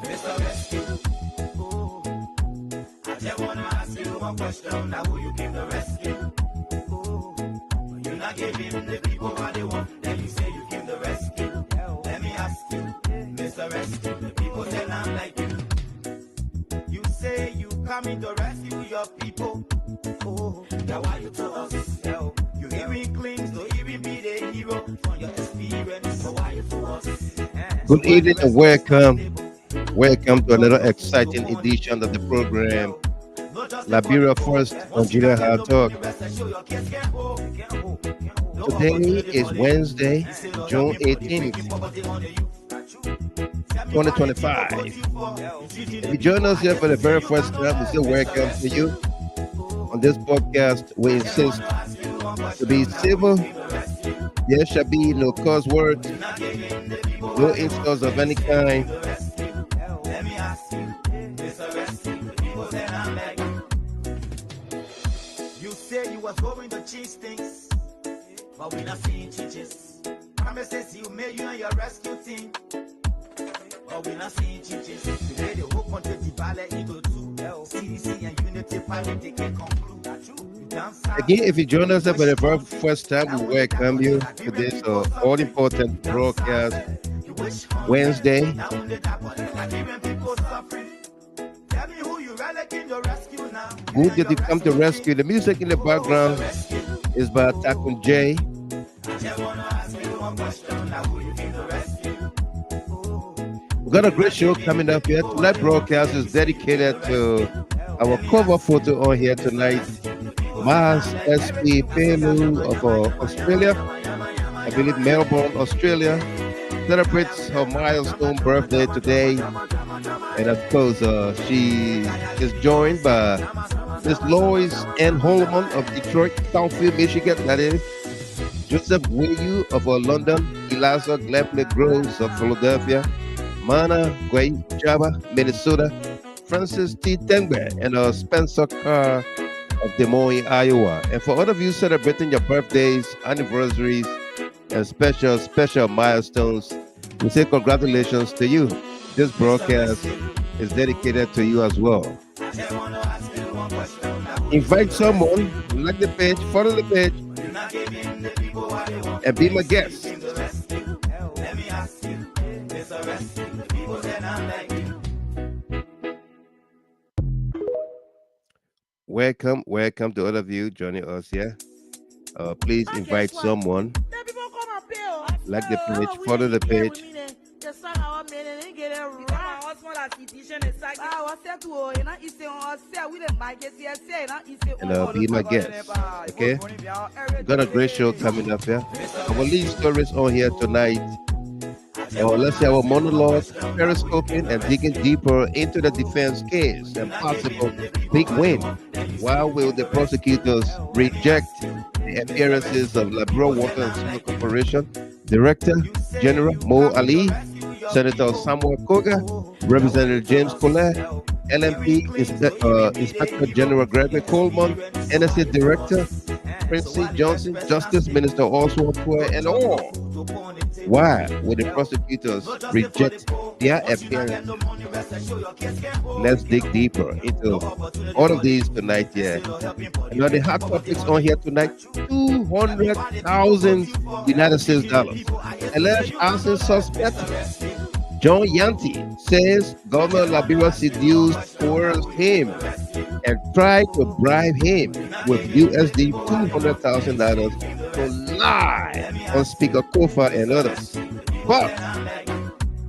Mr. Rescue. Oh, I just wanna ask you one question. Now who you give the rescue? Oh, you not give him the people what they want. Then you say you give the rescue. Let me ask you, Mr. Rescue. The people say I'm like you. You say you coming to rescue your people. Oh, now why you to us? You hearing claims to even be the hero from your experience. So why you to us? Good evening and welcome. Welcome to another exciting edition of the program, Liberia First on Junior Hard Talk. Today is Wednesday, June 18th, 2025. If you join us here for the very first time, we say welcome to you. On this podcast, we insist to be civil. There shall be no curse words, no insults of any kind. You say you was going to change things, but we're not seeing changes. Promises you made you and your rescue team, but we're not seeing changes. Today the whole country divided into two. CDC and Unity Party they can conclude. Again, if you join us for the very first time, we welcome you to this all-important broadcast Wednesday. Who did you come to rescue? The music in the background is by Takun J. We've got a great show coming up here. Tonight's broadcast is dedicated to our cover photo on here tonight. Mars SP Pelu of Australia, I believe Melbourne, Australia, celebrates her milestone birthday today. And of course, she is joined by Miss Lois N. Holman of Detroit, Southfield, Michigan, that is, Joseph Wayu of London, Eliza Glepley Groves of Philadelphia, Mana Guay Java, Minnesota, Francis T. Tengbe, and Spencer Carr of Des Moines, Iowa. And for all of you celebrating your birthdays, anniversaries, and special milestones, we say congratulations to you. This broadcast is dedicated to you as well. Invite someone, like the page, follow the page, and be my guest. Welcome to all of you joining us here. Please invite someone, like the page, follow the page, and be my guest. Okay, we've got a great show coming up here. Our lead stories on here tonight. Let's say our monologue, periscoping and digging deeper into the defense case and possible big win. Why will the prosecutors reject the appearances of Liberia Water and Sewer Corporation Director General Mo Ali, Senator Samuel Kogar, Representative James Kolleh, LMP Inspector General Gregory Coleman, NSA Director Prince C. Johnson, Justice Minister Oswald, Tweh, and all? Why would the prosecutors reject their appearance? Let's dig deeper into all of these tonight here. You know, the hot topics on here tonight: 200,000 United States dollars. Alleged Arson Suspect John Yanti says Governor Liberia seduced, coerced him, and tried to bribe him with USD $200,000 to lie on Speaker Koffa and others. But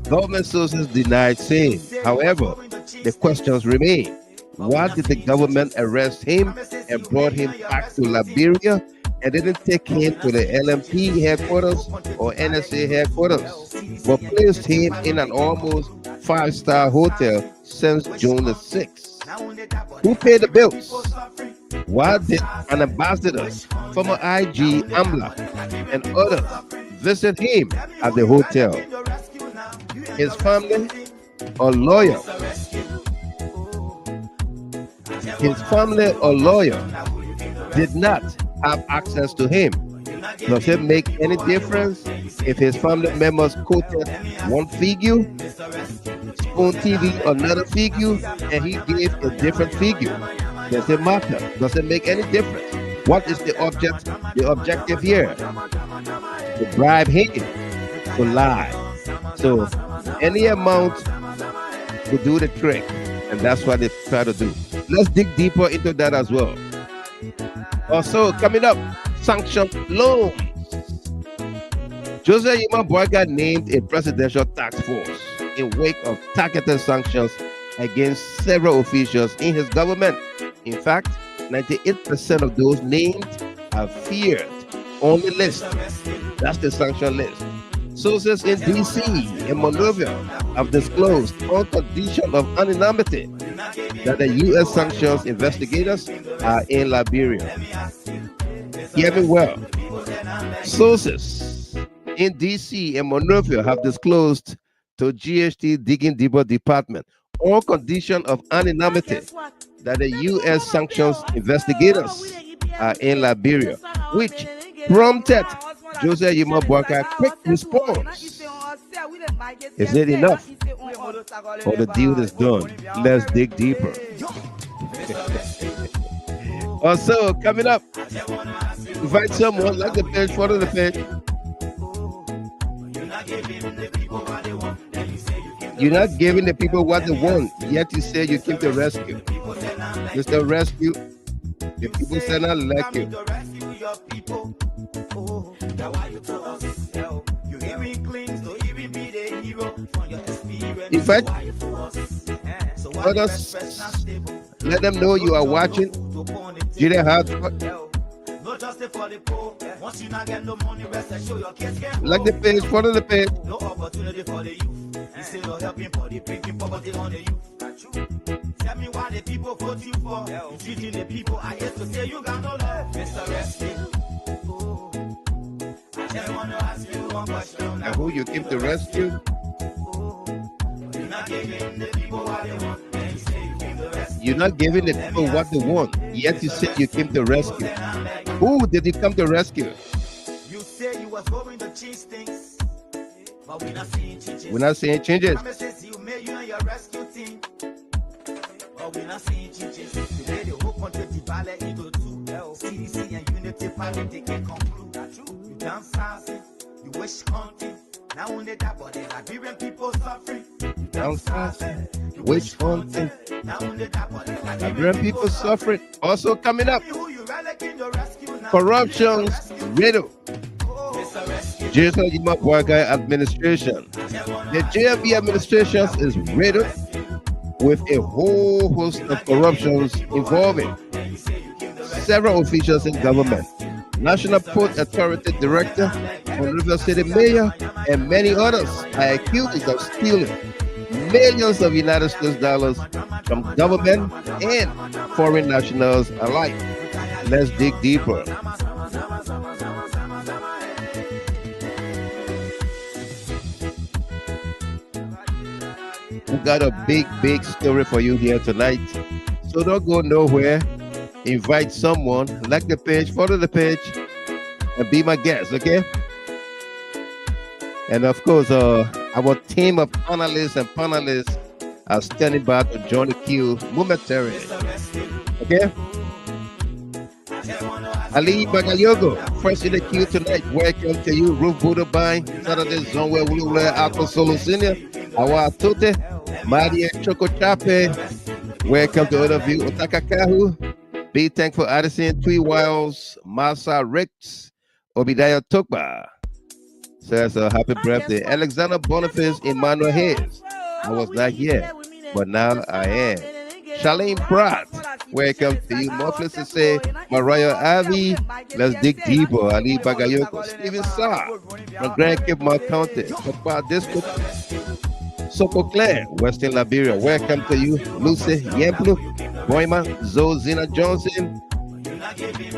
government sources denied same. However, the questions remain. Why did the government arrest him and brought him back to Liberia and didn't take him to the LMP headquarters or NSA headquarters, but placed him in an almost five-star hotel since June the 6th? Who paid the bills? Why did an ambassador, former IG Amblad, and others visit him at the hotel? His family or lawyer? His family or lawyer did not have access to him. Does it make any difference if his family members quoted one figure, Spoon TV another figure, and he gave a different figure? Does it matter? Does it make any difference? What is the objective here? To bribe him to lie. So any amount will do the trick, and that's what they try to do. Let's dig deeper into that as well. Also, coming up, sanction loans. Joseph Yuma Boyka named a presidential task force in wake of targeted sanctions against several officials in his government. In fact, 98% of those named are feared on the list. That's the sanction list. Sources in DC and Monrovia have disclosed on condition of anonymity that the U.S. sanctions investigators are in Liberia. Hear me well. Sources in DC and Monrovia have disclosed to GHT Digging Deeper Department on condition of anonymity that the U.S. sanctions investigators are in Liberia, which prompted Joseph Yuma Boyka quick response. Is it enough? Or the deal is done? Let's dig deeper. Also, coming up, invite someone, like the page, follow the page. You're not giving the people what they want, yet you say you came to rescue. Mr. Rescue, the people say not like you. In fact, others, let them know you are watching. You don't have like the page, follow the page. No opportunity for the youth. Instead of helping for the bringing poverty on the youth. Tell me why the people vote you for. You treating the people I hate to say you got no love. Mr. Rescue. I just want to ask you one question. Now who you came to rescue? You're not giving the people what they want. You're not giving the people what they want, yet you said you came to rescue. Who did you come to rescue? You said you was going to change things, but we're not seeing changes. We're not seeing changes. Promises you made you and your rescue team, but we're not seeing changes. Today the whole country divided into two. CDC and Unity Party, they can't conclude. You dance dancing, you wish hunting. Now only that, but the Liberian people suffering. You dance dancing, you wish hunting. Liberian people suffering. Also coming up, corruption's riddle. Joseph Yuma Boyka administration. The JMB administration is riddled with a whole host of corruptions involving several officials in government, National Port Authority Director, River City Mayor, and many others are accused of stealing millions of United States dollars from government and foreign nationals alike. Let's dig deeper. We got a big story for you here tonight. So don't go nowhere. Invite someone, like the page, follow the page, and be my guest, okay? And of course, our team of analysts and panelists are standing by to join the queue momentarily. Okay? Ali Bagayogo, first in the queue tonight. Welcome to you, Ruth Budobai, Saturday Zonwe Wulule Alpha Solo Senior, Awa Tote, Maria Choco Chape. Welcome to all of you, Otaka Kahu, Be Thankful Addison, Tweh Wiles, Masa Ricks, Obidaya Tokba. Says happy birthday, Alexander Boniface Emmanuel Hayes. I was not here, but now I am. Charlene Pratt, welcome to you. Muffless to say Mariah Avi. Let's dig deeper. Ali Bagayoko, Stephen Saar from Grand Cape Mount County, Papa Disco, Soko Claire, Western Liberia. Welcome to you, Lucy Yemplu, Boyma, Zozina Johnson.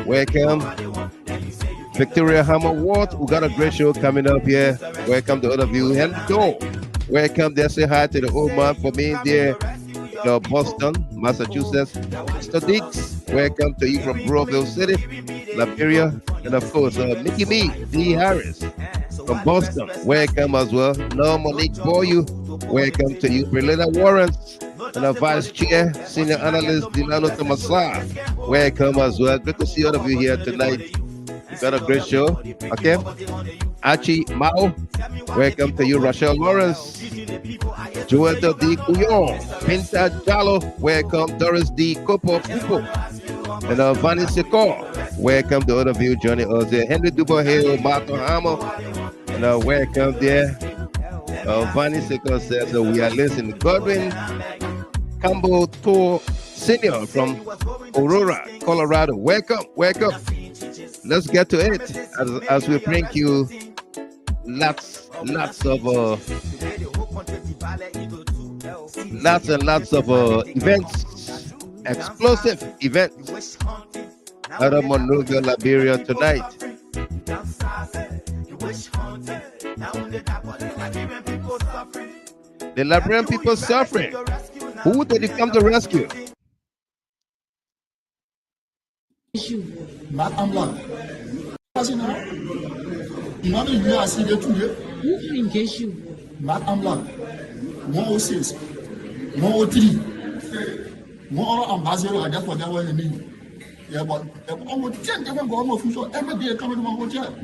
Welcome. Victoria Hammer Ward, we got a great show coming up here. Welcome to all of you. Hello. Welcome there. Say hi to the old man for being there. Boston, Massachusetts. Mr. Dix, welcome to you from Broville City. Liberia, and of course, Mickey B, D. Harris from Boston. Welcome as well. No Monique Boyu. Welcome to you. Berlina Warrens and our Vice Chair, Senior Analyst Delano Tomasa. Welcome as well. Good to see all of you here tonight. We got a great show. Okay. Achi Mao. Welcome to you, Rachel Lawrence. Joelto D. Couillon. Pinta Jallo. Welcome, Doris D. Kopo Pupo. And Vanny Secor. Welcome to all of you joining us there. Henry Dubois Hill, Martin Hammer. And welcome there. Vanny Secor says we are listening. Godwin Campbell Tour Senior from Aurora, Colorado. Welcome, welcome. Let's get to it as we bring you lots of events, explosive events out of Monrovia, Liberia tonight. The Liberian people suffering. Who did he come to rescue? IG Amblad. Imagine you are seeing the two. Who can engage you? IG Amblad. 106, 103, 1 ambassador. I just forgot what you mean. Yeah, but almost 10 different government officials every day coming to my hotel.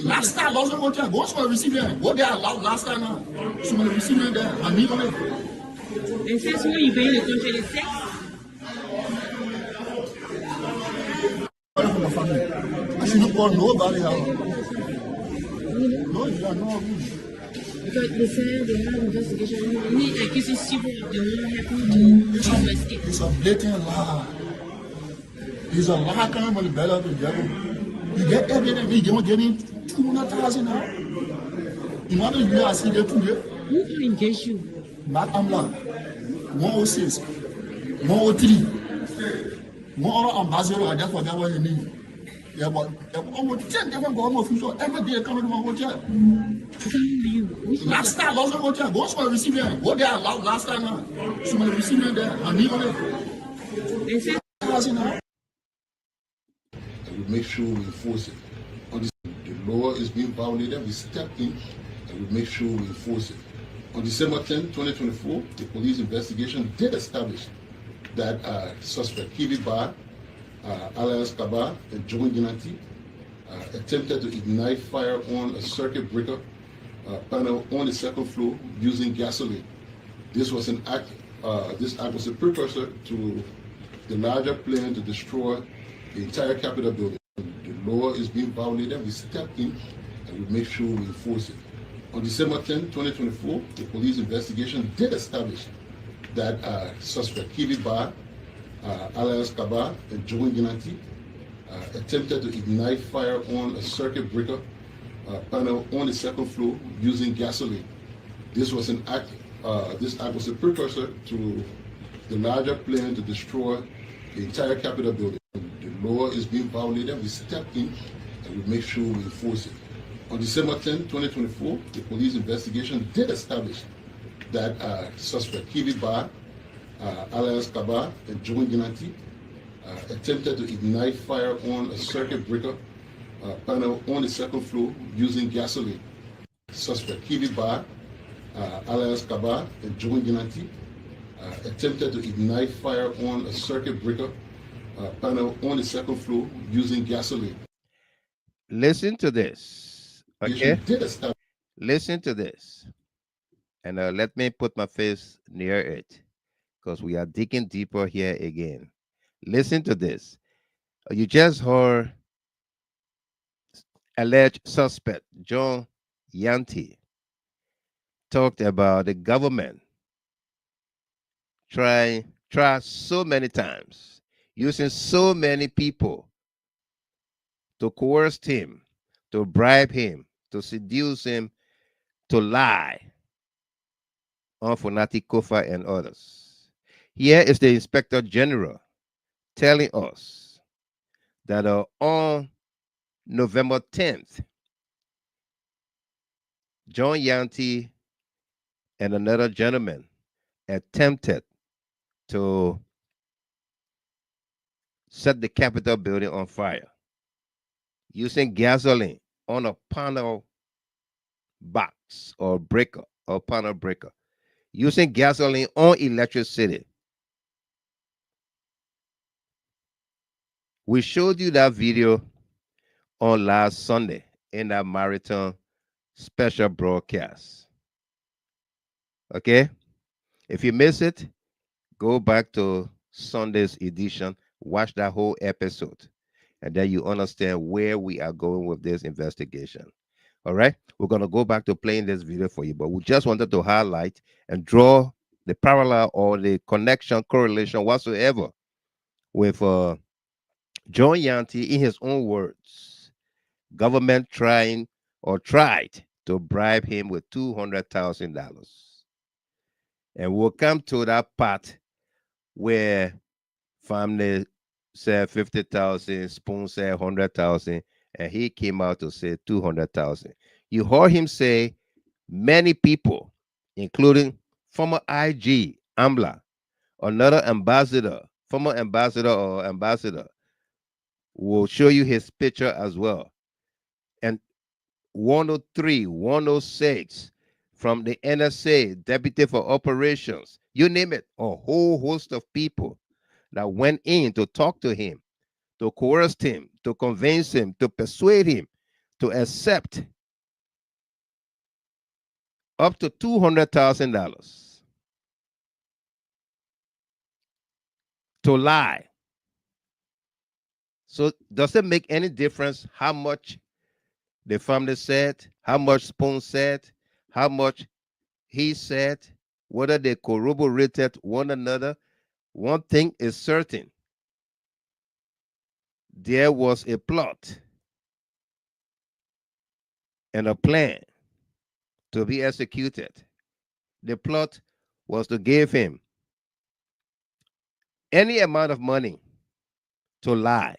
Last time, lost the hotel. Go to receive them. Go there last time now. So I receive them there. I need money. And since when you paying the country the sex? I should not call nobody out. No, you are not. Because they said they have investigation. He accuses people of the one happened to escape. It's a blatant lie. It's a lie coming from the belly of the devil. You get evidence, you don't get in 200,000 now. Imagine you are seeing the two. Who can engage you? IG Amblad. 106, 103, 1 ambassador. I just forgot what you mean. Yeah, but almost 10 different government officials every day coming to my hotel. Last time, lost the hotel. Go to receive them. Go there last time now. So I receive them there. I need money. And we make sure we enforce it. On this, the law is being violated, we step in and we make sure we enforce it. On December 10, 2024, the police investigation did establish that suspect Kibi Bar, alias Kabar, and Joe Nynati attempted to ignite fire on a circuit breaker panel on the second floor using gasoline. This was an act. This act was a precursor to the larger plan to destroy the entire Capitol building. The law is being violated. We step in and we make sure we enforce it. On December 10, 2024, the police investigation did establish that suspect Kibi Bar, alias Kabar, and Joe Yanti attempted to ignite fire on a circuit breaker panel on the second floor using gasoline. This was an act. This act was a precursor to the larger plan to destroy the entire Capitol building. The law is being violated. We step in and we make sure we enforce it. On December 10, 2024, the police investigation did establish that suspect Kibi Bar, alias Kabar, and Joe Yanti attempted to ignite fire on a circuit breaker panel on the second floor using gasoline. Suspect Kibi Bar, alias Kabar, and Joe Yanti attempted to ignite fire on a circuit breaker panel on the second floor using gasoline. Listen to this. Okay? Listen to this. And let me put my face near it because we are digging deeper here again. Listen to this. You just heard alleged suspect John Yanti talked about the government try so many times, using so many people to coerce him, to bribe him, to seduce him, to lie on Nynati, Koffa, and others. Here is the Inspector General telling us that on November 10th, John Yanti and another gentleman attempted to set the Capitol building on fire using gasoline on a panel box or breaker or panel breaker, using gasoline on electricity. We showed you that video on last Sunday in that marathon special broadcast. Okay? If you miss it, go back to Sunday's edition, watch that whole episode, and then you understand where we are going with this investigation. All right? We're going to go back to playing this video for you, but we just wanted to highlight and draw the parallel or the connection, correlation whatsoever with John Yanti, in his own words. Government trying or tried to bribe him with $200,000. And we'll come to that part where family said 50,000, Spoon said 100,000, and he came out to say 200,000. You heard him say many people, including former IG Amblad, another ambassador, former ambassador or ambassador, will show you his picture as well. And 103, 106 from the NSA, Deputy for Operations, you name it, a whole host of people that went in to talk to him, to coerce him, to convince him, to persuade him to accept up to $200,000 to lie. So does it make any difference how much the family said, how much Spoon said, how much he said, whether they corroborated one another? One thing is certain. There was a plot and a plan to be executed. The plot was to give him any amount of money to lie.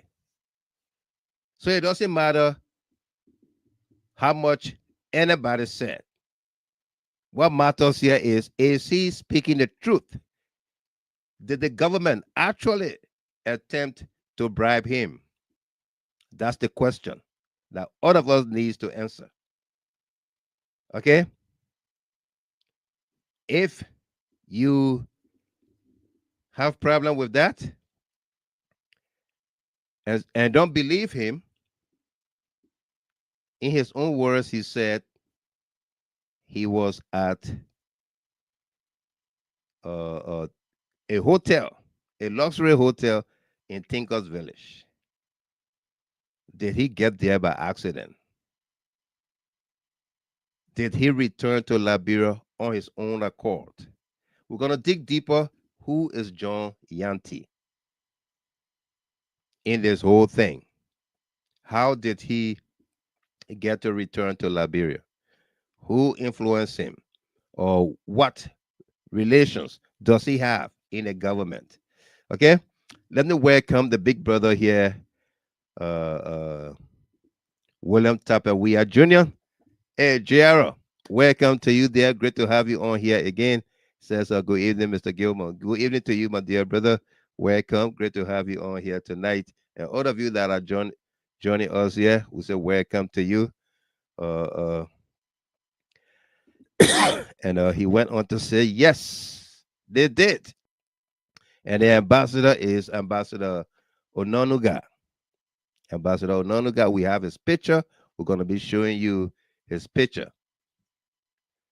So it doesn't matter how much anybody said. What matters here is he speaking the truth? Did the government actually attempt to bribe him? That's the question that all of us needs to answer. Okay? If you have problem with that and don't believe him, in his own words, he said he was at a hotel, a luxury hotel in Tinker's Village. Did he get there by accident? Did he return to Liberia on his own accord? We're going to dig deeper. Who is John Yanti in this whole thing? How did he get to return to Liberia? Who influenced him? Or what relations does he have in the government? Okay, let me welcome the big brother here, William Tapper Weah Jr. Hey, JR, welcome to you there. Great to have you on here again. Says, good evening, Mr. Gilmore. Good evening to you, my dear brother. Welcome. Great to have you on here tonight. And all of you that are joining us here, we say welcome to you. And he went on to say, yes, they did. And the ambassador is Ambassador Ononuga. Ambassador Ononuga, we have his picture. We're going to be showing you his picture.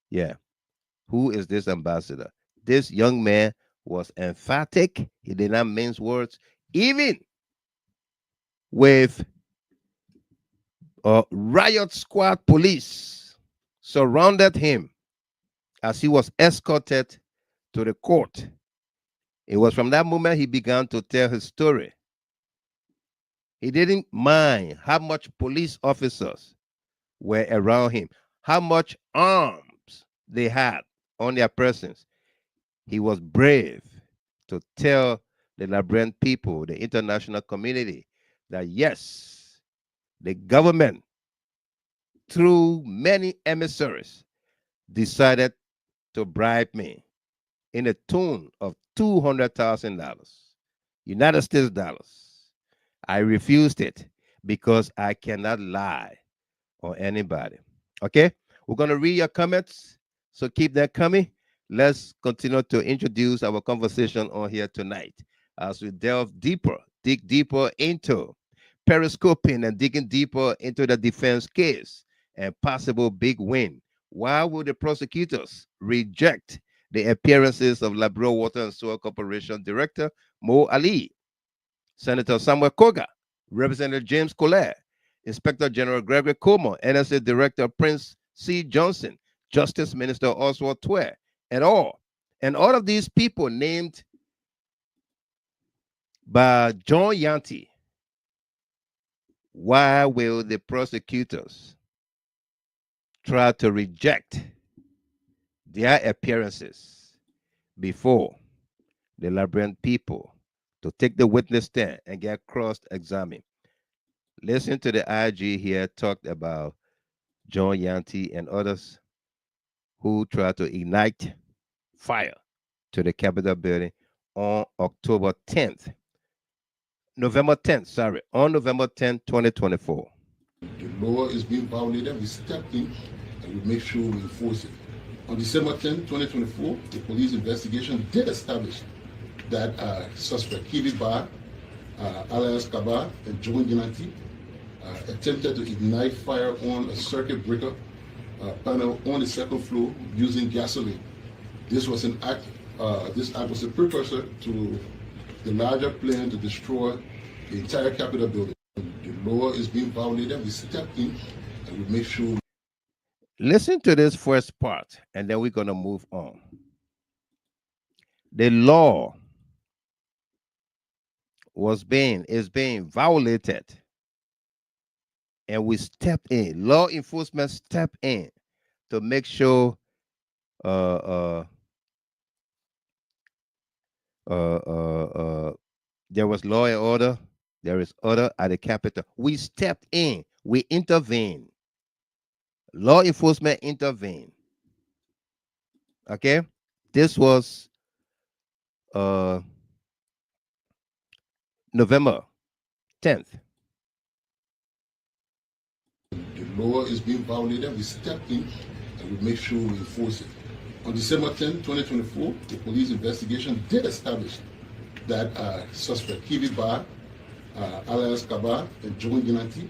Yeah. Who is this ambassador? This young man was emphatic. He did not mince words. Even with riot squad police surrounded him as he was escorted to the court. It was from that moment he began to tell his story. He didn't mind how much police officers were around him, how much arms they had on their persons. He was brave to tell the Liberian people, the international community, that yes, the government, through many emissaries, decided to bribe me in a tune of $200,000, United States dollars. I refused it because I cannot lie on anybody. Okay, we're going to read your comments, so keep that coming. Let's continue to introduce our conversation on here tonight as we dig deeper into periscoping and digging deeper into the defense case and possible big win. Why would the prosecutors reject the appearances of Liberia Water and Soil Corporation Director Mo Ali, Senator Samuel Kogar, Representative James Kolleh, Inspector General Gregory Coleman, NSA Director Prince C. Johnson, Justice Minister Oswald Tweh, and all. And all of these people named by John Yanti. Why will the prosecutors try to reject their appearances before the Liberian people to take the witness stand and get cross-examined? Listen to the IG here talked about John Yanti and others who tried to ignite fire to the Capitol building on November 10th, 2024. The law is being violated, we step in and we make sure we enforce it. On December 10th, 2024, the police investigation did establish that suspect, Kivi Bar, alias Kabar, and John Nynati, attempted to ignite fire on a circuit breaker panel on the second floor using gasoline. This was an act. This act was a precursor to the larger plan to destroy the entire Capitol building. The law is being violated. We step in and we make sure. Listen to this first part, and then we're going to move on. The law is being violated, and we step in. Law enforcement step in to make sure there was law and order. There is order at the Capitol. We stepped in. We intervened. Law enforcement intervened. Okay? This was November 10th. The law is being violated. We step in and we make sure we enforce it. On December 10th, 2024, the police investigation did establish that suspect, Kivi Bar, alias Kabar, and John Nynati,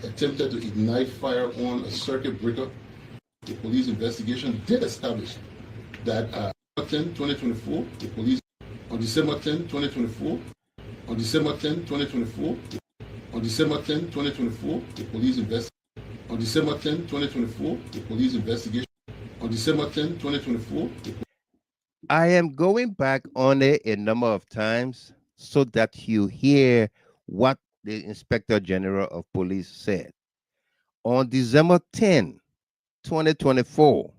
attempted to ignite fire on a circuit breaker. The police investigation did establish that 2024, the police on December 10th, 2024, on December 10th, 2024, on December 10th, 2024, the police on December 10th, 2024, the police investigation on December 10th, 2024. I am going back on it a number of times so that you hear what the Inspector General of Police said. On December 10, 2024,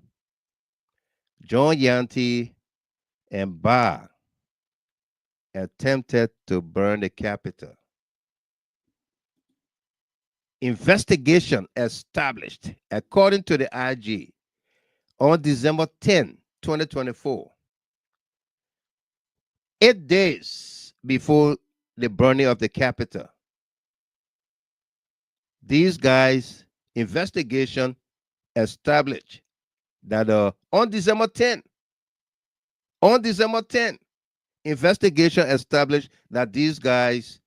John Yanti and Bar attempted to burn the Capitol. Investigation established, according to the IG, on December 10, 2024, 8 days before the burning of the Capitol. These guys, investigation established that on December 10, investigation established that these guys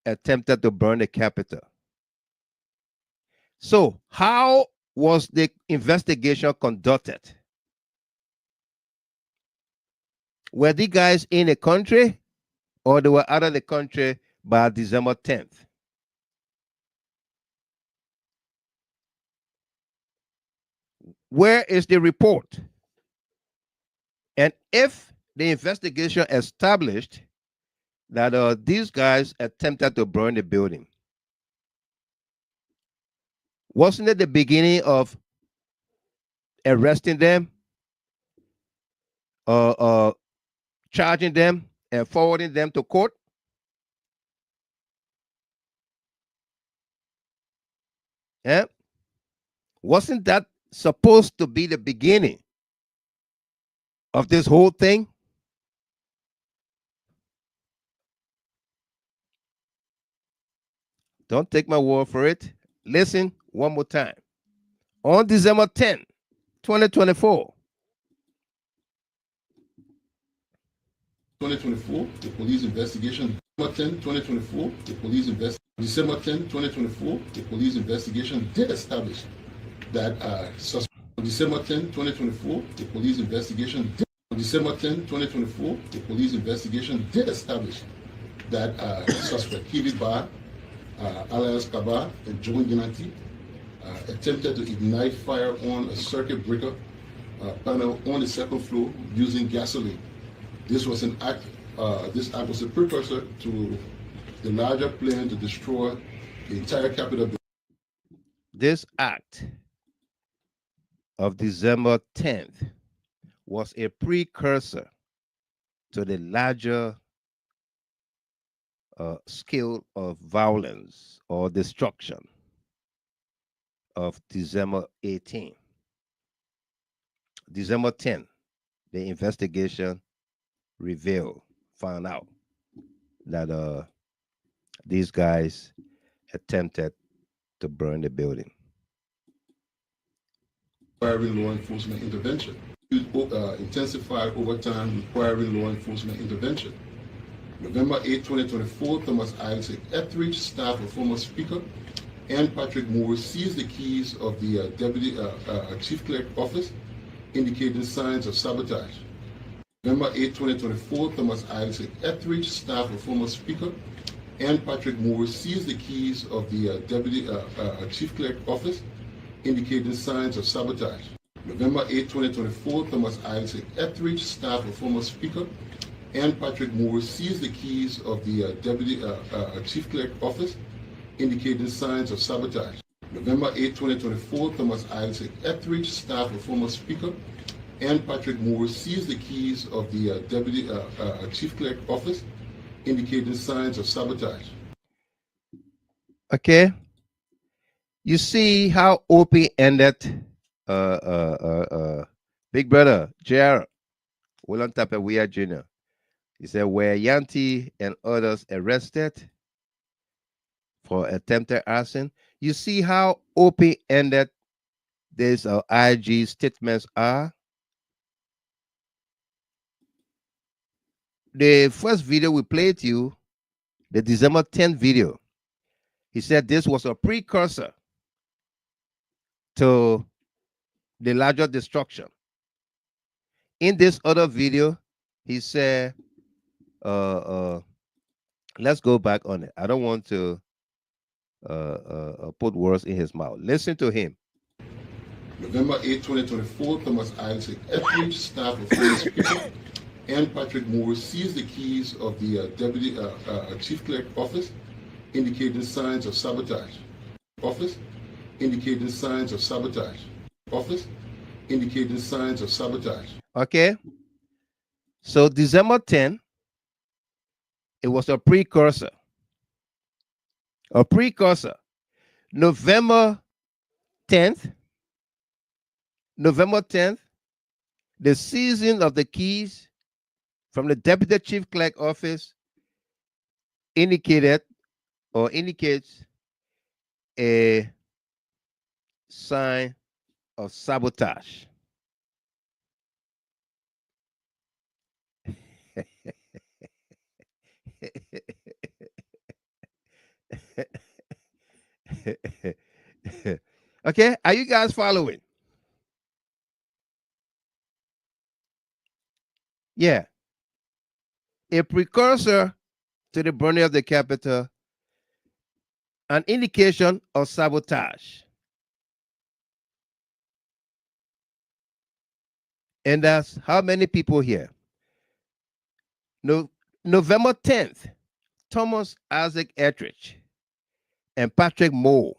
attempted to burn the Capitol. So how was the investigation conducted? Were the guys in the country or they were out of the country by December 10th? Where is the report? And if the investigation established that these guys attempted to burn the building, wasn't it the beginning of arresting them, charging them, and forwarding them to court? Yeah. Wasn't that supposed to be the beginning of this whole thing? Don't take my word for it. Listen one more time. On December 10, 2024. 2024, the police investigation. December 10, 2024, the police December 10, 2024, the police investigation did establish that on December 10, 2024, the police investigation did, on December 10, 2024, the police investigation did establish that suspect Kibi Ba, alias Kaba, and Joe Nynati attempted to ignite fire on a circuit breaker panel on the second floor using gasoline. This was an act. This act was a precursor to the larger plan to destroy the entire capital. This act of December 10th was a precursor to the larger scale of violence or destruction of December 18. December 10, the investigation found out that these guys attempted to burn the building. Requiring law enforcement intervention. Intensified over time, requiring law enforcement intervention. November 8, 2024, Thomas Isaac Etheridge, staff of former Speaker, and Patrick Moore seized the keys of the Deputy Chief Clerk office, indicating signs of sabotage. November 8, 2024, Thomas Isaac Etheridge, staff of former Speaker, and Patrick Moore seized the keys of the Deputy Chief Clerk office, indicating signs of sabotage. November 8, 2024, Thomas Isaac Etheridge, staff of former Speaker, and Patrick Moore seized the keys of the Deputy Chief Clerk office, indicating signs of sabotage. November 8, 2024, Thomas Isaac Etheridge, staff of former Speaker, and Patrick Moore seized the keys of the Deputy Chief Clerk office, indicating signs of sabotage. Okay. You see how open-ended Big Brother, JR, William Tapewia Jr. He said, were Yanti and others arrested for attempted arson? You see how open-ended these IG statements are? The first video we played to you, the December 10th video, he said this was a precursor to the larger destruction. In this other video, he said, let's go back on it. I don't want to put words in his mouth. Listen to him. November 8, 2024, Thomas Isaac Etheridge, staff of former Speaker, and Patrick Moore seized the keys of the Deputy Chief Clerk office, indicating signs of sabotage. Office, indicating signs of sabotage. Office, indicating signs of sabotage. Okay. So December 10, it was a precursor. A precursor. November 10th, the seizing of the keys from the Deputy Chief Clerk office indicates a sign of sabotage. Okay, are you guys following? Yeah. A precursor to the burning of the Capitol, an indication of sabotage. And that's how many people here? November 10th, Thomas Isaac Etheridge and Patrick Moore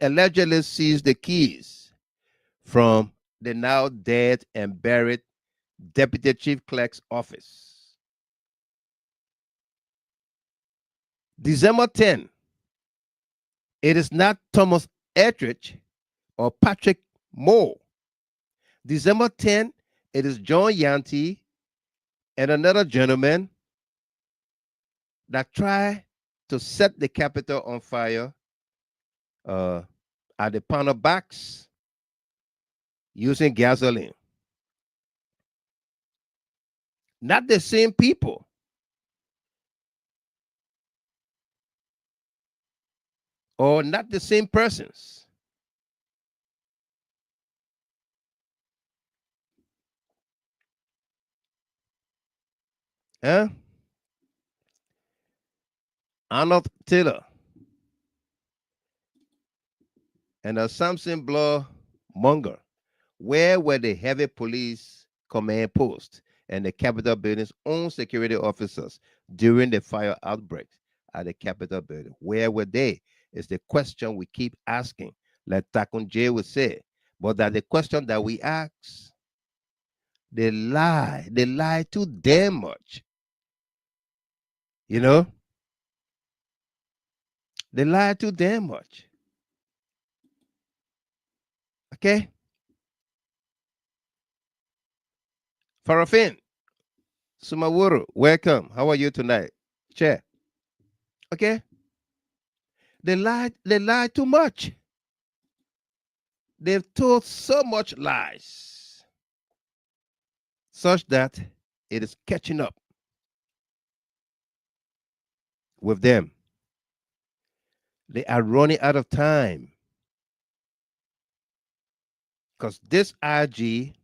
allegedly seized the keys from the now dead and buried Deputy Chief Clerk's office. December 10, it is not Thomas Etheridge or Patrick Moore. December 10, it is John Yanti and another gentleman that tried to set the Capitol on fire at the panel backs using gasoline. Not the same people. Or not the same persons. Huh? Arnold Taylor and a Samson Blow Munger. Where were the heavy police command posts and the Capitol building's own security officers during the fire outbreak at the Capitol building? Where were they? Is the question we keep asking, like Takun J would say. But that the question that we ask, they lie too damn much. You know? They lie too damn much. Okay? Farafin, Sumawuru, welcome. How are you tonight? Chair. Okay? They lie too much. They've told so much lies, such that it is catching up with them. They are running out of time. Because this IG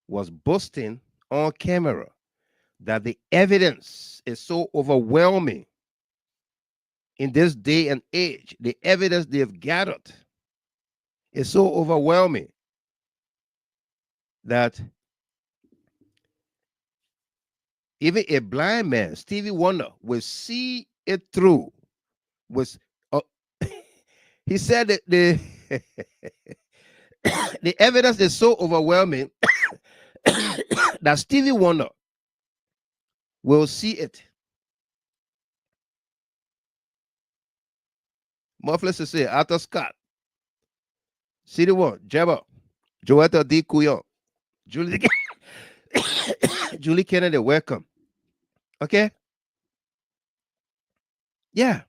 was boasting on camera that the evidence is so overwhelming in this day and age. The evidence they've gathered is so overwhelming that even a blind man, Stevie Wonder, will see it through. He said that the the evidence is so overwhelming that Stevie Wonder will see it. Muffless to say, Arthur Scott, City One, Jabba, Joetta D. Kuyon, Julie Kennedy, welcome. Okay? Yeah.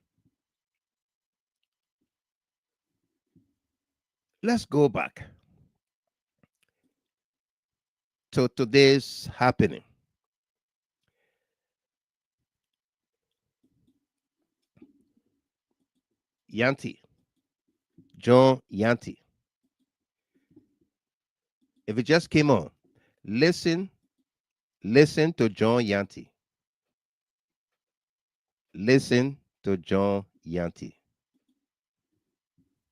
Let's go back to today's happening. Yanti, John Yanti. If it just came on, listen to John Yanti. Listen to John Yanti.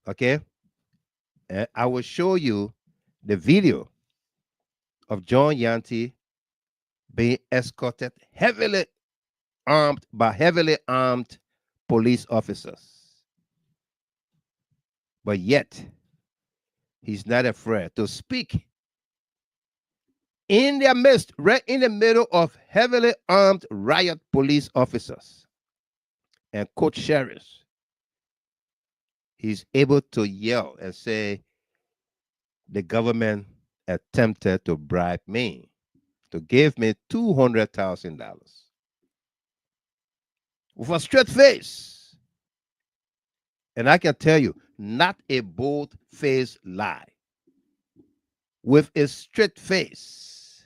Okay? And I will show you the video of John Yanti being escorted by heavily armed police officers. But yet, he's not afraid to speak in their midst, right in the middle of heavily armed riot police officers and court sheriffs. He's able to yell and say, the government attempted to bribe me to give me $200,000 with a straight face. And I can tell you, not a bold-faced lie. With a straight face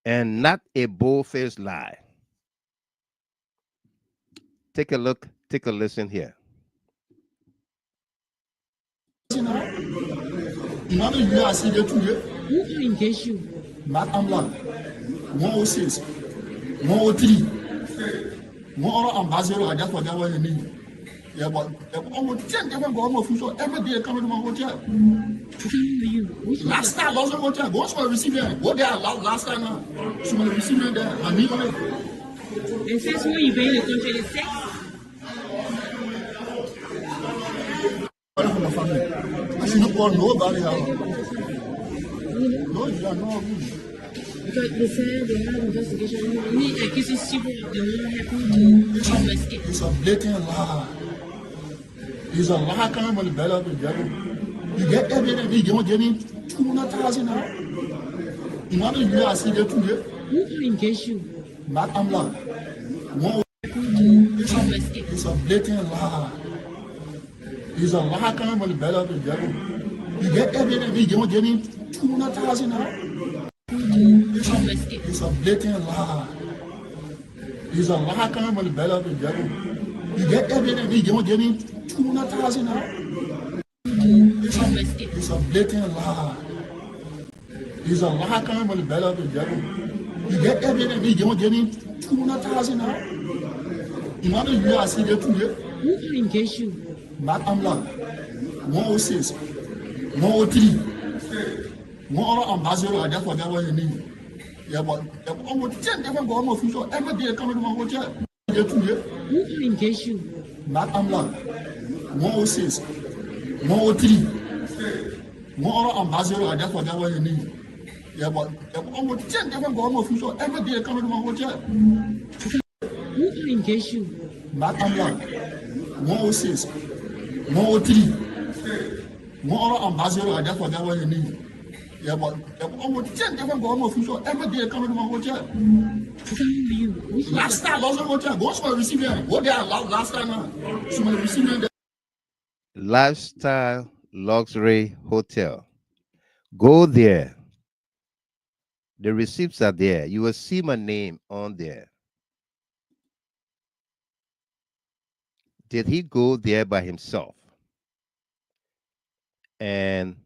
and not a bold-faced lie. Take a look, take a listen here. Imagine you are seeing Who can engage you? Matt Amblad, 106, 103, 1 ambassador, I just forgot what you mean. Yeah, but almost 10 different government officials every day coming to my hotel. Last time, also hotel, go to receive them. Go there last time now. So I receive them there. I mean, and since when you been in the country to sex? from my family. I should not call nobody out. No, you are not. Because they said they have investigation. He accuses people of the one happening to escape. It's a blatant lie. It's a lie coming from the belly of the devil. You get evidence, you don't get him 200,000 now. Imagine you are seeing today. Who can engage you? Matt Amblad, It's a blatant lie. It's a lie coming from the belly of the devil. You get evidence, you don't get him 200,000 now. It's a blatant lie. It's a lie coming from the belly of the devil. You get evidence, you don't get him 200,000 now. It's a blatant lie. It's a lie coming from the belly of the devil. You get evidence, you don't get him 200,000 now. In other you are seeing it today. Who can engage you? Matt Amblad, 106, 103, one other ambassador are there for that one you need. Yeah, but almost 10 different government officials every day coming to my hotel. Who can engage you? Matt Amblad, 106, 103, one other ambassador are there for that one you need. Yeah, but almost 10 different government officials every day coming to my hotel. Who can engage you? Matt Amblad, 106, 103, one other ambassador are there for that one you need. Yeah, but almost 10 different government officials every day coming to my hotel. Last time, Lawson Hotel, go to my recipient. Go there last time now. So my recipient. Lifestyle Luxury Hotel. Go there. The receipts are there. You will see my name on there. Did he go there by himself and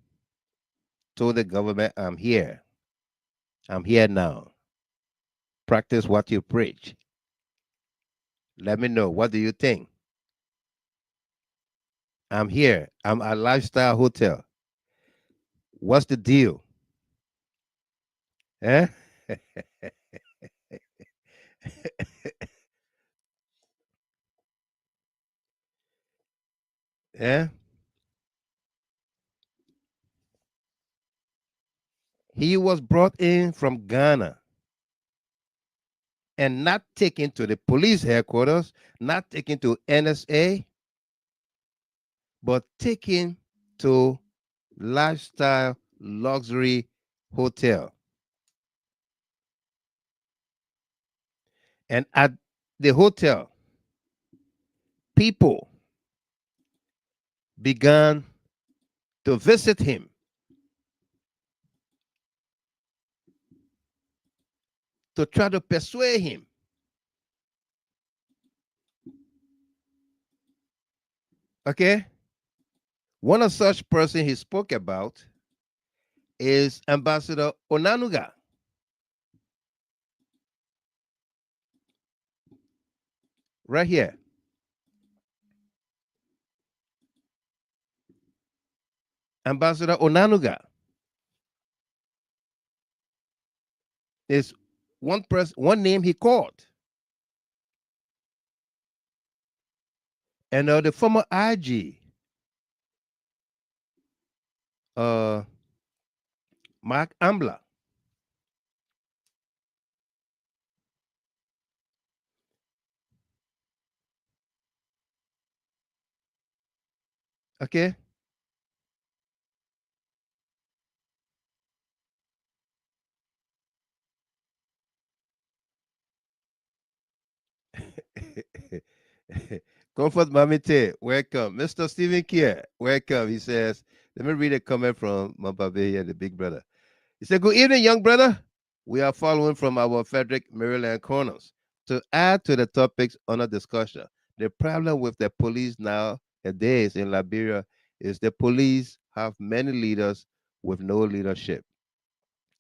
told the government, I'm here. I'm here now. Practice what you preach. Let me know. What do you think? I'm here. I'm at Lifestyle Hotel. What's the deal? Eh? Yeah. He was brought in from Ghana and not taken to the police headquarters, not taken to NSA, but taken to Lifestyle Luxury Hotel. And at the hotel, people began to visit him. To try to persuade him. Okay? One of such person he spoke about is Ambassador Onanuga. Right here. Ambassador Onanuga is one person, one name he called. And the former IG, Mark Amblad, okay? Comfort Mamite, welcome. Mr. Stephen Kier, welcome. He says, let me read a comment from Mababe here, the big brother. He said, good evening, young brother. We are following from our Frederick, Maryland corners. To add to the topics under discussion, the problem with the police nowadays in Liberia is the police have many leaders with no leadership.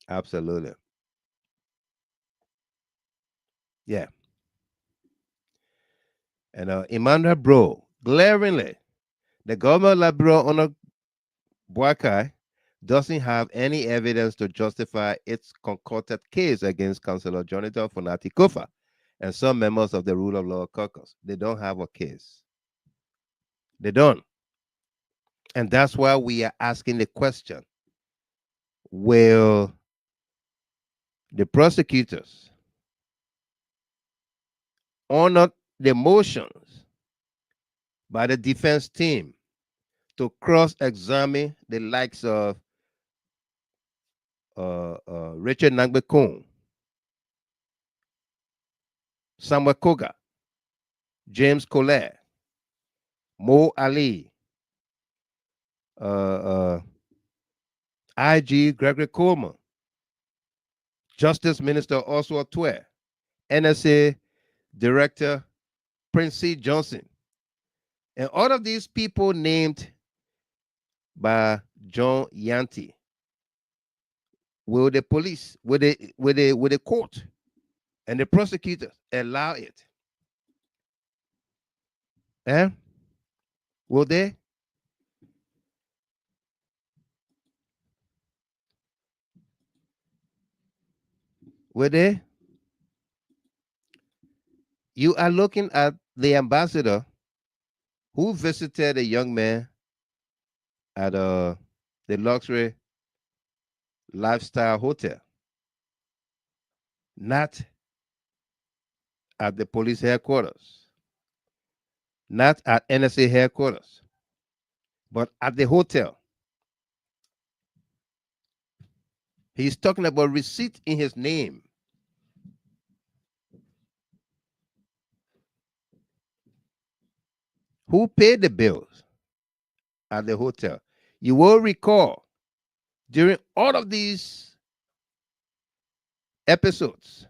Absolutely. Yeah. And Emmanuel Bro, glaringly, the government of Liberia under Boakai doesn't have any evidence to justify its concocted case against Councillor Jonathan Fonati Koffa and some members of the Rule of Law Caucus. They don't have a case. They don't. And that's why we are asking the question, will the prosecutors honor the motions by the defense team to cross-examine the likes of Richard Nangbe Kong, Samuel Kogar, James Kolleh, Mo Ali, uh, IG Gregory Coleman, Justice Minister Oswald Tweh, NSA Director Prince C. Johnson, and all of these people named by John Yanti. Will the police, will the court, and the prosecutors allow it? Eh? Will they? Will they? You are looking at the ambassador who visited a young man at the luxury lifestyle hotel, not at the police headquarters, not at NSA headquarters, but at the hotel. He's talking about receipt in his name. Who paid the bills at the hotel? You will recall during all of these episodes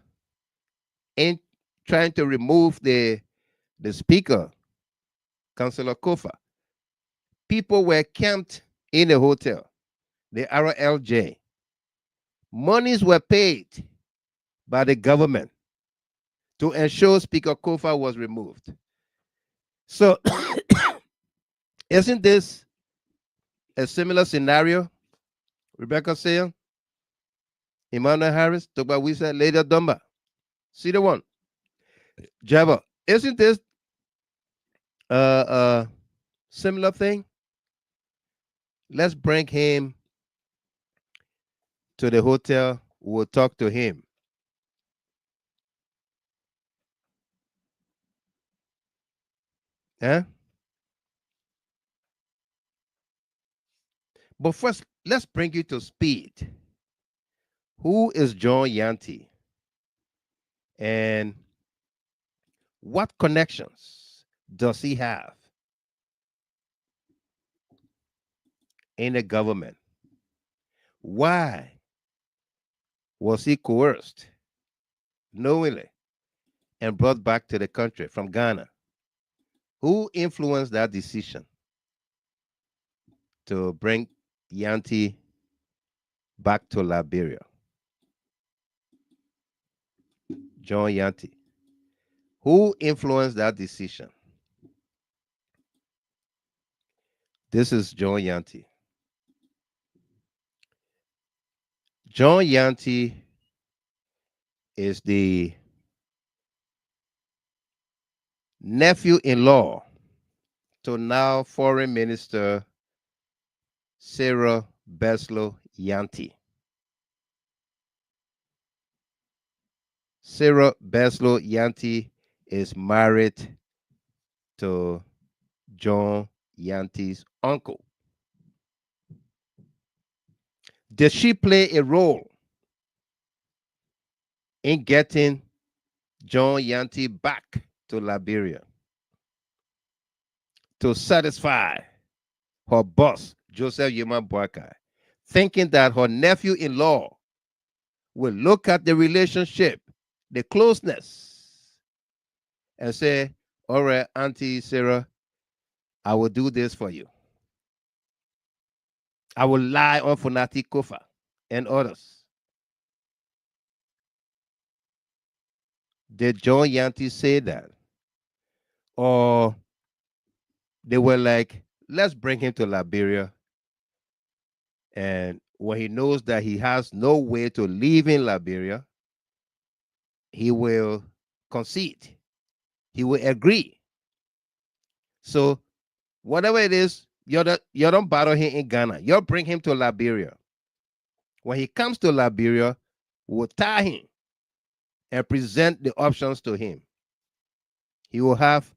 in trying to remove the speaker, Councillor Koffa, people were camped in the hotel, the RLJ. Monies were paid by the government to ensure Speaker Koffa was removed. So, isn't this a similar scenario? Rebecca Sale, Emmanuel Harris, Toba Wisa, Lady Dumba. See the one? Java, isn't this a similar thing? Let's bring him to the hotel. We'll talk to him. Huh? But first, let's bring you to speed. Who is John Yanti? And what connections does he have in the government? Why was he coerced knowingly and brought back to the country from Ghana? Who influenced that decision to bring Yanti back to Liberia? John Yanti. Who influenced that decision? This is John Yanti. John Yanti is the nephew-in-law to now Foreign Minister Sarah Beslow Yanti. Sarah Beslow Yanti is married to John Yanti's uncle. Did she play a role in getting John Yanti back to Liberia to satisfy her boss, Joseph Yeman Boakai, thinking that her nephew-in-law will look at the relationship, the closeness, and say, all right, Auntie Sarah, I will do this for you. I will lie on Funati Koffa and others. Did John Yanti say that? Or they were like, let's bring him to Liberia. And when he knows that he has no way to live in Liberia, he will concede. He will agree. So whatever it is, you don't battle him in Ghana. You bring him to Liberia. When he comes to Liberia, we'll tie him and present the options to him. He will have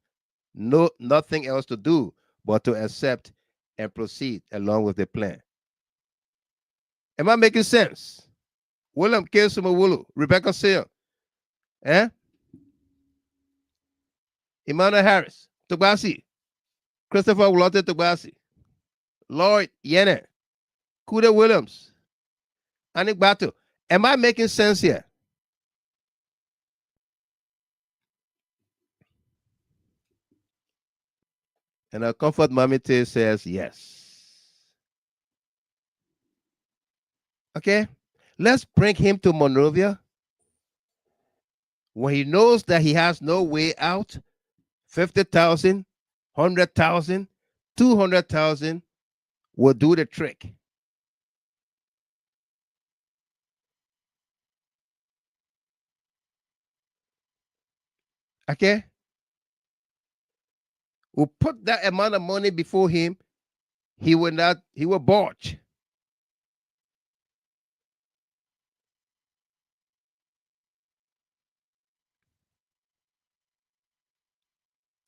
nothing else to do but to accept and proceed along with the plan. Am I making sense? William K. Sumawulu, Rebecca Sale. Eh? Emmanuel Harris, Tobasi, Christopher Walter Tobasi, Lloyd Yene, Kuda Williams, Anik Batu. Am I making sense here? And our Comfort Mamite says yes. Okay, let's bring him to Monrovia when he knows that he has no way out. 50,000, 100,000, 200,000 will do the trick. Okay? We'll put that amount of money before him. He will botch.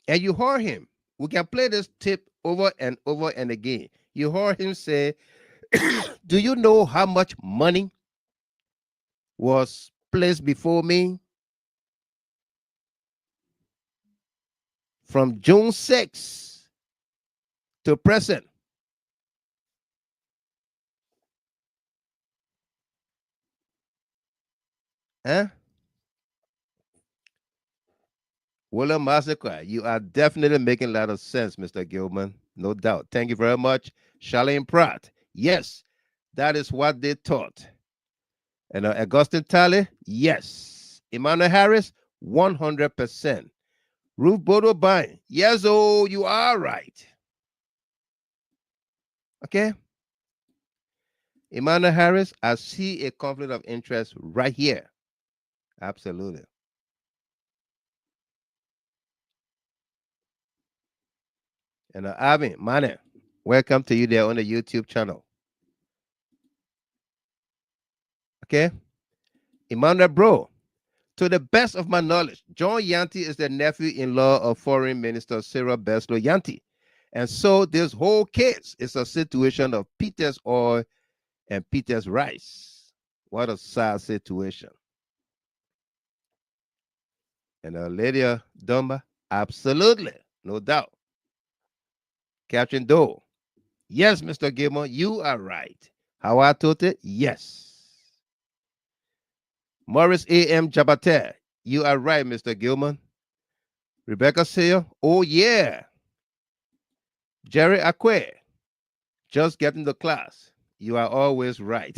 And you heard him. We can play this tip over and over and again. You heard him say, do you know how much money was placed before me? From June 6th to present. Huh? William Massacre, you are definitely making a lot of sense, Mr. Gilman. No doubt. Thank you very much. Charlene Pratt. Yes, that is what they taught. And Augustine Talley, yes. Emmanuel Harris, 100%. Ruth Bodo Bine, yes, oh, you are right. Okay. Emmanuel Harris, I see a conflict of interest right here. Absolutely. And Abin, Mane, welcome to you there on the YouTube channel. Okay. Emmanuel Bro, to the best of my knowledge, John Yanti is the nephew-in-law of Foreign Minister Sarah Beslow Yanti. And so this whole case is a situation of Peter's oil and Peter's rice. What a sad situation. And Lydia Dumba, absolutely, no doubt. Captain Doe, yes, Mr. Gilmore, you are right. How I told it, yes. Morris A.M. Jabate, you are right, Mr. Gilman. Rebecca Sayer, oh yeah. Jerry Akwe, just getting the class. You are always right.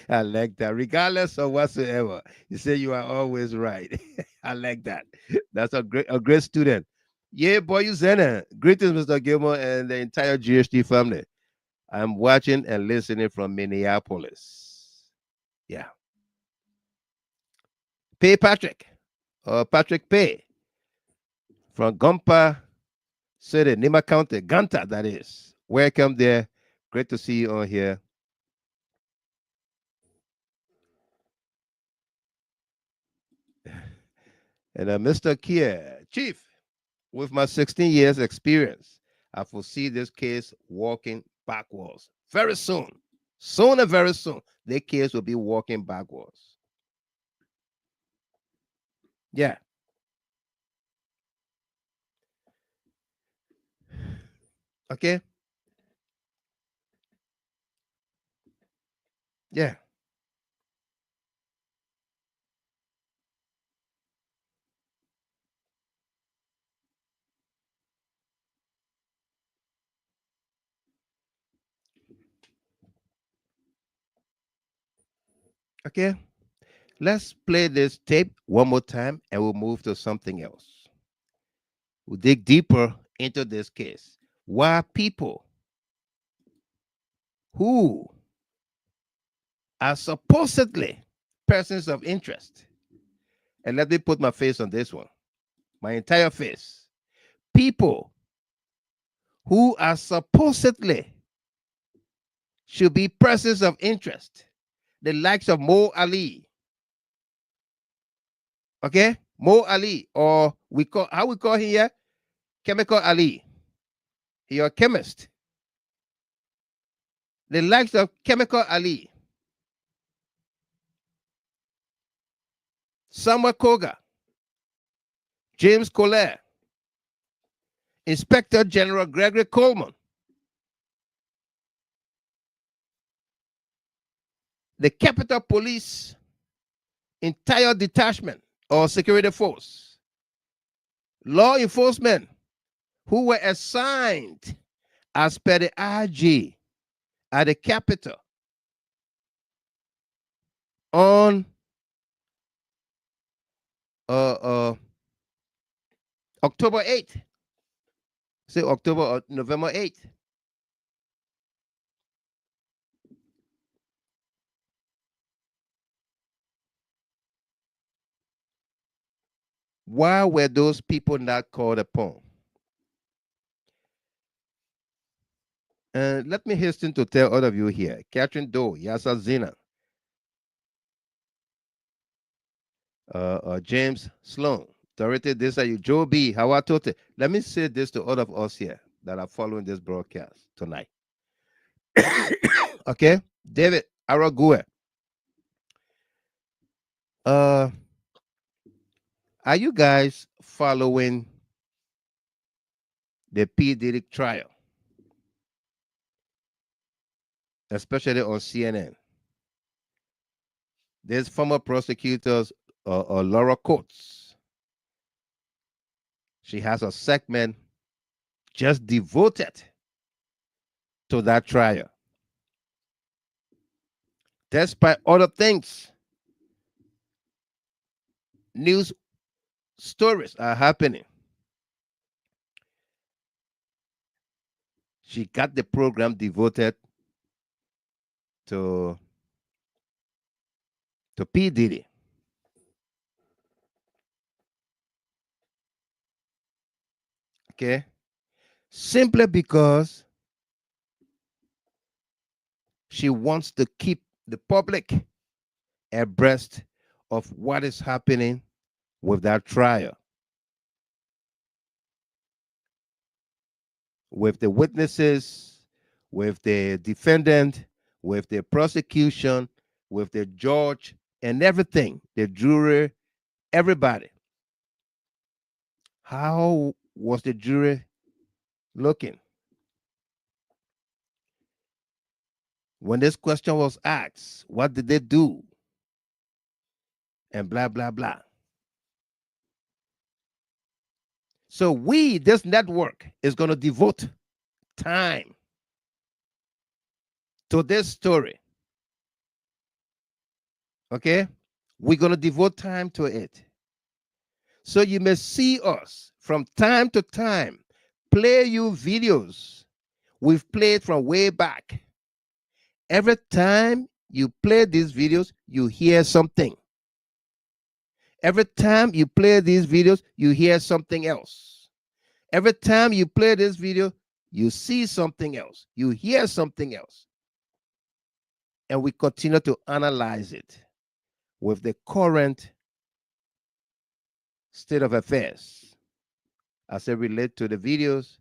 I like that. Regardless of whatsoever, you say you are always right. I like that. That's a great student. Yeah, boy, you Zena. Greetings, Mr. Gilmore, and the entire GHT family. I'm watching and listening from Minneapolis. Yeah. Pay Patrick, or Patrick Pay, from Gumpa City, Nima County, Ganta, that is. Welcome there. Great to see you on here. And Mr. Kia, Chief, with my 16 years experience, I foresee this case walking backwards. Very soon, soon and very soon, the case will be walking backwards. Yeah. Okay. Yeah. Okay. Let's play this tape one more time and we'll move to something else. We'll dig deeper into this case. Why people who are supposedly persons of interest, and let me put my face on this one, my entire face, people who are supposedly should be persons of interest, the likes of Mo Ali. Okay, Mo Ali, or we call him here, Chemical Ali. He a chemist. The likes of Chemical Ali, Samuel Kogar, James Kolleh, Inspector General Gregory Coleman, the Capitol Police entire detachment or security force, law enforcement who were assigned as per the IG at the Capitol on October 8th. Say October or November 8th. Why were those people not called upon? And let me hasten to tell all of you here. Catherine Doe, Yasa Zina, James Sloan, Dorothy Desayu, Joe B, Hawatote. Let me say this to all of us here that are following this broadcast tonight. Okay? David Arague. Are you guys following the P. Diddy trial? Especially on CNN. There's former prosecutors, Laura Coates. She has a segment just devoted to that trial. Despite other things, news stories are happening. She got the program devoted to P. Diddy. Okay? Simply because she wants to keep the public abreast of what is happening with that trial, with the witnesses, with the defendant, with the prosecution, with the judge, and everything, the jury, everybody. How was the jury looking? When this question was asked, what did they do? And blah, blah, blah. So this network, is going to devote time to this story. Okay? We're going to devote time to it. So you may see us from time to time play you videos we've played from way back. Every time you play these videos, you hear something. Every time you play these videos, you hear something else. Every time you play this video, you see something else. You hear something else. And we continue to analyze it with the current state of affairs as it relates to the videos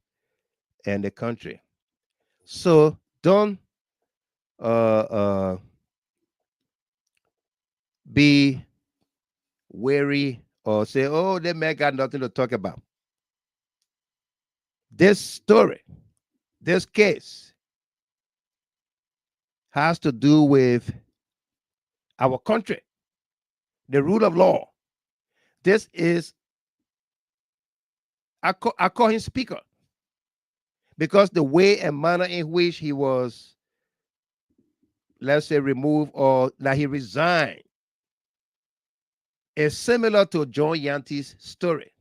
and the country. So don't be wary or say, oh, that man got nothing to talk about. This story, this case, has to do with our country, the rule of law. This is, I call him Speaker, because the way and manner in which he was, let's say, removed or that he resigned is similar to John Yanti's story.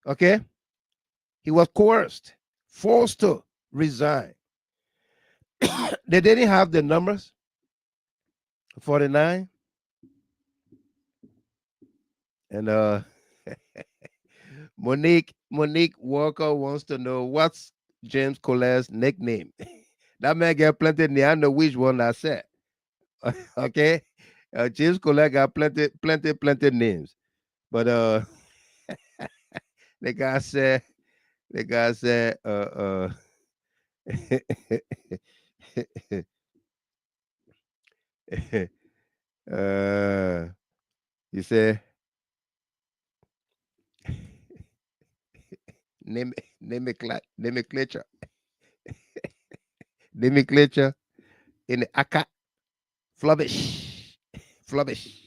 Okay? He was coerced, forced to resign. They didn't have the numbers. 49. And Monique Walker wants to know what's James Kolleh's nickname. That man got plenty name. I know which one I said. Okay? James Kolleh got plenty names. But the guy said, he said, nomenclature nomenclature in the aka flubbish flubbish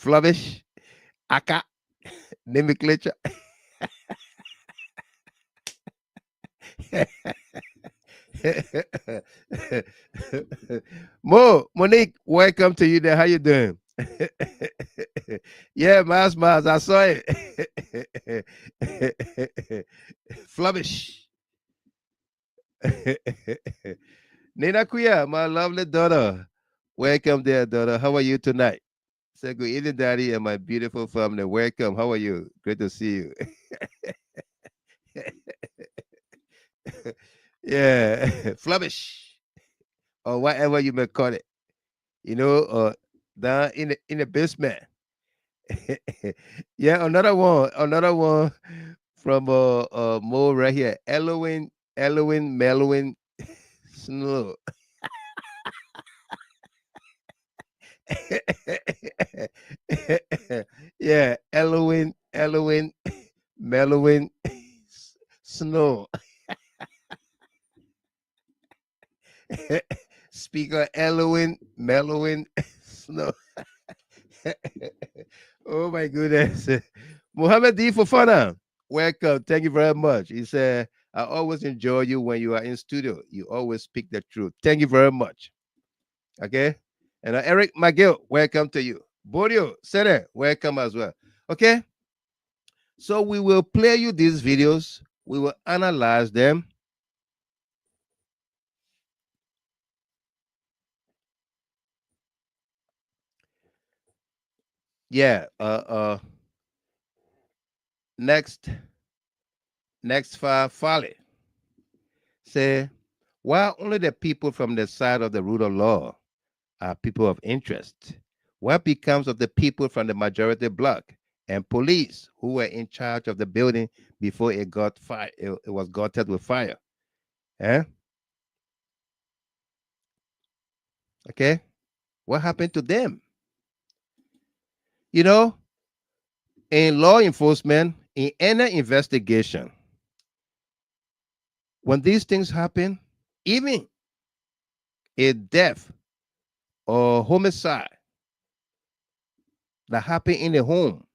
flubbish aka nomenclature. Monique, welcome to you there. How you doing? Yeah, Miles, I saw it. Flubbish. Nina Kuya, my lovely daughter. Welcome there, daughter. How are you tonight? Say good evening, daddy, and my beautiful family. Welcome. How are you? Great to see you. Yeah, flubbish, or whatever you may call it. Down in the basement. Yeah, another one from Mo right here. Melwin Snow. Yeah, Elwin Melwin Snow. Speaker Elwin Melwin Snow. Oh my goodness. Muhammad D. Fofana, welcome. Thank you very much. He said, I always enjoy you when you are in studio. You always speak the truth. Thank you very much. Okay. And Eric McGill, welcome to you. Bodio Sene, welcome as well. Okay. So we will play you these videos. We will analyze them. Yeah. Next Folly say, while only the people from the side of the rule of law are people of interest, what becomes of the people from the majority bloc and police who were in charge of the building before it got fire? It was gutted with fire. Eh? Okay. What happened to them? You know, in law enforcement, in any investigation, when these things happen, even a death or homicide that happen in the home,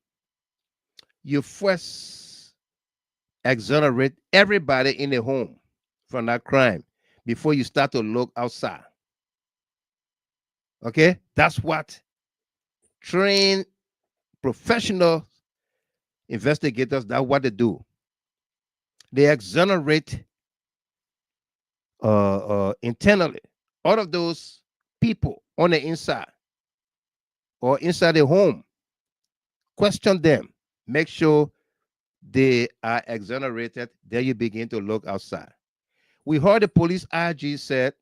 you first exonerate everybody in the home from that crime before you start to look outside. Okay? That's what trained professional investigators, that's what they do. They exonerate internally all of those people on the inside or inside the home. Question them, make sure they are exonerated. Then you begin to look outside. We heard the police IG said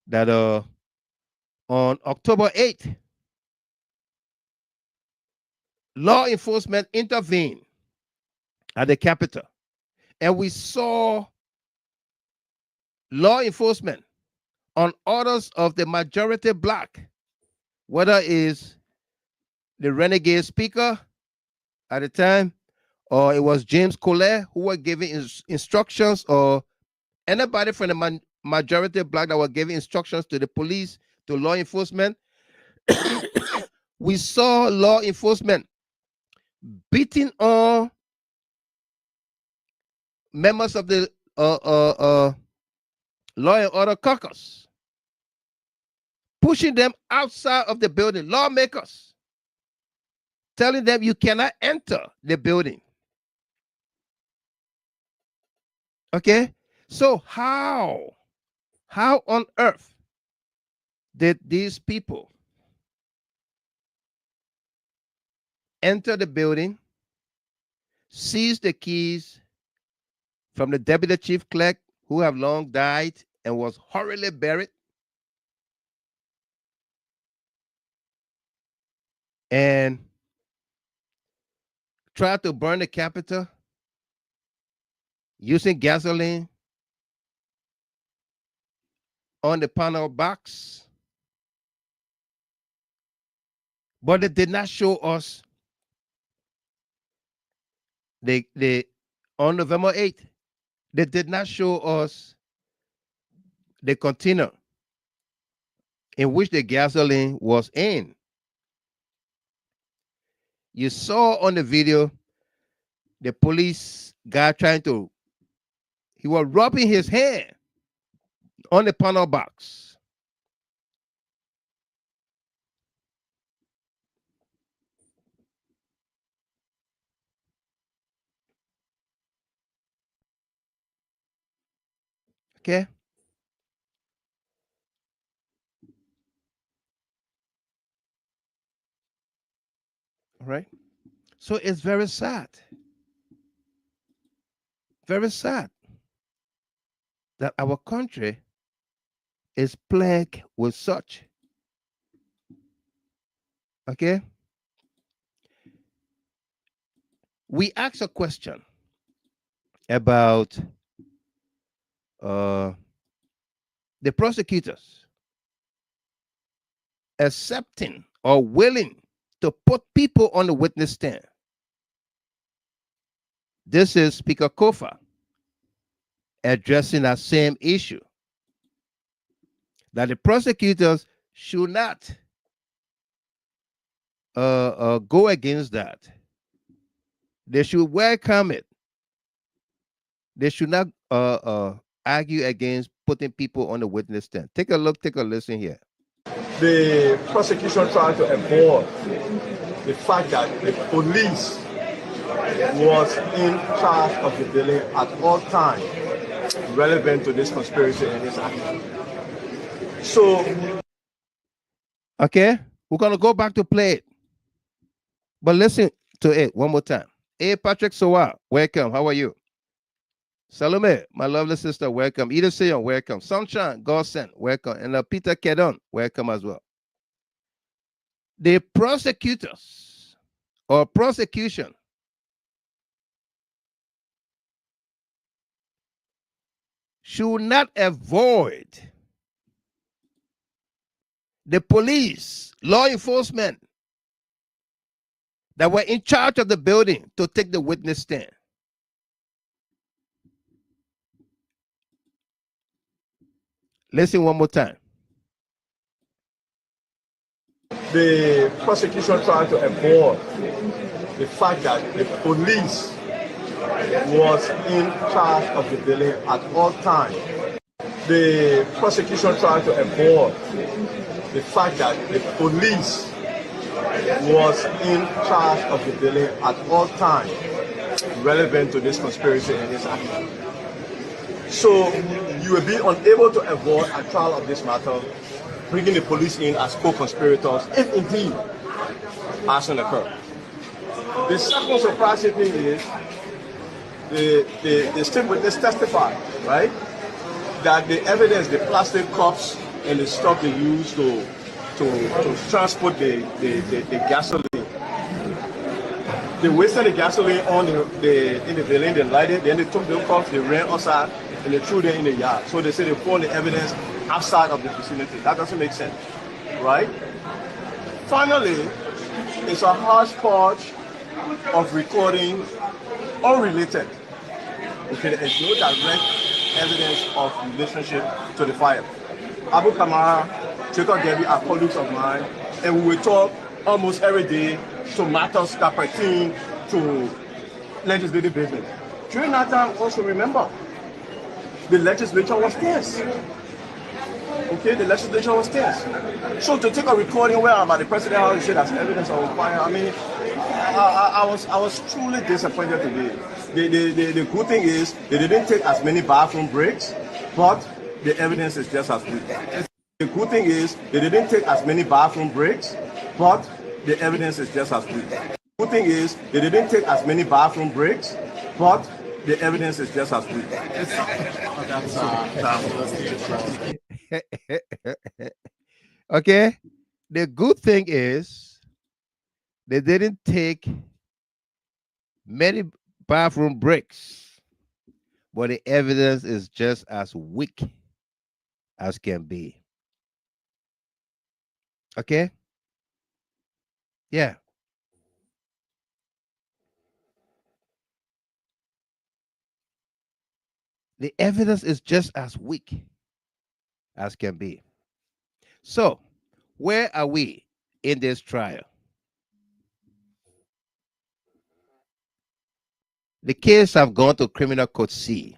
that on October 8th, law enforcement intervened at the Capitol, and we saw law enforcement on orders of the majority bloc, whether it's the renegade speaker at the time, or it was James Kolleh who were giving instructions, or anybody from the majority bloc that were giving instructions to the police, to law enforcement. We saw law enforcement beating on members of the law and order caucus, pushing them outside of the building, lawmakers, telling them you cannot enter the building. Okay, so how on earth did these people enter the building, seize the keys from the deputy chief clerk who have long died and was horribly buried, and try to burn the Capitol using gasoline on the panel box? But it did not show us the on November 8th. They did not show us the container in which the gasoline was in. You saw on the video the police guy he was rubbing his hand on the panel box. Okay? All right? So it's very sad. Very sad that our country is plagued with such. Okay? We asked a question about the prosecutors accepting or willing to put people on the witness stand. This is Speaker Koffa addressing that same issue, that the prosecutors should not go against that. They should welcome it. They should not argue against putting people on the witness stand. Take a look, take a listen here. The prosecution tried to avoid the fact that the police was in charge of the building at all times relevant to this conspiracy and this act. So, okay, we're going to go back to play it. But listen to it one more time. Hey, Patrick Sowa, welcome. How are you? Salome, my lovely sister, welcome. Ida Sion, welcome. Sunshine, Gosen, welcome. And Peter Kedon, welcome as well. The prosecutors or prosecution should not avoid the police, law enforcement that were in charge of the building to take the witness stand. Listen one more time. the prosecution tried to avoid the fact that the police was in charge of the building at all times. The prosecution tried to avoid the fact that the police was in charge of the building at all times relevant to this conspiracy and this act. So you will be unable to avoid a trial of this matter, bringing the police in as co-conspirators, if indeed arson occurred. The second surprising thing is the state witness testified, right, that the evidence, the plastic cups and the stuff they used to transport the gasoline, they wasted the gasoline on in the building, they lighted, then they took the cups, they ran outside, and they threw them in the yard. So they say they found the evidence outside of the vicinity. That doesn't make sense, right? Finally, it's a hodgepodge of recording unrelated. Okay, there's no direct evidence of relationship to the fire. Abu Kamara, Jacob Gebi are colleagues of mine, and we will talk almost every day to matters that pertain to legislative business. During that time, also remember, the legislature was tense. Okay, the legislature was tense. So to take a recording where about the president how he said that's evidence of fire, I mean, I was truly disappointed today. The good thing is they didn't take as many bathroom breaks, but the evidence is just as good. The good thing is they didn't take as many bathroom breaks, but the evidence is just as good. The good thing is they didn't take as many bathroom breaks, but the evidence is just as good. Okay, the good thing is they didn't take many bathroom breaks, but the evidence is just as weak as can be. Okay, yeah. The evidence is just as weak as can be. So, where are we in this trial? The case have gone to Criminal Court C,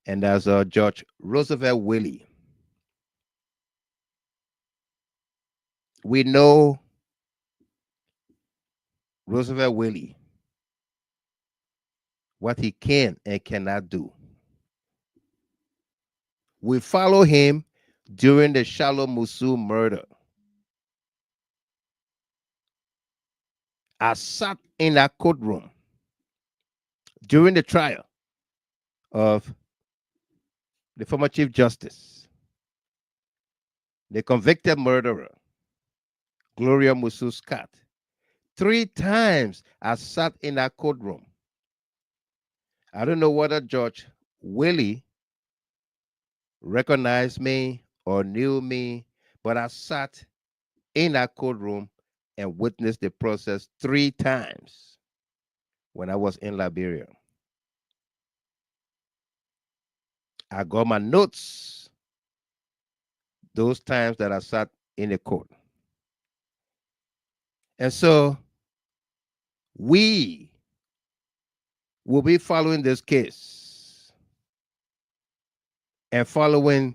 and as Judge Roosevelt Willie. We know Roosevelt Willie, what he can and cannot do. We follow him during the Shalom Musu murder. I sat in that courtroom during the trial of the former Chief Justice, the convicted murderer, Gloria Musu Scott. 3 times I sat in that courtroom. I don't know whether Judge Willie recognized me or knew me, but I sat in that courtroom and witnessed the process 3 times when I was in Liberia. I got my notes those times that I sat in the court. And so we will be following this case and following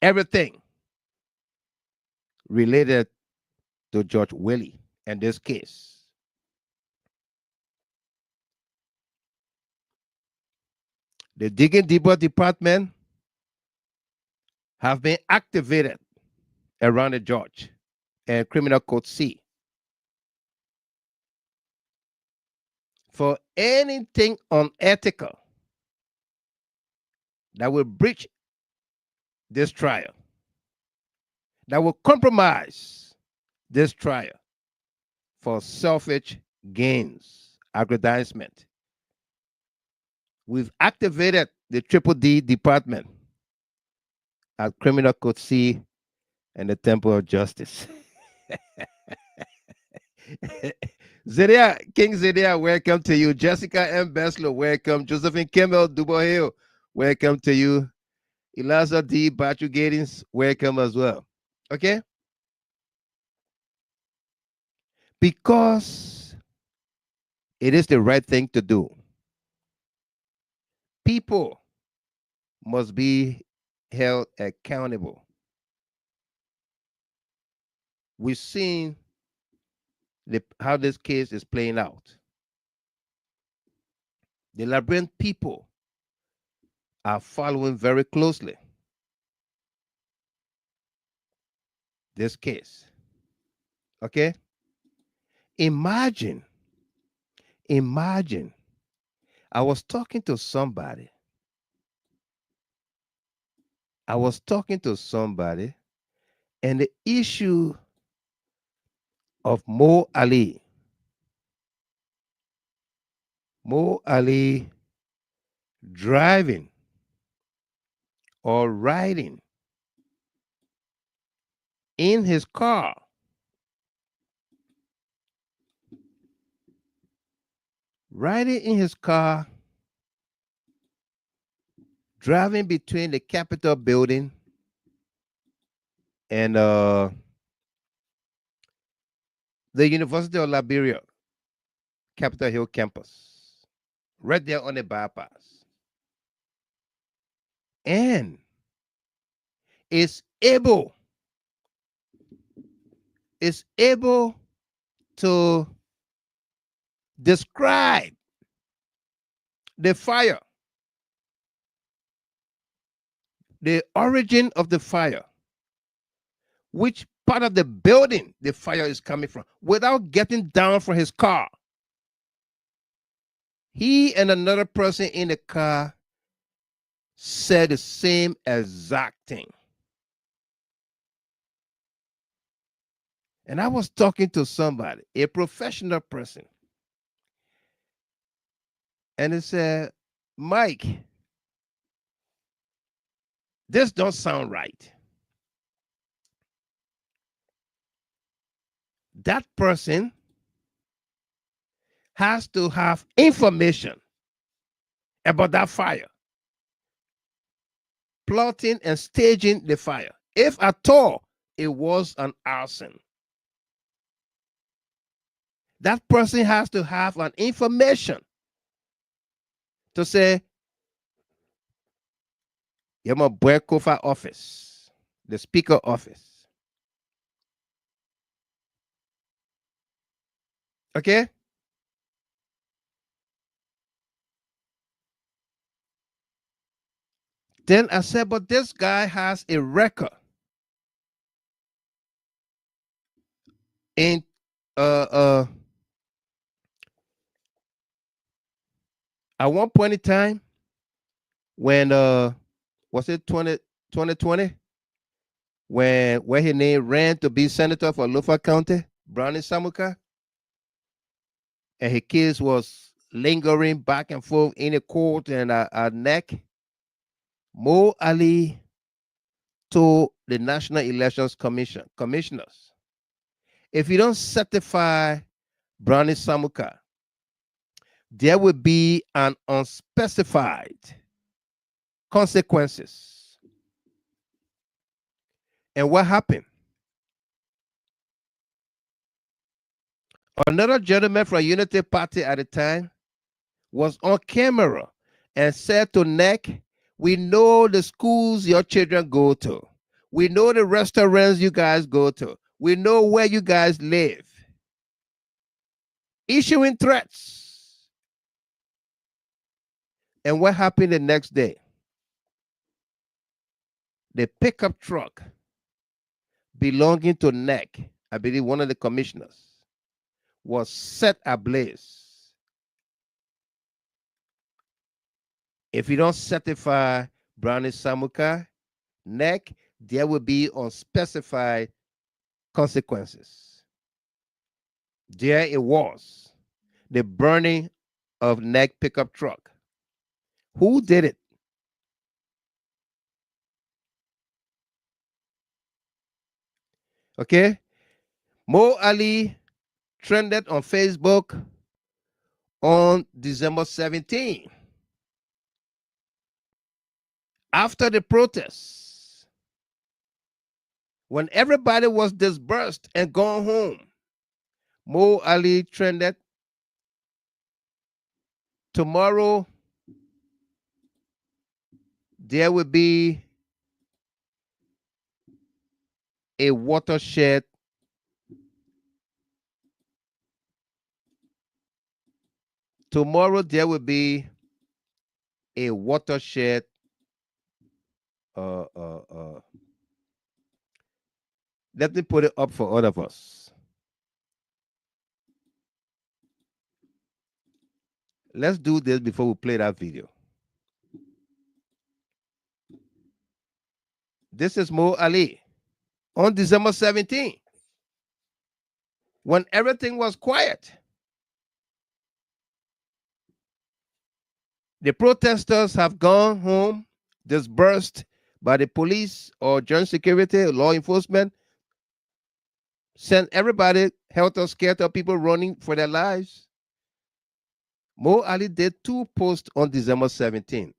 everything related to Judge Willie and this case. The Digging Deeper Department have been activated around the judge and Criminal Court C for anything unethical that will breach this trial, that will compromise this trial for selfish gains, aggrandizement. We've activated the Triple D Department at Criminal Court C and the Temple of Justice. Zedia, King Zedia, welcome to you. Jessica M. Beslow, welcome. Josephine Kimmel Dubohill, welcome to you. Eliza D. Batu Gatings, welcome as well. Okay? Because it is the right thing to do. People must be held accountable. We've seen how this case is playing out. The Liberian people are following very closely this case. Okay? Imagine, I was talking to somebody. And the issue of Mo Ali driving or riding in his car driving between the Capitol building and the University of Liberia, Capitol Hill campus, right there on the bypass. And is able to describe the fire, the origin of the fire, which part of the building the fire is coming from, without getting down from his car. He and another person in the car said the same exact thing. And I was talking to somebody, a professional person, and he said, Mike, this don't sound right. That person has to have information about that fire, plotting and staging the fire. If at all it was an arson, that person has to have an information to say, you're my boy Koffa office, the speaker office. Okay? Then I said, but this guy has a record in at one point in time when was it 2020 when his name ran to be senator for Lofa County, Brownie Samuka, and his case was lingering back and forth in the court and a neck. Mo Ali told the National Elections commissioners, if you don't certify Brownie Samuka, there will be an unspecified consequences. And what happened? Another gentleman from Unity Party at the time was on camera and said to NEC, we know the schools your children go to. We know the restaurants you guys go to. We know where you guys live. Issuing threats. And what happened the next day? The pickup truck belonging to NEC, I believe one of the commissioners, was set ablaze. If you don't certify Brownie Samuka, NEC, there will be unspecified consequences. There it was, the burning of NEC pickup truck. Who did it? Okay. Mo Ali trended on Facebook on December 17. After the protests, when everybody was dispersed and gone home, Mo Ali trended, tomorrow there will be a watershed tomorrow there will be a watershed let me put it up for all of us. Let's do this before we play that video. This is Mo Ali on December 17, when everything was quiet. The protesters have gone home, dispersed by the police or joint security, law enforcement, sent everybody helter-skelter, people running for their lives. Mo Ali did 2 posts on December 17.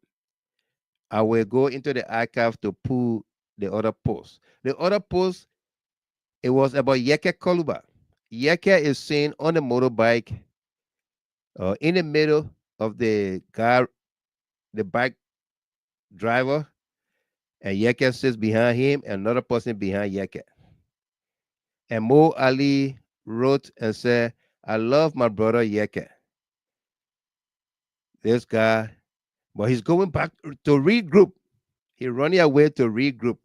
I will go into the archive to pull the other post. The other post, it was about Yeke Koluba. Yeke is seen on a motorbike in the middle of the car, the bike driver, and Yeke sits behind him, and another person behind Yeke. And Mo Ali wrote and said, I love my brother Yeke. This guy, but he's going back to regroup. He's running away to regroup.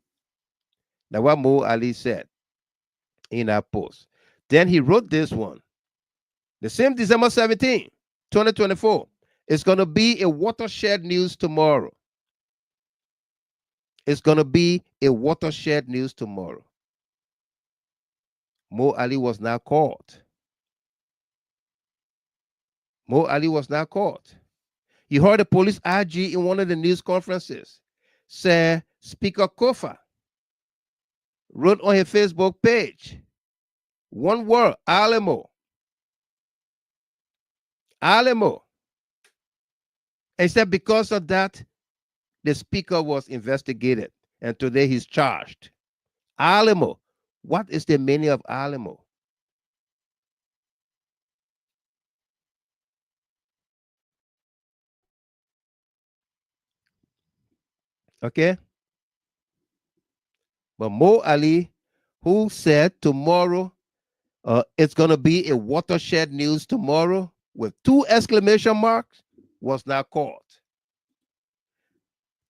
That's what Mo Ali said in that post. Then he wrote this one. The same December 17, 2024. It's going to be a watershed news tomorrow. It's going to be a watershed news tomorrow. Mo Ali was now caught. Mo Ali was now caught. You heard the police IG in one of the news conferences say Speaker Koffa wrote on his Facebook page, one word, Alamo. Alamo. He said because of that, the speaker was investigated, and today he's charged. Alamo. What is the meaning of Alamo? Okay? But Mo Ali, who said tomorrow, it's going to be a watershed news tomorrow with 2 exclamation marks, was not caught.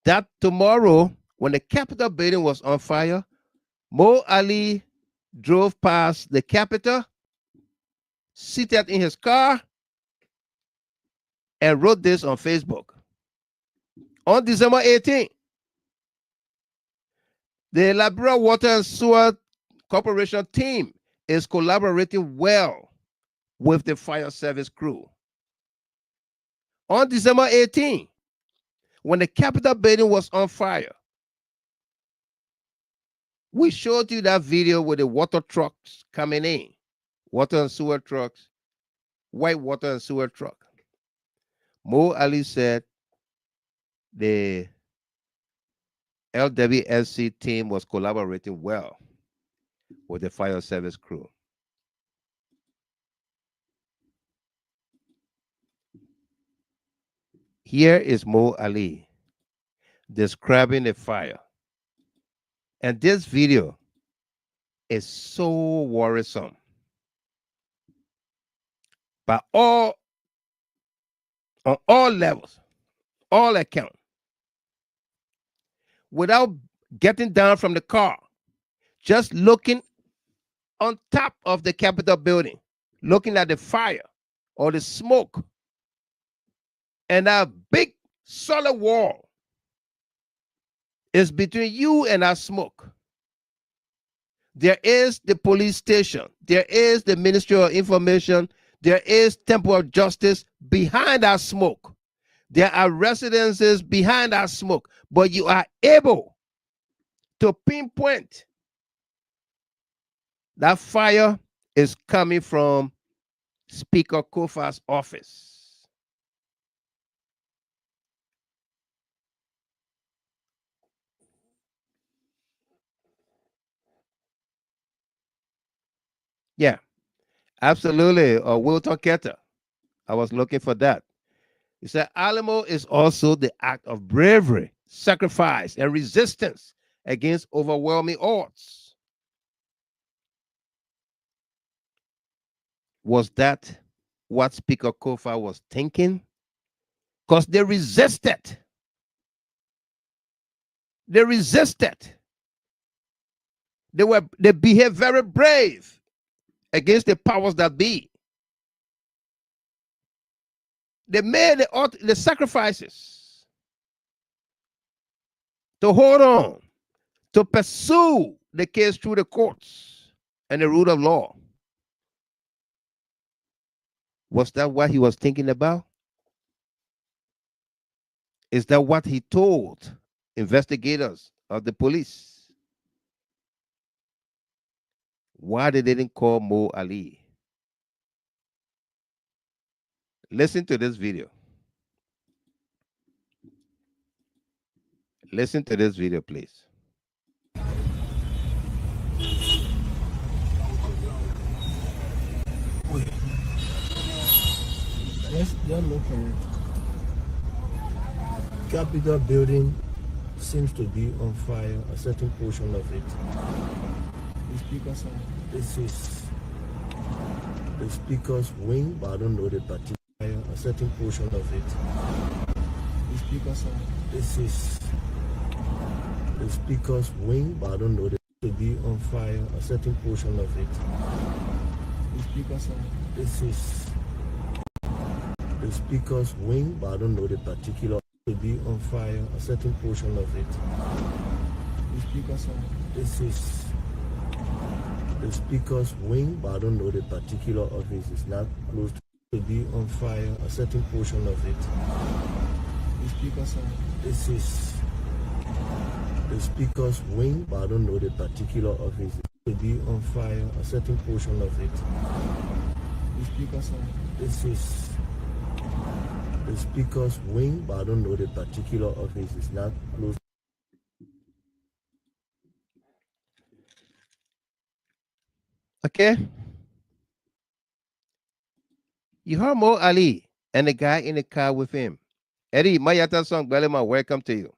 That tomorrow, when the Capitol building was on fire, Mo Ali drove past the Capitol, seated in his car, and wrote this on Facebook. On December 18th, the Liberia Water and Sewer Corporation team is collaborating well with the fire service crew. On December 18th, when the Capitol building was on fire, we showed you that video with the water trucks coming in, water and sewer trucks, white water and sewer truck. Mo Ali said the LWSC team was collaborating well with the fire service crew. Here is Mo Ali describing the fire. And this video is so worrisome. On all levels, all accounts. Without getting down from the car, just looking on top of the Capitol building, looking at the fire or the smoke, and a big solid wall is between you and that smoke. There is the police station. There is the Ministry of Information. There is Temple of Justice behind that smoke. There are residences behind that smoke. But you are able to pinpoint that fire is coming from Speaker Koffa's office. Yeah, absolutely. Wilton Ketter. I was looking for that. He said Alamo is also the act of bravery, sacrifice, and resistance against overwhelming odds. Was that what Speaker Koffa was thinking? Because they resisted. They resisted. They behaved very brave against the powers that be. They made the sacrifices to hold on, to pursue the case through the courts and the rule of law. Was that what he was thinking about? Is that what he told investigators of the police? Why they didn't call Mo Ali? Listen to this video. Listen to this video, please. Yes, they're looking. Capitol building seems to be on fire, a certain portion of it. The speaker, sir. This is the speaker's wing, but I don't know the particular. A certain portion of it. The speaker, sir. This is the speaker's wing, but I don't know the to be on fire. A certain portion of it. The speaker, sir. This is the speaker's wing, but I don't know the particular to be on fire. A certain portion of it. The speaker, sir. This is the speaker's wing, but I don't know the particular of it. It's not close to be on fire. A certain portion of it. The speaker, sir. This is the speaker's wing, but I don't know the particular of it. To be on fire. A certain portion of it. The speaker, sir. This is the the speaker's wing, but I don't know the particular office. It's not close. Okay. You heard Mo Ali and the guy in the car with him. Eddie, Mayata Song Belema, welcome to you.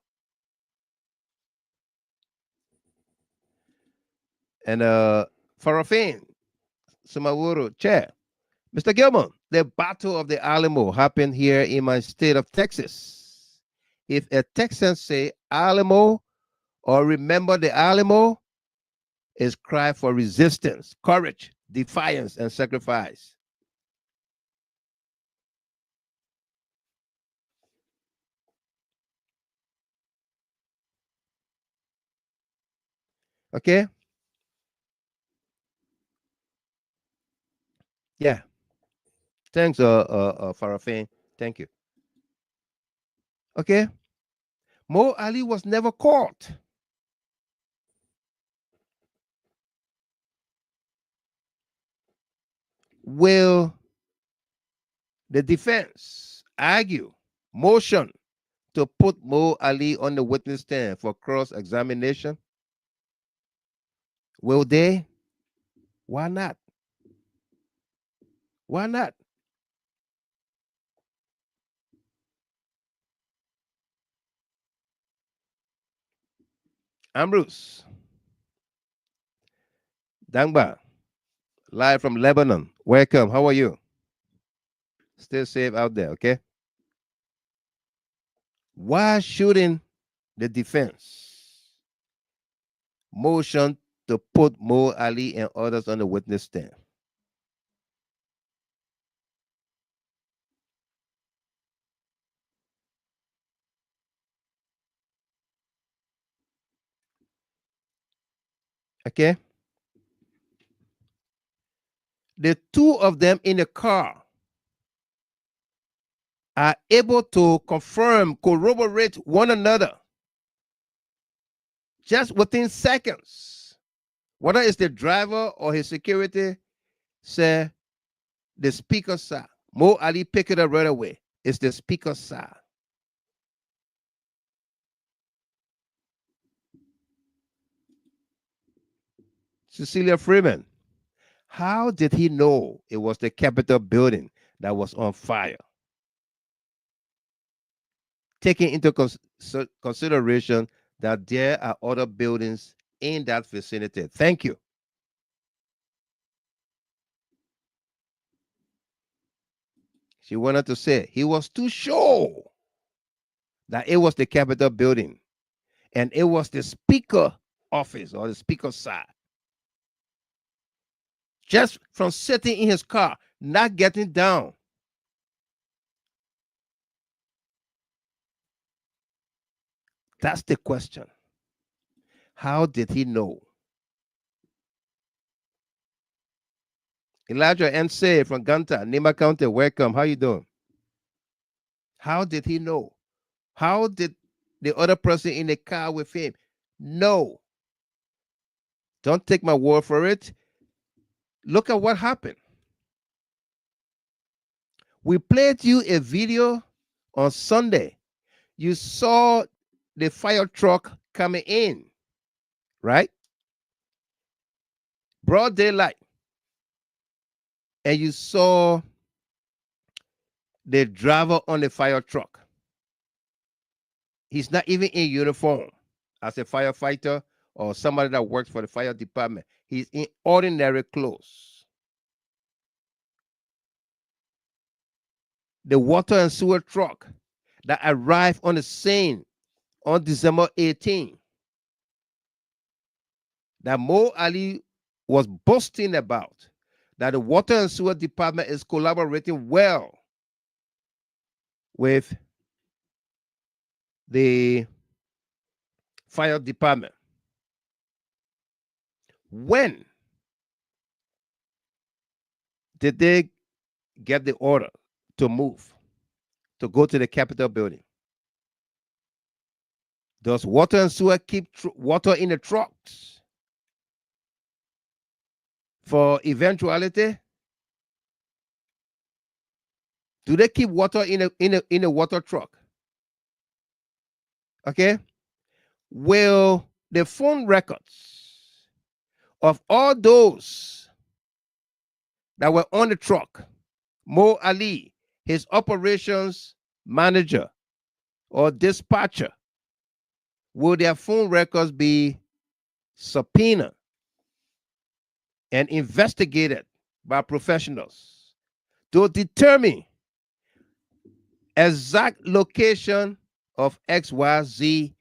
And Farafin, Sumawuru, Chair. Mr. Gilman, the Battle of the Alamo happened here in my state of Texas. If a Texan say Alamo or remember the Alamo, is cry for resistance, courage, defiance, and sacrifice. Okay? Yeah. Thanks, Farafin. Thank you. Okay? Mo Ali was never caught. Will the defense argue motion to put Mo Ali on the witness stand for cross-examination? Will they? Why not? Why not? Ambrose Dangba, live from Lebanon. Welcome. How are you? Stay safe out there, okay? Why shouldn't the defense motion to put Mo Ali and others on the witness stand? Okay? The two of them in the car are able to confirm, corroborate one another just within seconds. Whether it's the driver or his security, say the speaker side. Mo Ali pick it up right away. It's the speaker side. Cecilia Freeman, how did he know it was the Capitol building that was on fire? Taking into consideration that there are other buildings in that vicinity. Thank you. She wanted to say he was too sure that it was the Capitol building and it was the speaker office or the speaker side. Just from sitting in his car, not getting down. That's the question. How did he know? Elijah Nse from Ganta, Nima County, welcome. How you doing? How did he know? How did the other person in the car with him know? Don't take my word for it. Look at what happened. We played you a video on Sunday. You saw the fire truck coming in, right? Broad daylight. And you saw the driver on the fire truck. He's not even in uniform as a firefighter or somebody that works for the fire department. He's in ordinary clothes. The water and sewer truck that arrived on the scene on December 18, that Mo Ali was boasting about, that the water and sewer department is collaborating well with the fire department. When did they get the order to move, to go to the Capitol building? Does water and sewer keep water in the trucks for eventuality? Do they keep water in a water truck? Okay. Will the phone records of all those that were on the truck, Mo Ali, his operations manager or dispatcher, will their phone records be subpoenaed and investigated by professionals to determine exact location of XYZ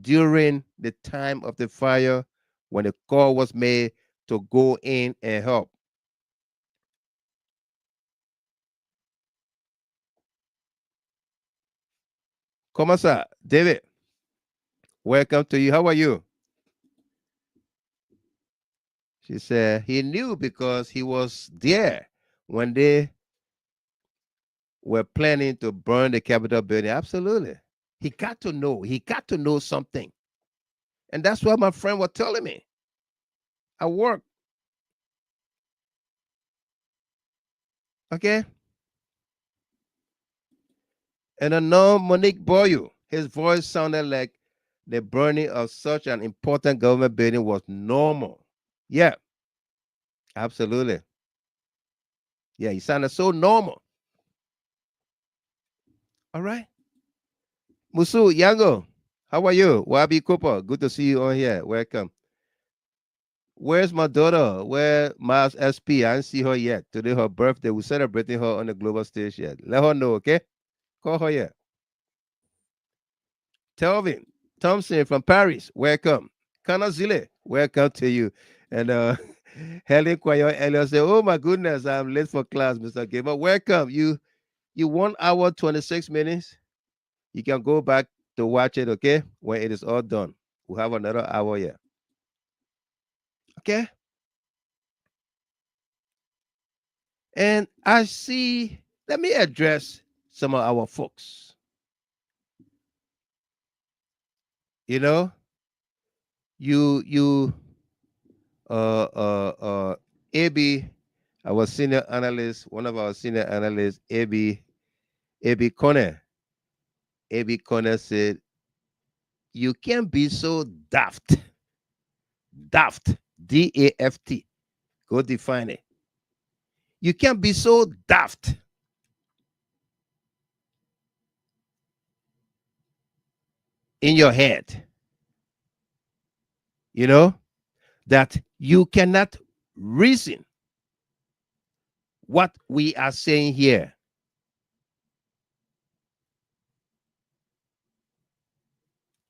during the time of the fire when the call was made to go in and help? Comment ça, David? Welcome to you. How are you? She said he knew because he was there when they were planning to burn the Capitol building. Absolutely. He got to know. He got to know something. And that's what my friend was telling me at work. Okay. And unknown Monique Boyu, his voice sounded like the burning of such an important government building was normal. Yeah, absolutely. Yeah, he sounded so normal. All right. Musu Yango, how are you? Wabi Cooper, good to see you on here. Welcome. Where's my daughter? Where Miles SP? I didn't see her yet. Today her birthday. We're celebrating her on the global stage yet. Let her know, okay? Call her yet. Telvin Thompson from Paris, welcome. Kana Zile, welcome to you. And Helen Kwayo Elliot said, oh my goodness, I'm late for class, Mr. Gamer. Welcome. You 1 hour, 26 minutes. You can go back to watch it, okay? When it is all done. We'll have another hour here. Okay? And I see, let me address some of our folks. You know, AB, our senior analyst, one of our senior analysts, AB Kolleh. AB Kolleh said, you can't be so daft. Daft, D-A-F-T. Go define it. You can't be so daft in your head, you know, that you cannot reason what we are saying here.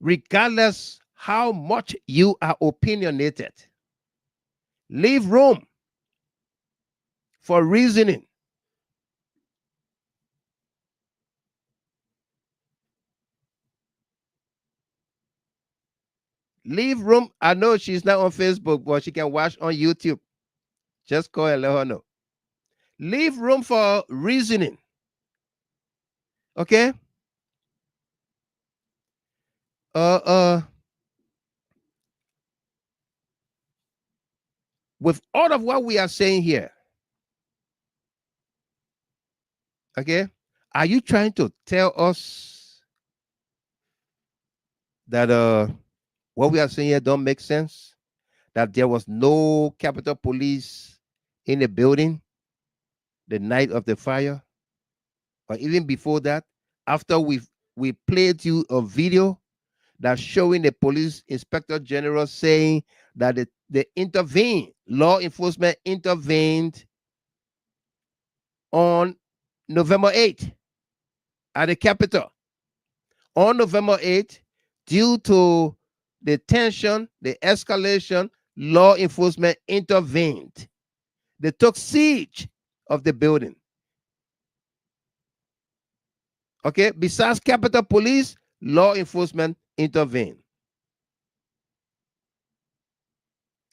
Regardless how much you are opinionated, leave room for reasoning. Leave room. I know she's not on Facebook, but she can watch on YouTube. Just call and let her know. Leave room for reasoning. Okay? With all of what we are saying here, okay, are you trying to tell us that what we are saying here don't make sense? That there was no Capitol Police in the building the night of the fire, or even before that, after we played you a video that's showing the police inspector general saying that they intervened, law enforcement intervened on November 8th at the Capitol. On November 8th, due to the tension, the escalation, law enforcement intervened. They took siege of the building. Okay, besides Capitol Police, law enforcement intervened.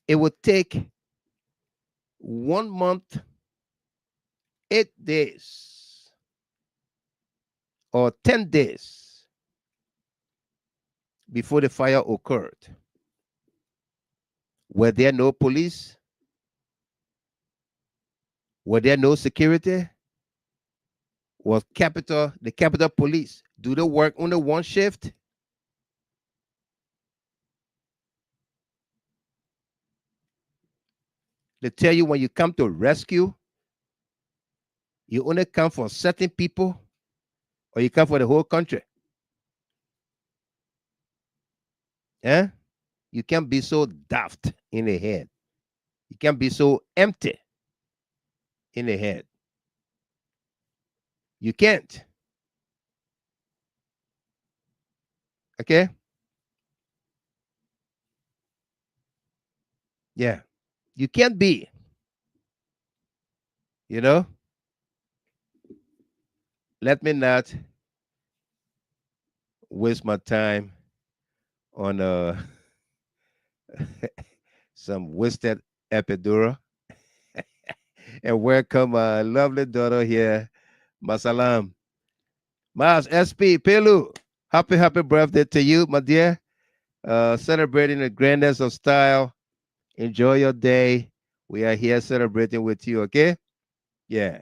It would take 1 month, 8 days, or 10 days before the fire occurred. Were there no police? Were there no security? was the Capitol Police. Do they work on the one shift? They tell you when you come to rescue, you only come for certain people or you come for the whole country. Yeah? You can't be so daft in the head. You can't be so empty in the head. You can't. Okay? Yeah. You can't be. You know? Let me not waste my time on some wasted epidural. And welcome my lovely daughter here, Masalam. Mas SP Pelu. Happy birthday to you, my dear. Celebrating the grandness of style. Enjoy your day. We are here celebrating with you, okay? Yeah.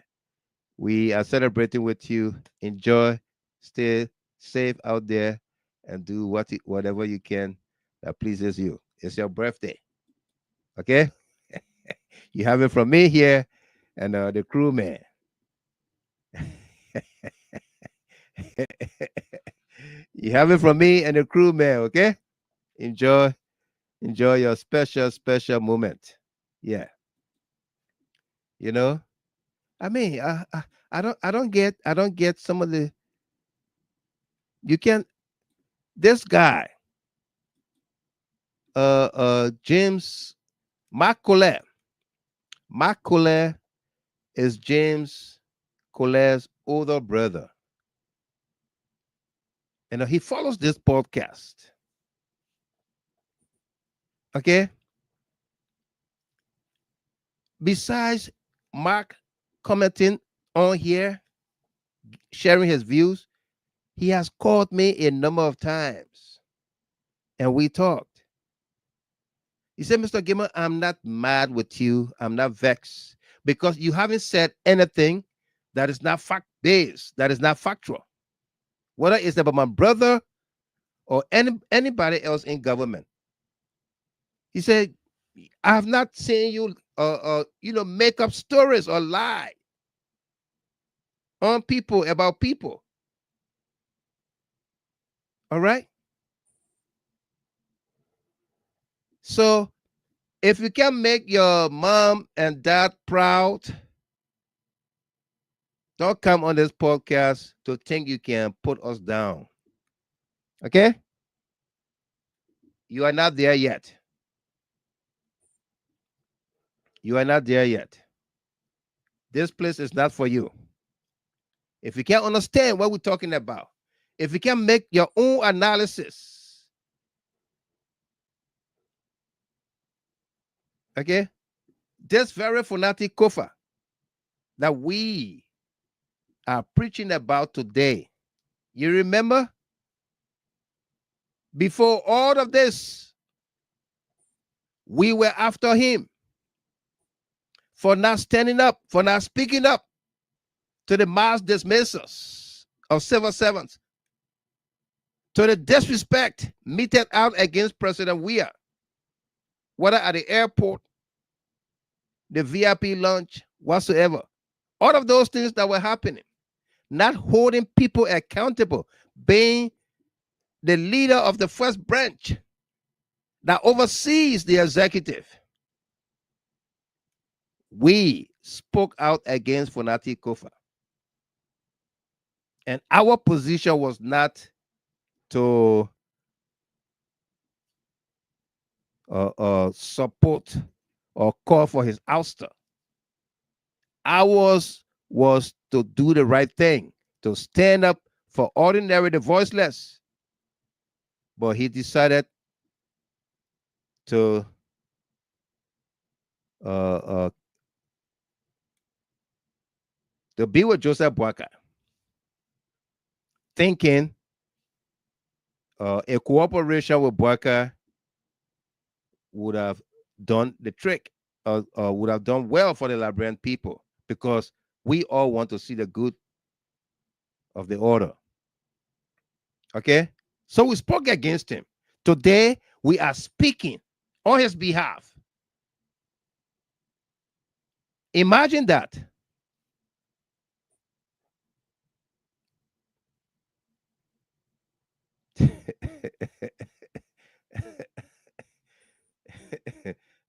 We are celebrating with you. Enjoy. Stay safe out there and do whatever you can that pleases you. It's your birthday. Okay? You have it from me here and the crewman. You have it from me and the crewman, okay? Enjoy your special moment. Yeah. You know? I mean, I don't get some of the you can this guy James Kolleh. Kolleh is James Kolleh's older brother. And he follows this podcast. Okay? Besides Mark commenting on here, sharing his views, he has called me a number of times. And we talked. He said, Mr. Gimmer, I'm not mad with you. I'm not vexed because you haven't said anything that is not fact-based, that is not factual. Whether it's about my brother or anybody else in government. He said, I have not seen you, make up stories or lie on people about people. All right? So if you can make your mom and dad proud, don't come on this podcast to think you can put us down. Okay? You are not there yet. You are not there yet. This place is not for you. If you can't understand what we're talking about, if you can make your own analysis, okay, this very fanatic Koffa that we are preaching about today, you remember? Before all of this, we were after him for not standing up, for not speaking up to the mass dismissals of civil servants, to the disrespect meted out against President Weah, whether at the airport, the VIP lounge, whatsoever. All of those things that were happening, not holding people accountable, being the leader of the first branch that oversees the executive. We spoke out against Fanatic Koffa. And our position was not to support or call for his ouster. Ours was to do the right thing, to stand up for ordinary, the voiceless. But he decided to be with Joseph Boakai, thinking a cooperation with Boakai would have done the trick, would have done well for the Liberian people, because we all want to see the good of the order. Okay? So we spoke against him. Today, we are speaking on his behalf. Imagine that.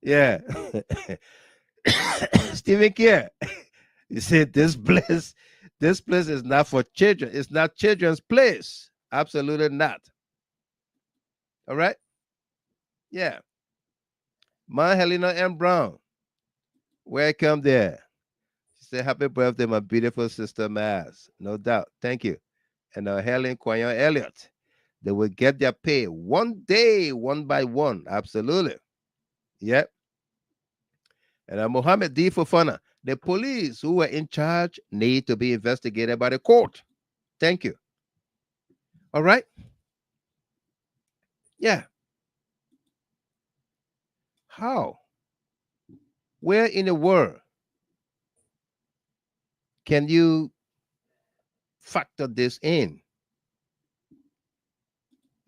Yeah. Stephen Kier, he said this place is not for children. It's not children's place. Absolutely not. All right? Yeah. Ma Helena M. Brown, welcome there. She said, happy birthday, my beautiful sister Maz. No doubt. Thank you. And Helen Quayon Elliott. They will get their pay one day, one by one. Absolutely. Yep. And Mohammed D. Fofana, the police who were in charge need to be investigated by the court. Thank you. All right. Yeah. How? Where in the world can you factor this in?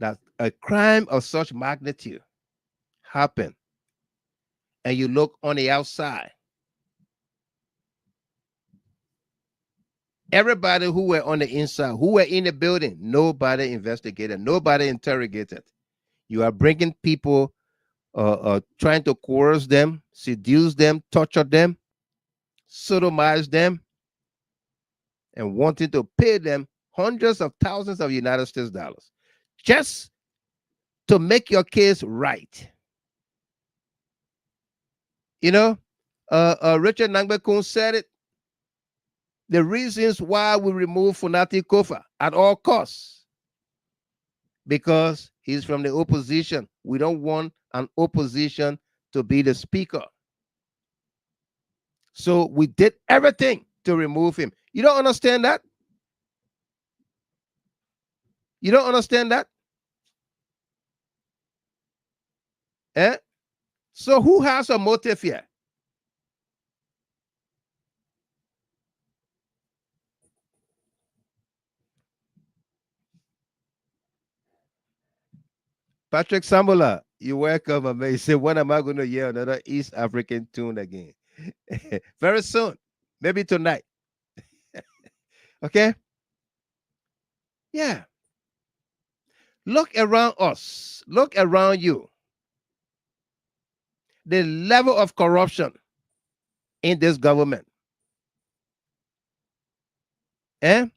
That a crime of such magnitude happened, and you look on the outside. Everybody who were on the inside, who were in the building, nobody investigated, nobody interrogated. You are bringing people, trying to coerce them, seduce them, torture them, sodomize them, and wanting to pay them hundreds of thousands of United States dollars just to make your case right. You know, Richard Nangbekun said it. The reasons why we remove Funati Koffa at all costs, because he's from the opposition. We don't want an opposition to be the speaker. So we did everything to remove him. You don't understand that? You don't understand that? Eh? So who has a motive here? Patrick Sambola, you're welcome. He said, when am I going to hear another East African tune again? Very soon. Maybe tonight. Okay? Yeah. Look around us. Look around you. The level of corruption in this government. Whether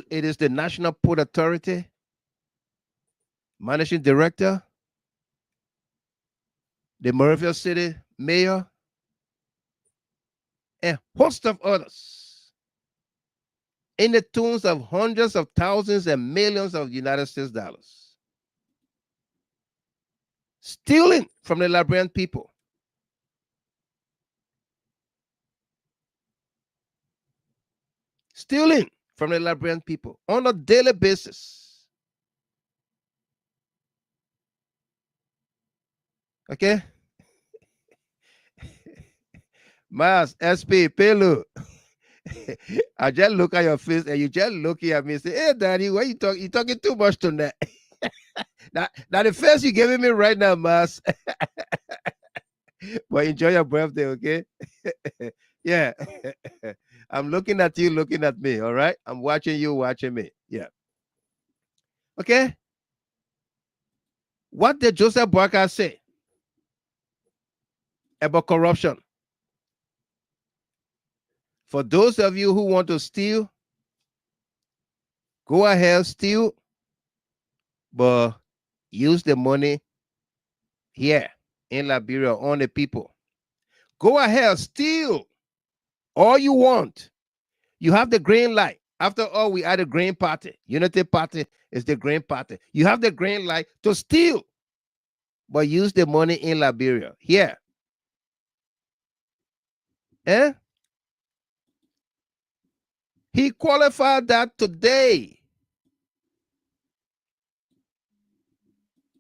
it is the National Port Authority, Managing Director, the Monrovia City Mayor, and a host of others, in the tunes of hundreds of thousands and millions of United States dollars, stealing from the Liberian people. Stealing from the Liberian people on a daily basis. Okay? Mas, SP, Pelu. I just look at your face and you just looking at me and say, hey, Daddy, why you talking? You talking too much tonight. now the face you giving me right now, Mas. But enjoy your birthday, okay? Yeah. I'm looking at you, looking at me, all right? I'm watching you, watching me. Yeah. Okay? What did Joseph Boakai say about corruption? For those of you who want to steal, go ahead, steal, but use the money here in Liberia on the people. Go ahead, steal all you want. You have the green light. After all, we are the Green Party. Unity Party is the Green Party. You have the green light to steal, but use the money in Liberia. Here. He qualified that today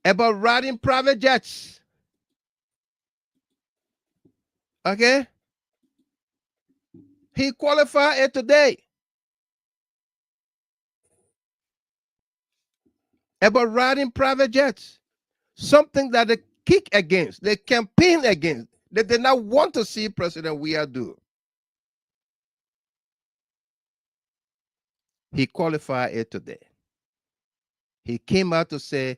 about riding private jets. Okay? He qualified it today. about riding private jets, something that they kick against, they campaign against, that they not want to see President Weah do. He qualified it today. He came out to say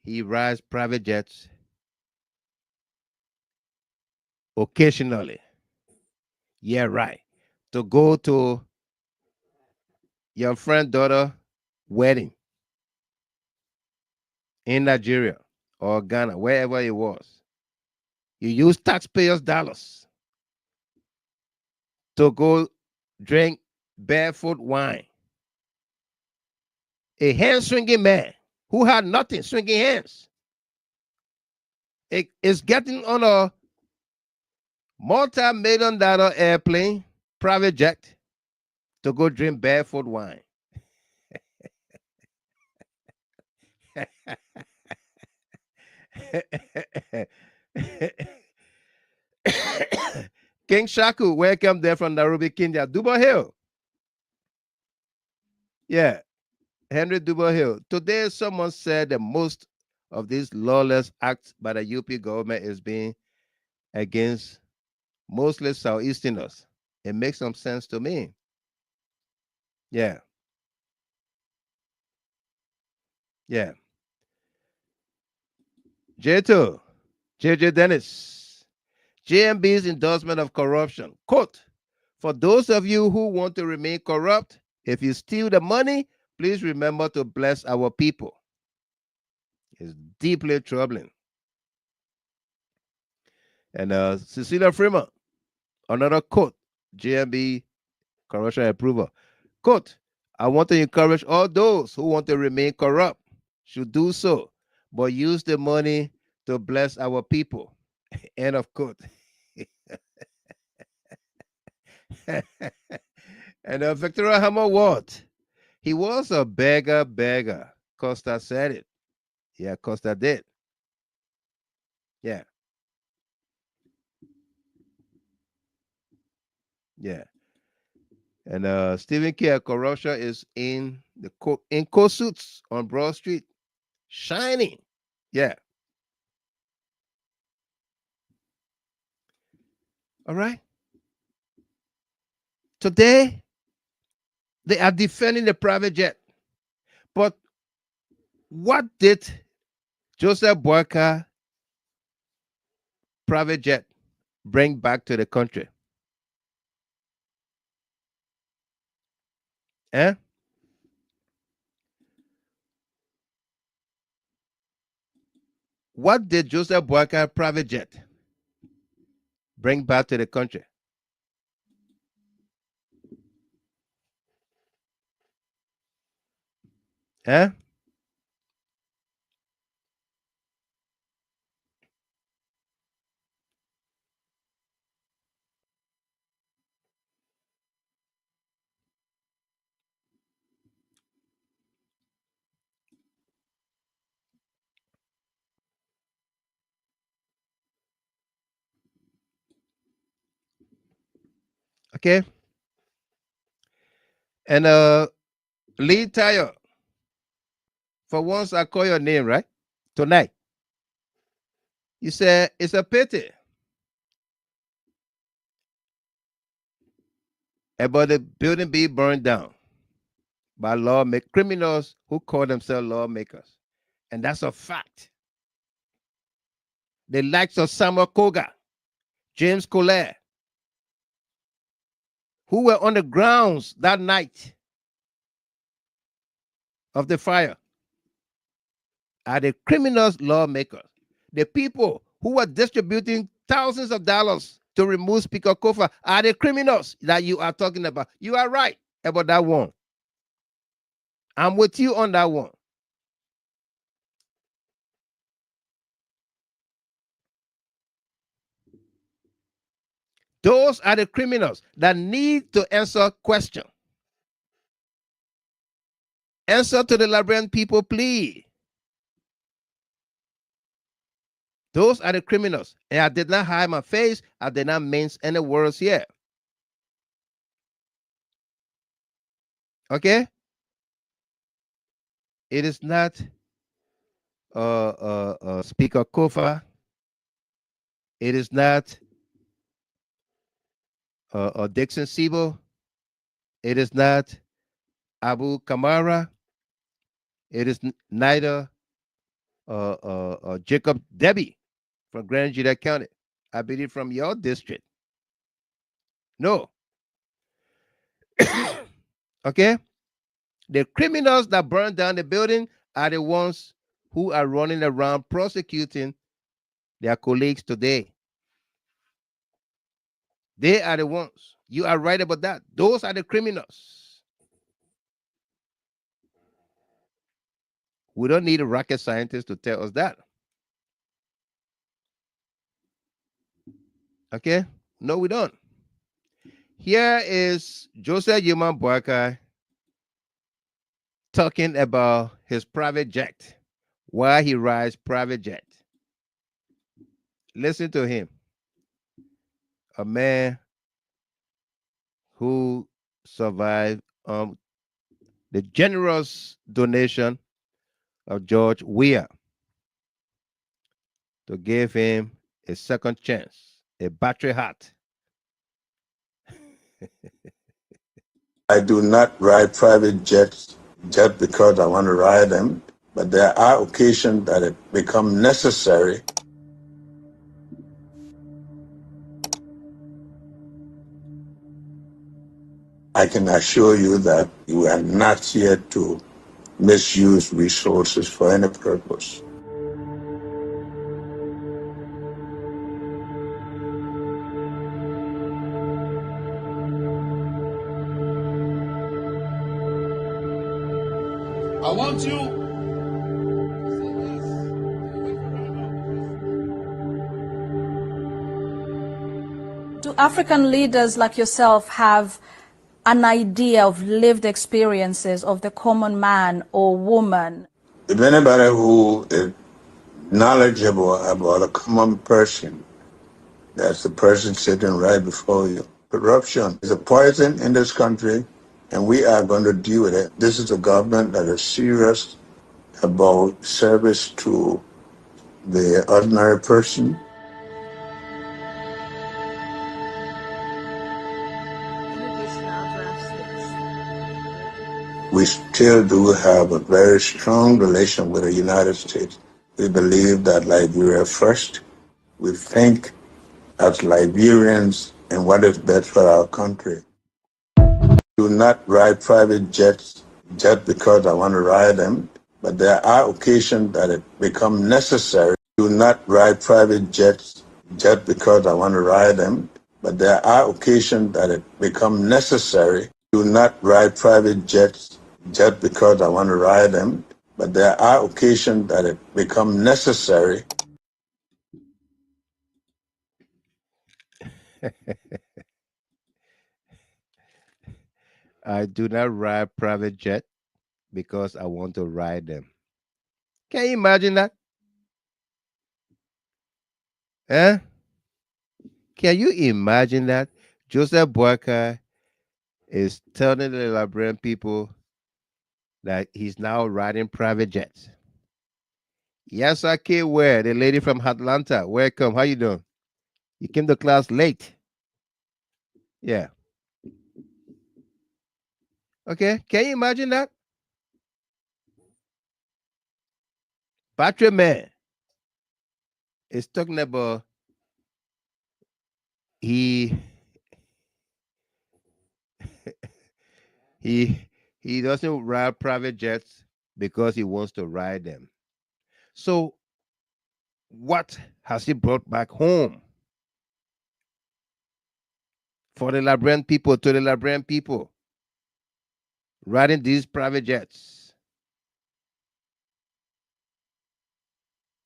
he rides private jets occasionally. Yeah, right. To go to your friend's daughter wedding in Nigeria or Ghana, wherever it was. You use taxpayers' dollars to go drink barefoot wine. A hand swinging man who had nothing, swinging hands, is getting on a multi-million-dollar airplane, private jet, to go drink barefoot wine. King Shaku, welcome there from Nairobi, Kenya. Duba Hill. Yeah, Henry Duba Hill. Today, someone said that most of these lawless acts by the UP government is being against mostly Southeasterners. It makes some sense to me. Yeah. Yeah. J2, JJ Dennis, JMB's endorsement of corruption. Quote, for those of you who want to remain corrupt, if you steal the money, please remember to bless our people. It's deeply troubling. And Cecilia Freeman, another quote, JMB corruption approval. Quote, I want to encourage all those who want to remain corrupt should do so, but use the money to bless our people. End of quote. And Victoria Hammer what? He was a beggar. Costa said it. Yeah, Costa did. Yeah. Yeah. And Stephen K. corruption is in the coat suits on Broad Street, shining. Yeah. All right. Today, they are defending the private jet. But what did Joseph Boyka private jet bring back to the country? Eh? What did Joseph Boyka private jet bring back to the country? Eh? Okay. And Lee Tayo, for once I call your name, right? Tonight. You said it's a pity about the building being burned down by criminals who call themselves lawmakers. And that's a fact. The likes of Samuel Kogar, James Kolleh, who were on the grounds that night of the fire, are the criminals lawmakers. The people who were distributing thousands of dollars to remove Speaker Koffa are the criminals that you are talking about. You are right about that one. I'm with you on that one. Those are the criminals that need to answer question. Answer to the Liberian people, please. Those are the criminals. And I did not hide my face. I did not mince any words here. Okay? It is not Speaker Koffa. It is not Dixon Sibo. It is not Abu Kamara. It is neither Jacob Debbie from Grand Judah County. I believe from your district. No. Okay? The criminals that burned down the building are the ones who are running around prosecuting their colleagues today. They are the ones. You are right about that. Those are the criminals. We don't need a rocket scientist to tell us that. Okay? No, we don't. Here is Joseph Yuman Boakai talking about his private jet, why he rides private jet. Listen to him. A man who survived the generous donation of George Weah to give him a second chance, a battery hat. I do not ride private jets just because I want to ride them, but there are occasions that it becomes necessary. I can assure you that you are not here to misuse resources for any purpose. I want you. Do African leaders like yourself have an idea of lived experiences of the common man or woman? If anybody who is knowledgeable about a common person, that's the person sitting right before you. Corruption is a poison in this country, and we are going to deal with it. This is a government that is serious about service to the ordinary person. We still do have a very strong relation with the United States. We believe that Liberia first. We think as Liberians and what is best for our country. Do not ride private jets just because I want to ride them, but there are occasions that it becomes necessary. Do not ride private jets just because I want to ride them, but there are occasions that it becomes necessary. Do not ride private jets just because I want to ride them, but there are occasions that it becomes necessary. I do not ride private jet because I want to ride them. Can you imagine that? Eh? Can you imagine that? Joseph Boakai is telling the Liberian people that he's now riding private jets. Yasake Ware, the lady from Atlanta, welcome. How you doing? You came to class late. Yeah. Okay. Can you imagine that? Battery Man is talking about he he doesn't ride private jets because he wants to ride them. So what has he brought back home for the Liberian people, to the Liberian people, riding these private jets?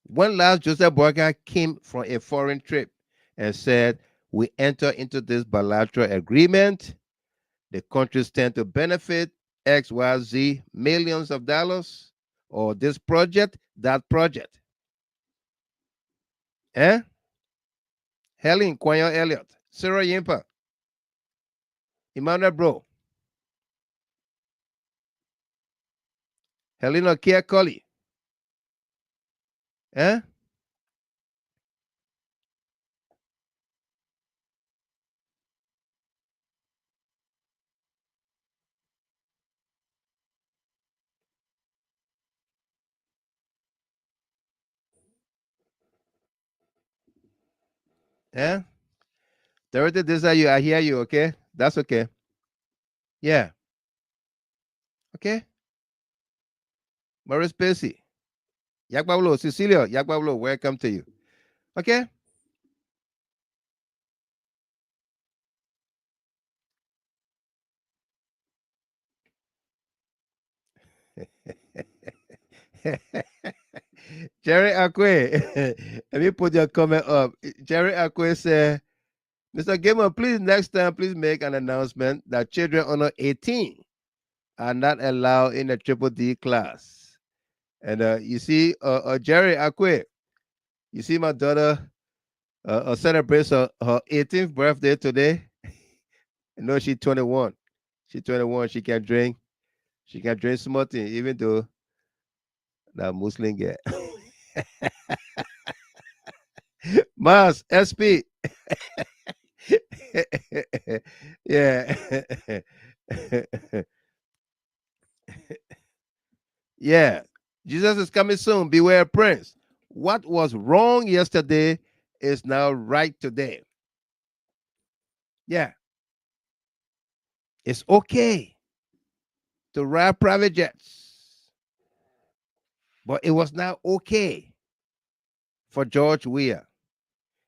When last Joseph Boakai came from a foreign trip and said, we enter into this bilateral agreement, the countries stand to benefit XYZ millions of dollars, or this project, that project. Eh? Helen Quayo Elliott, Sarah Yimpa, Emmanuel Bro. Helena Kia Kolleh. Eh? Eh? Dorothy, this is you. I hear you, okay? That's okay. Yeah. Okay. Maurice Pacey. Yakbablo, Cecilia, Yakbablo, welcome to you. Okay? Jerry Akwe, let me put your comment up. Jerry Akwe said, Mr. Gamer, please next time, please make an announcement that children under 18 are not allowed in the triple D class. And you see, Jerry Akwe, you see my daughter celebrates her 18th birthday today. No, she's 21. She's 21. She can drink. She can drink something, even though that Muslim girl. Mas SP. Yeah. Yeah. Jesus is coming soon. Beware, Prince. What was wrong yesterday is now right today. Yeah. It's okay to ride private jets, but it was not okay for George Weah.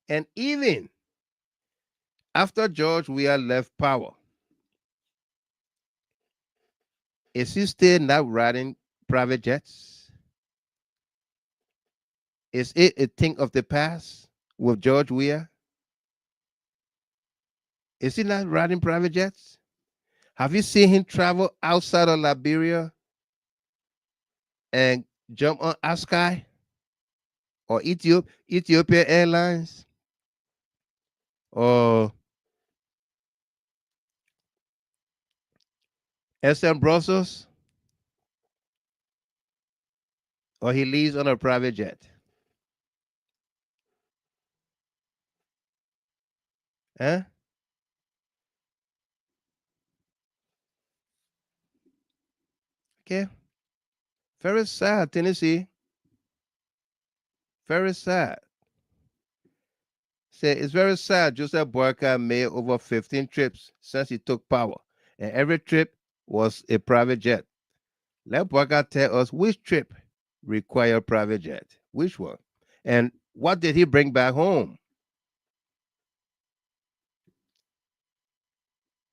And even after George Weah left power, is he still not riding private jets? Is it a thing of the past with George Weah? Is he not riding private jets? Have you seen him travel outside of Liberia and jump on Askai or Ethiopia Airlines or SM Brussels, or he leaves on a private jet? Huh? Okay. Very sad, Tennessee. Very sad. Say it's very sad. Joseph Boyka made over 15 trips since he took power, and every trip was a private jet. Let Boyka tell us which trip required private jet, which one, and what did he bring back home?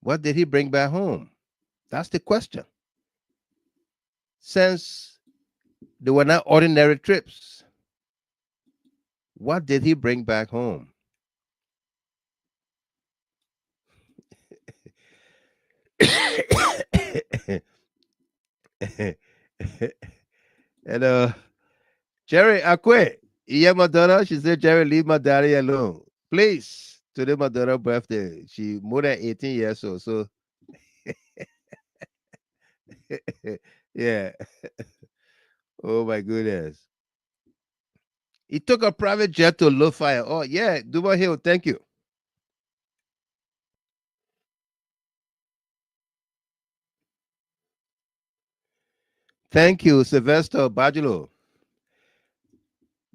What did he bring back home? That's the question. Since they were not ordinary trips, what did he bring back home? And Jerry Akwe, yeah, Madonna. She said, Jerry, leave my daddy alone. Please. Today, my daughter's birthday. She more than 18 years old. So, yeah. Oh, my goodness. He took a private jet to low fire. Oh, yeah. Duba Hill, thank you. Thank you, Sylvester Bajulo.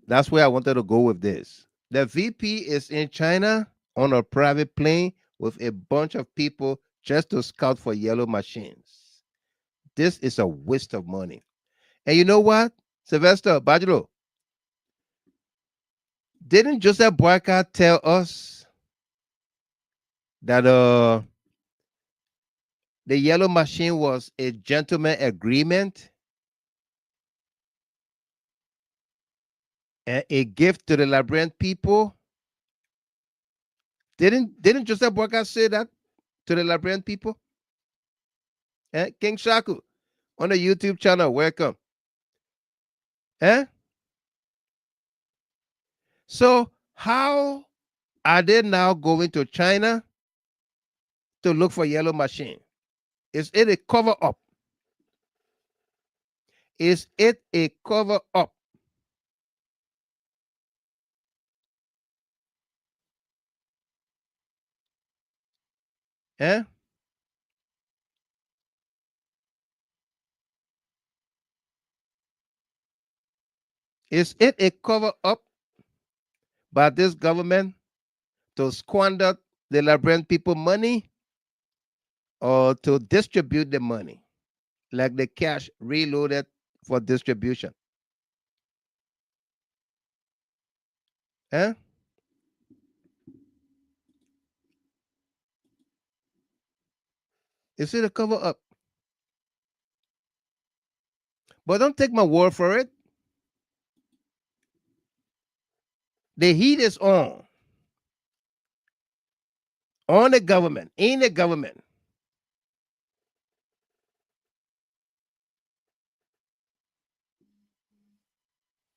That's where I wanted to go with this. The VP is in China on a private plane with a bunch of people just to scout for yellow machines. This is a waste of money. And you know what, Sylvester Bajulo? Didn't Joseph Boyka tell us that the yellow machine was a gentleman agreement and a gift to the Liberian people? Didn't Joseph Boyka say that to the Liberian people? King Shaku on the YouTube channel, welcome. So how are they now going to China to look for yellow machine? Is it a cover up? Is it a cover up? Eh? Is it a cover up by this government to squander the Liberian people money or to distribute the money, like the cash reloaded for distribution? Eh? Is it a cover up? But don't take my word for it. The heat is on the government, in the government.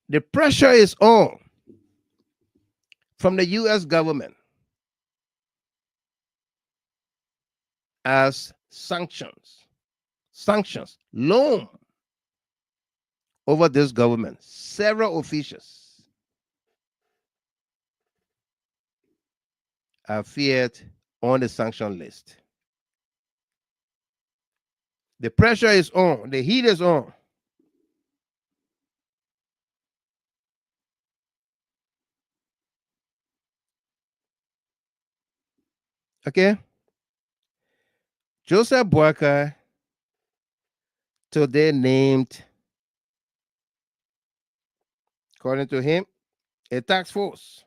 The pressure is on from the U.S. government as sanctions loom over this government. Several officials are feared on the sanction list. The pressure is on, the heat is on. Okay? Joseph Boakai today named, according to him, a task force.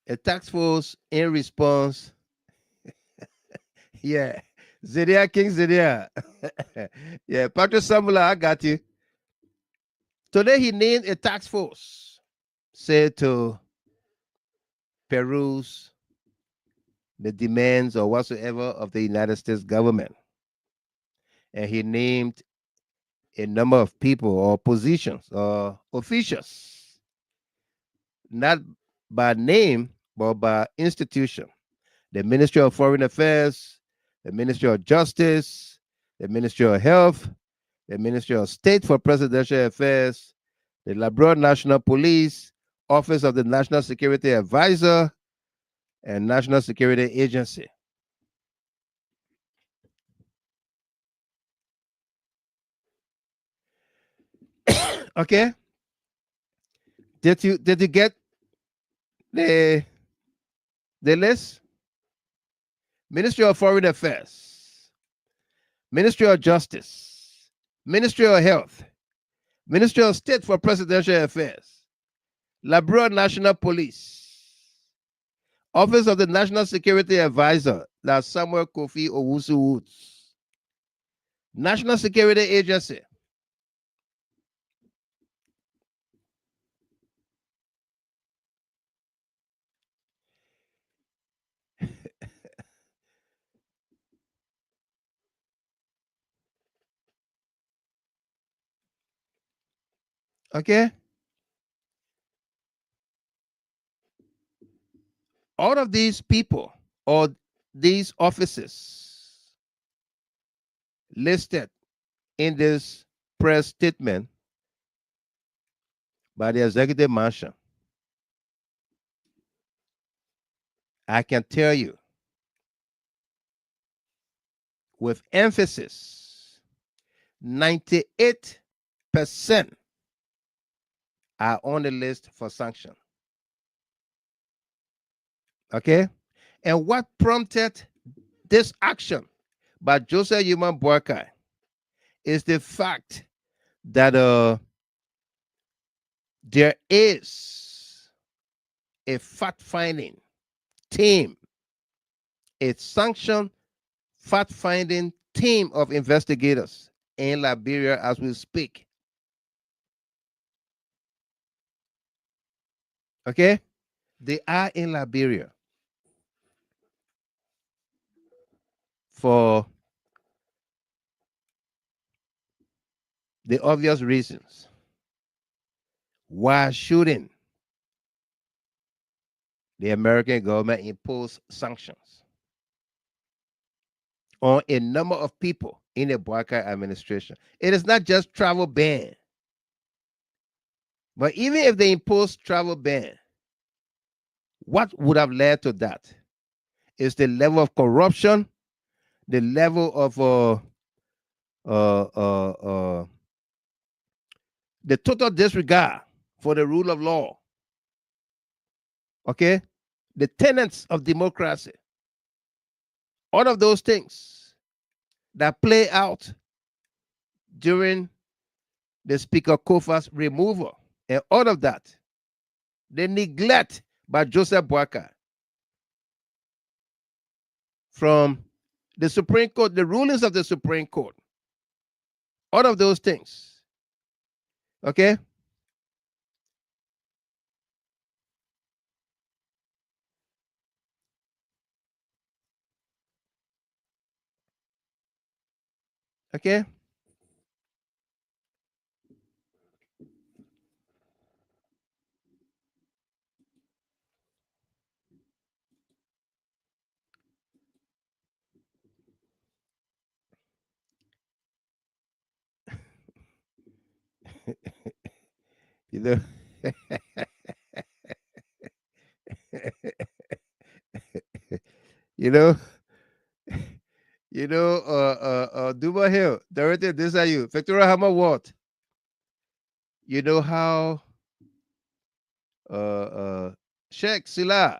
A task force in response. Yeah. Zedia King Zedia. Yeah, Patrick Samula, I got you. Today he named a task force, said to peruse the demands or whatsoever of the United States government. And he named a number of people or positions or officials, not by name, but by institution. The Ministry of Foreign Affairs, the Ministry of Justice, the Ministry of Health, the Ministry of State for Presidential Affairs, the Liberia National Police, Office of the National Security Advisor, and National Security Agency. Okay? Did you get the list? Ministry of Foreign Affairs, Ministry of Justice, Ministry of Health, Ministry of State for Presidential Affairs, Liberia National Police, Office of the National Security Advisor, that's Samuel Kofi Owusu Woods, National Security Agency. Okay? All of these people or these offices listed in this press statement by the executive mansion, I can tell you with emphasis, 98% are on the list for sanction. Okay? And what prompted this action by Joseph Human Boakai is the fact that there is a fact-finding team, a sanction fact-finding team of investigators in Liberia as we speak. Okay? They are in Liberia for the obvious reasons. Why shouldn't the American government impose sanctions on a number of people in the Boakai administration. It is not just travel ban. But even if they impose travel ban, what would have led to that is the level of corruption, the level of the total disregard for the rule of law. Okay? The tenets of democracy. All of those things that play out during the Speaker Koffa's removal and all of that, the neglect by Joseph Boakai from the Supreme Court, the rulings of the Supreme Court, all of those things. Okay? Okay? You know, you know, Duba Hill, directed this are you. Victoria Hammer what? You know how Sheikh Sila,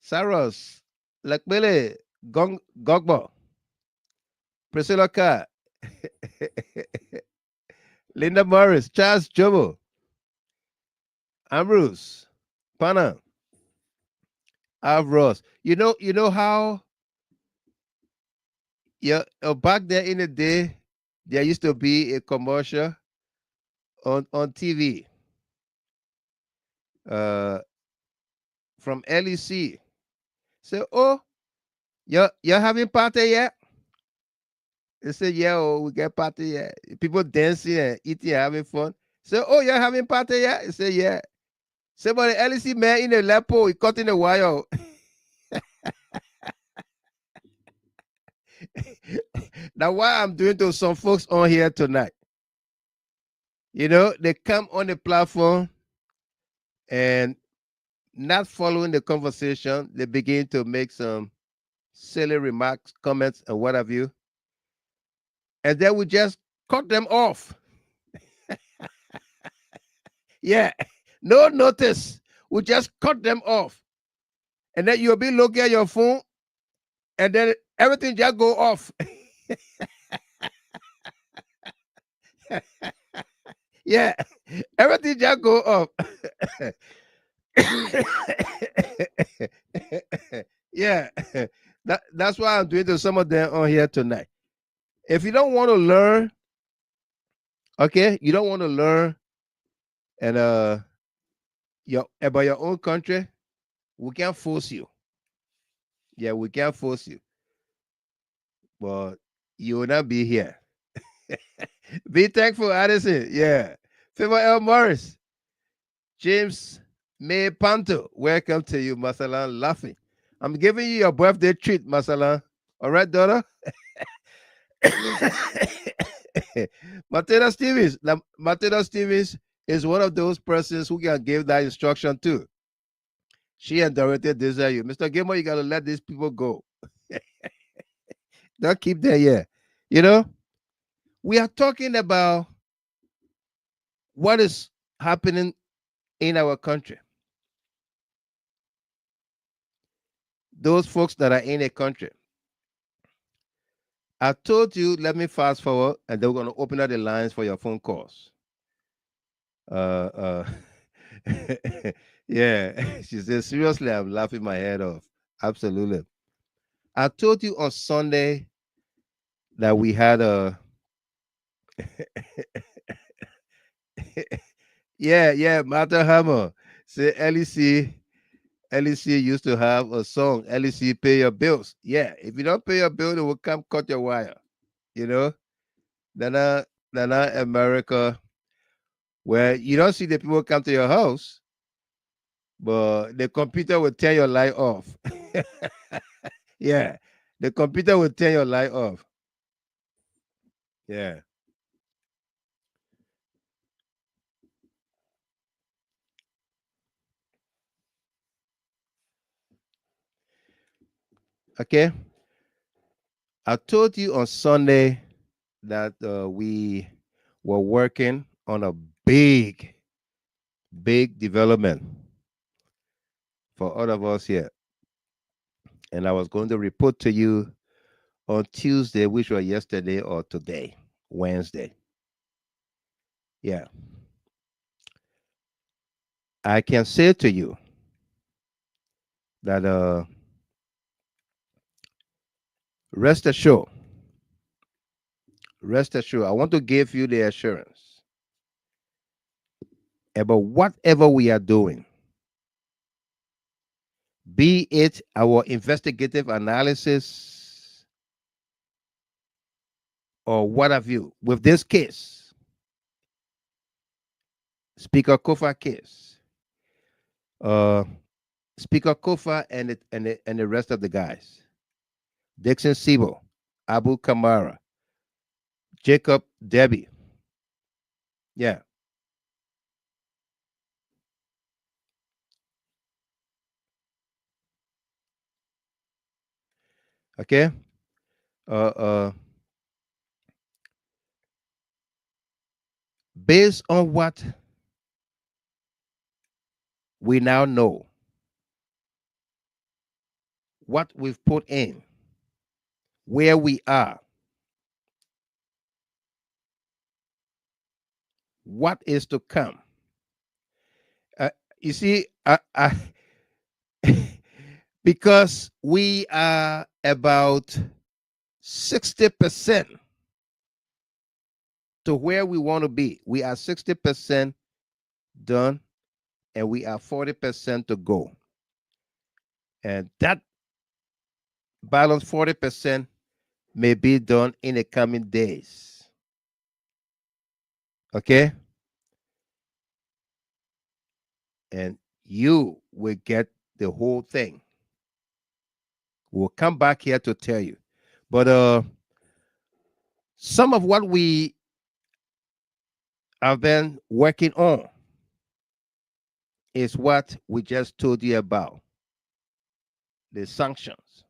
Saros, Lakbele, Gogbo, Priscilla Carr, Linda Morris, Charles Jobo, Ambrose, Pana, Avros. You know how back there in the day, there used to be a commercial on TV from LEC. So, oh, you're having party yet? They say, yeah, oh, we get party yet. People dancing and eating and having fun. So, oh, you're having party yet? They say, yeah. Somebody LEC man in the lepo, he cutting the wire. Now, what I'm doing to some folks on here tonight, they come on the platform and not following the conversation, they begin to make some silly remarks, comments, and what have you. And then we just cut them off. Yeah, no notice. We just cut them off. And then you'll be looking at your phone, and then everything just go off. Yeah, everything just go off. Yeah, that's why I'm doing to some of them on here tonight. If you don't want to learn, okay, you don't want to learn and about your own country, we can't force you. Yeah, we can't force you. But you will not be here. Be thankful, Addison. Yeah. Favor L. Morris. James May Panto. Welcome to you, Masalan. Laughing. I'm giving you your birthday treat, Masalan. All right, daughter? Matilda Stevens. Now, Matilda Stevens is one of those persons who can give that instruction too. She and Dorothy desire you. Mr. Gilmore, you got to let these people go. Don't keep them here. We are talking about what is happening in our country. Those folks that are in a country. I told you, let me fast forward, and then we're going to open up the lines for your phone calls. Yeah, she says, seriously, I'm laughing my head off. Absolutely. I told you on Sunday that we had a yeah, Martha Hammer. Say LEC used to have a song, LEC pay your bills. Yeah, if you don't pay your bill, they will come cut your wire. Then America, where you don't see the people come to your house, but the computer will turn your light off. Yeah, The computer will turn your light off. Yeah. Okay. I told you on Sunday that we were working on a big development for all of us here. And I was going to report to you on Tuesday, which was yesterday or today, Wednesday. Yeah. I can say to you that rest assured, I want to give you the assurance about whatever we are doing, be it our investigative analysis or what have you, with this case, Speaker Koffa case, Speaker Koffa and the rest of the guys, Dixon Sibo, Abu Kamara, Jacob Debbie. Yeah. Okay. Based on what we now know, what we've put in, where we are, what is to come. You see, because we are about 60% to where we want to be. We are 60% done, and we are 40% to go. And that balance 40% may be done in the coming days. Okay? And you will get the whole thing. We'll come back here to tell you. But some of what we have been working on is what we just told you about. The sanctions.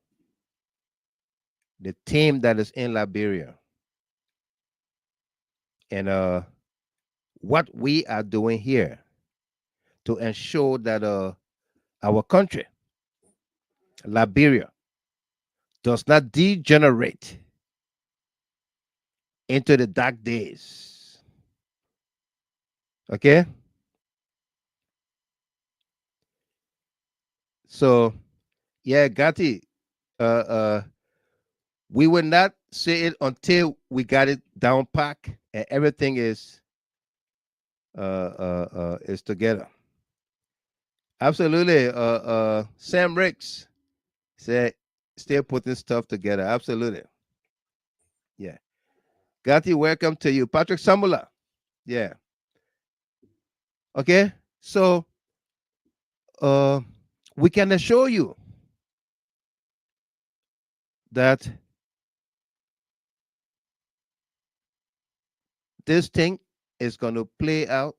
The team that is in Liberia. And what we are doing here to ensure that our country, Liberia, does not degenerate into the dark days. Okay? So, yeah, Gatti, we will not say it until we got it down pack and everything is together. Absolutely. Sam Ricks said still putting stuff together. Absolutely. Yeah. Gatti, welcome to you. Patrick Samula. Yeah. Okay. So we can assure you that this thing is going to play out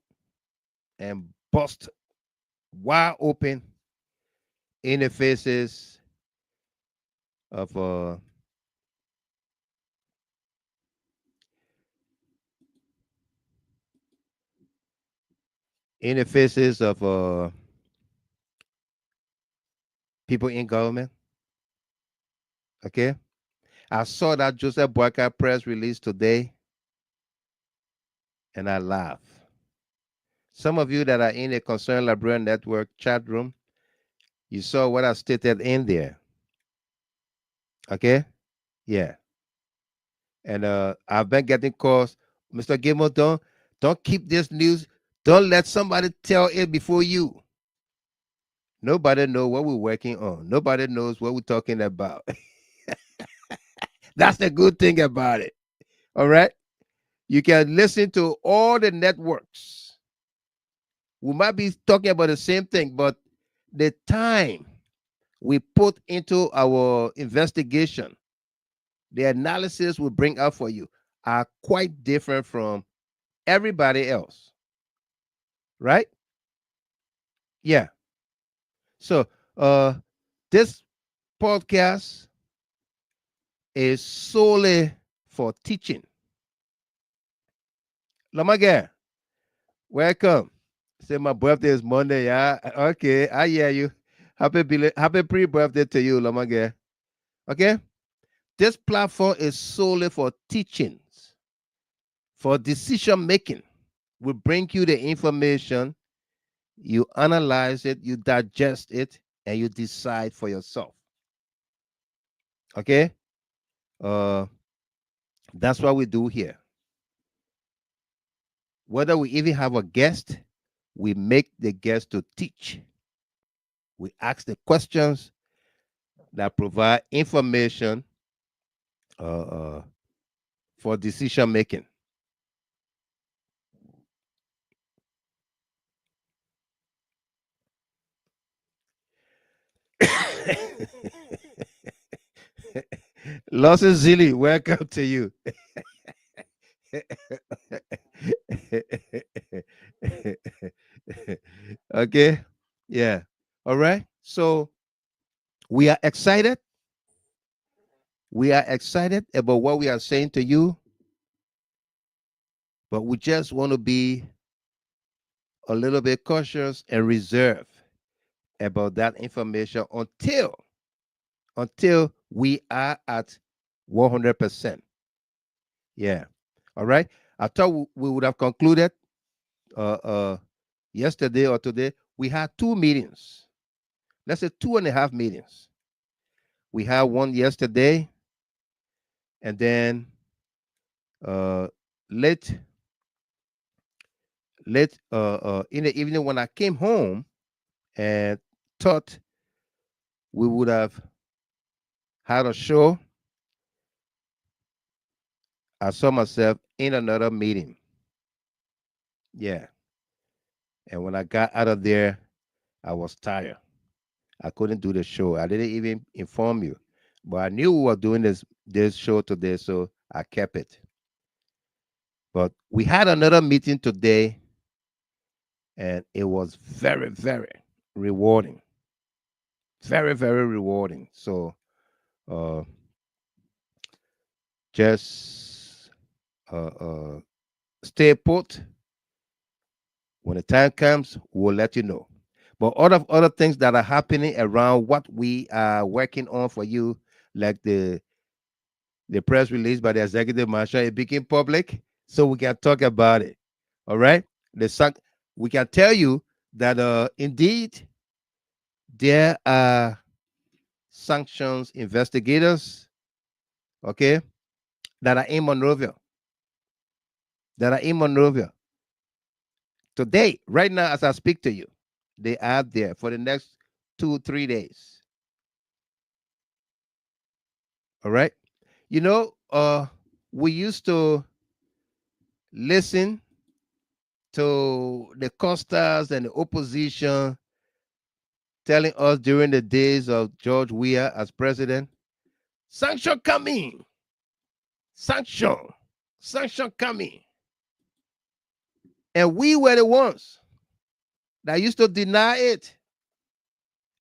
and bust wide open in the faces of people in government. Okay. I saw that Joseph Boyka press release today and I laugh. Some of you that are in the Concerned Liberian Network chat room, you saw what I stated in there. Okay? Yeah. And I've been getting calls, Mr. Gilmore, don't keep this news. Don't let somebody tell it before you. Nobody knows what we're working on. Nobody knows what we're talking about. That's the good thing about it. All right? You can listen to all the networks. We might be talking about the same thing, but the time we put into our investigation the analysis we bring up for you are quite different from everybody else. Right? Yeah. So this podcast is solely for teaching. Lamaga, welcome. Say my birthday is Monday, yeah. Okay, I hear you. Happy pre-birthday to you, Lamaga. Okay? This platform is solely for teachings, for decision making. We bring you the information, you analyze it, you digest it, and you decide for yourself. Okay? That's what we do here. Whether we even have a guest, we make the guest to teach. We ask the questions that provide information for decision making. Lawson Zilly, welcome to you. Okay, yeah, all right. So we are excited. We are excited about what we are saying to you, but we just want to be a little bit cautious and reserved about that information until we are at 100%. Yeah. All right. I thought we would have concluded yesterday or today. We had 2 meetings. Let's say 2.5 meetings. We had one yesterday, and then late in the evening when I came home and thought we would have had a show, I saw myself in another meeting. Yeah. And when I got out of there, I was tired. I couldn't do the show. I didn't even inform you. But I knew we were doing this show today, so I kept it. But we had another meeting today, and it was very, very rewarding. Very, very rewarding. So just stay put. When the time comes, we'll let you know. But other things that are happening around what we are working on for you, like the press release by the executive marshal, it became public, so we can talk about it. All right, we can tell you that indeed there are sanctions investigators, okay, that are in Monrovia. Today, right now, as I speak to you, they are there for the next 2-3 days. All right. You know, we used to listen to the costars and the opposition telling us during the days of George Weah as president, sanction coming, sanction coming. And we were the ones that used to deny it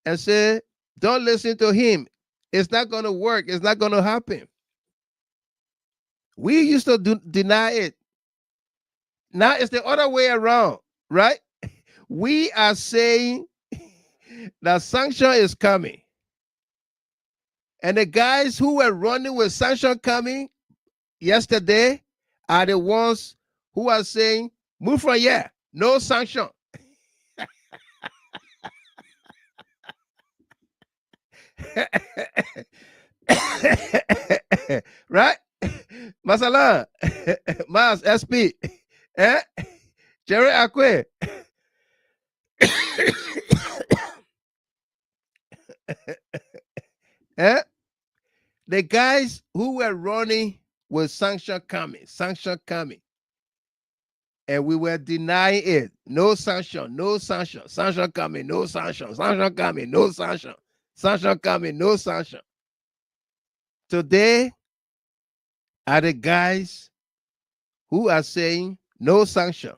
and say, don't listen to him. It's not going to work. It's not going to happen. We used to deny it. Now it's the other way around, right? We are saying that sanction is coming. And the guys who were running with sanction coming yesterday are the ones who are saying, move from here, no sanction. Right? Masala, Mas, SP, Jerry Akwe. The guys who were running with sanction coming, and we were denying it. No sanction, sanction coming, no sanction coming, no sanction coming, no sanction. Today, are the guys who are saying no sanction,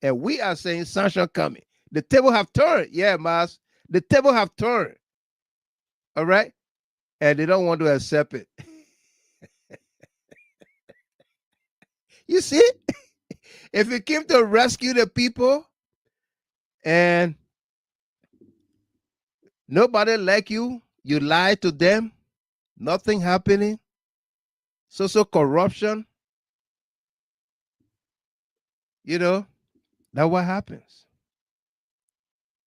and we are saying sanction coming. The table have turned. Yeah, Mas. The table have turned. All right? And they don't want to accept it. You see? If you came to rescue the people and nobody like you, you lie to them, nothing happening, social corruption, you know, that's what happens.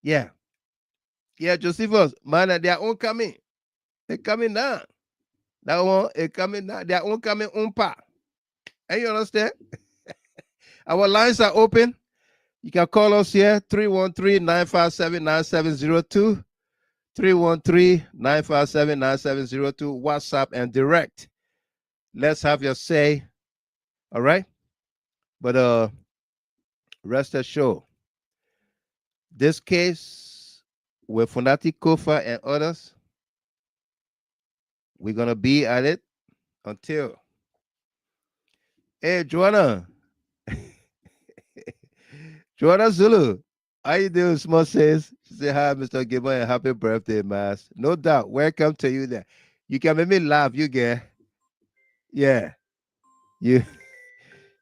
Yeah. Yeah, Josephus, man, they are all coming. They're coming now. That one is coming now. They are all coming umpa. And you understand? Our lines are open. You can call us here, 313-957-9702, 313-957-9702, WhatsApp and direct. Let's have your say. All right? But rest assured, this case with Nynati, Koffa, and others, we're going to be at it until. Hey, Joanna. Joanna Zulu. How you doing, Small says? She said, hi, Mr. Gilman, and happy birthday, Mas. No doubt. Welcome to you there. You can make me laugh, you get. Yeah. You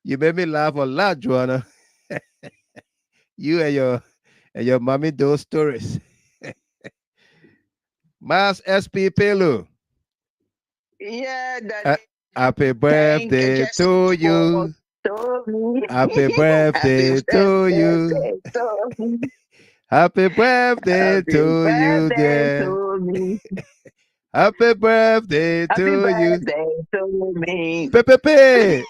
made me laugh a lot, Joanna. You and your mommy those stories. Mas SP Pelu. Yeah, Daddy. Happy birthday to you. Happy birthday to you. Happy birthday to you, dear. Happy birthday to you. To me. Pepe.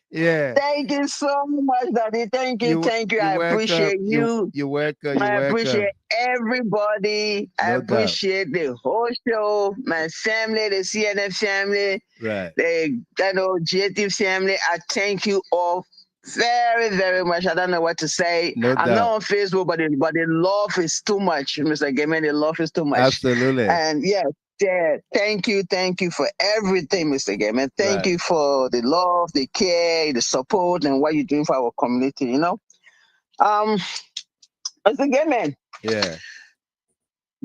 Yeah. Thank you so much, Daddy. Thank you. I appreciate you. You're welcome. I appreciate everybody. I appreciate the whole show, my family, the CNN family, right? The GHT family. I thank you all very, very much. I don't know what to say. I'm not on Facebook, but the love is too much, Mr. Gaiman. The love is too much. Absolutely. And yeah, thank you for everything, Mr. Gaiman. Thank you for the love, the care, the support, and what you're doing for our community. You know, Mr. Gaiman. Yeah.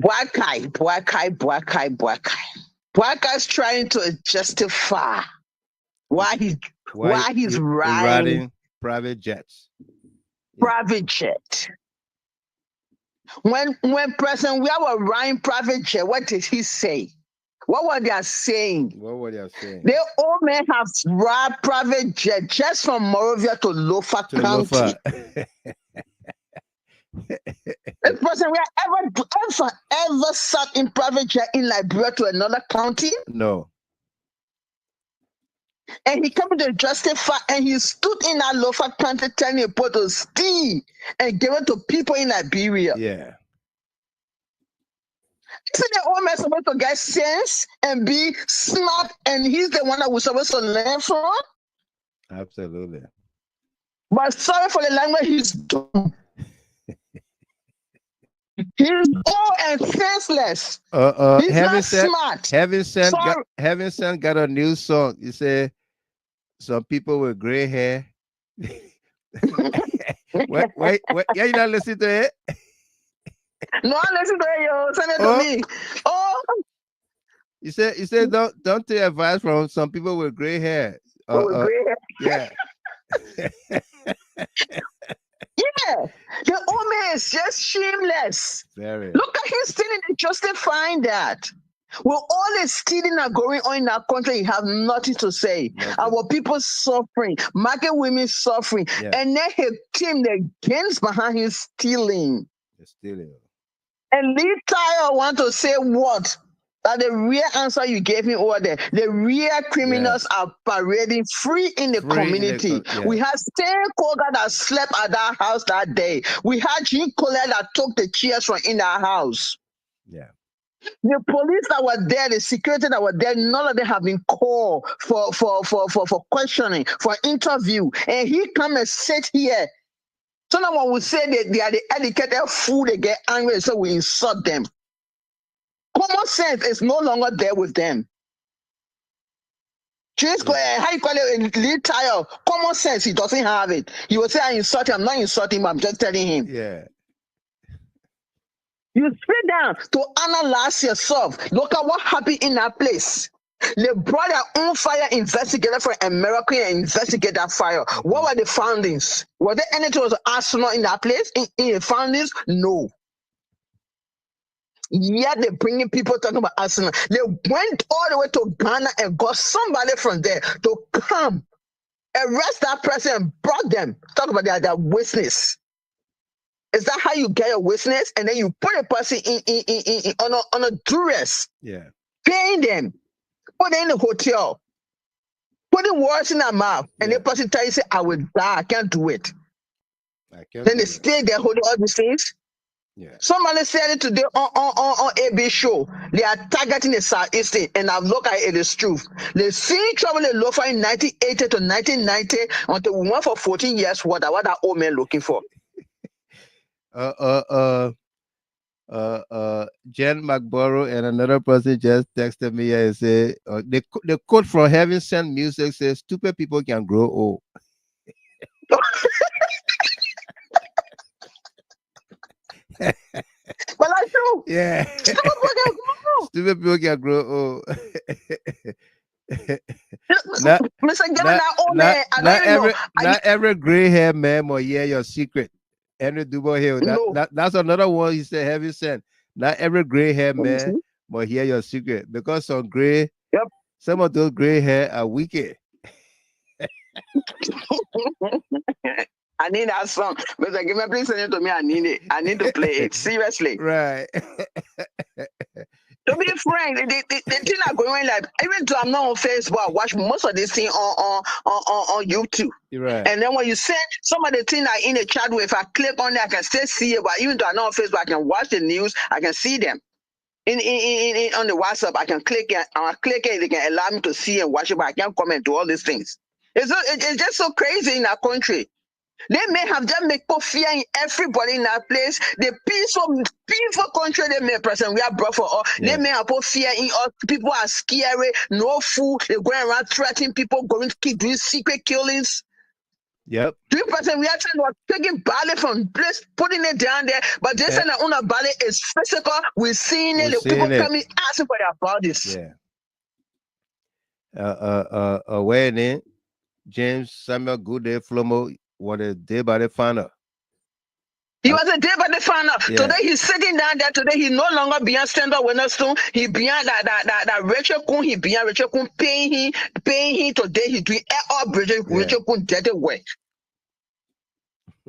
Bwakai. Bwakai's trying to justify why he's riding private jets. Private jet. When President we were riding private jet, what did he say? What were they saying? They all may have ride private jet just from Morovia to Lofa County. If President we ever sat in private jet in Liberia to another county? No. And he came to justify, and he stood in that Lofa County telling people to steal and give it to people in Liberia. Yeah. Isn't the old man supposed to get sense and be smart, and he's the one that was supposed to learn from? Absolutely. But sorry for the language, he's dumb. He's old and senseless. He's not smart. Heaven Sent got a new song. He said, some people with gray hair. wait, yeah, you not listen to it? No, I listen to it, yo. Send it to me. You said don't take advice from some people with gray hair. Gray hair. Yeah. Yeah, the old man is just shameless. Very. Look at him stealing and justifying that. Well, all the stealing are going on in our country, you have nothing to say. Our people suffering, market women suffering, and then his team, the gangs behind him stealing. They're stealing. And Lee Tyler want to say what? That the real answer you gave me over there, the real criminals are parading free in the community. We had Stan Kogar that slept at that house that day. We had Kolleh that took the chairs from in that house. Yeah. The police that were there, the security that were there, none of them have been called for questioning, for interview. And he come and sit here. Someone would say that they are the educated fool, they get angry, so we insult them. Come Common sense is no longer there with them. Just how you call it, lead tire. Common sense, he doesn't have it. He will say, I insult him. I'm not insulting him, I'm just telling him. Yeah. You sit down to analyze yourself. Look at what happened in that place. They brought their own fire investigator from America and investigate that fire. What were the findings? Was there anything was astronaut in that place? In the findings? No. Yeah, they're bringing people talking about Arsenal. They went all the way to Ghana and got somebody from there to come arrest that person and brought them. Talk about their witness. Is that how you get your witness? And then you put a person on a duress. Yeah. Paying them. Put them in the hotel. Putting words in their mouth. And the person tell you, say, I will die. I can't do it. Then they stay there holding all these things. Yeah. Somebody said it today on AB show. They are targeting the Southeast, and I've looked at it, it's true. They see trouble in Lofa in 1980 to 1990 until we went for 14 years. What that old man looking for? Jen McBorough and another person just texted me and said the quote from Heaven Sent Music says, "Stupid people can grow old." Well, I do. Yeah. Stupid people can grow old. Not every gray hair man will hear your secret. Henry Dubois Hill. That's another one he said, Heaven Sent. Not every gray hair man will hear your secret, because some gray, some of those gray hair are wicked. I need that song. Mr. Give me, please send it to me. I need it. I need to play it. Seriously. Right. To be frank, the thing are going like, even though I'm not on Facebook, I watch most of this thing on YouTube. Right. And then when you send some of the things I in the chat with, if I click on it, I can still see it. But even though I'm not on Facebook, I can watch the news. I can see them. In on the WhatsApp, I can click it. I click it. They can allow me to see and watch it, but I can't comment to all these things. It's just so crazy in our country. They may have just make fear in everybody in that place. The peaceful country they may present. We are brought for all. They may have put fear in us. People are scary. No food. They're going around threatening people, going to keep doing secret killings. Yep. 3% we are trying to taking ballet from place, putting it down there. But this and the other ballet is physical. We're seeing it. The people coming asking for their bodies. Yeah. Where in James Samuel Goodday Flomo was a day by the final. He was a day by the final. Yeah. Today he's sitting down there. Today he no longer beyond standard Witherspoon. He beyond that Rachel Kun. He beyond Rachel Kun paying him today. He doing all Bridget Rachel Kun dead away.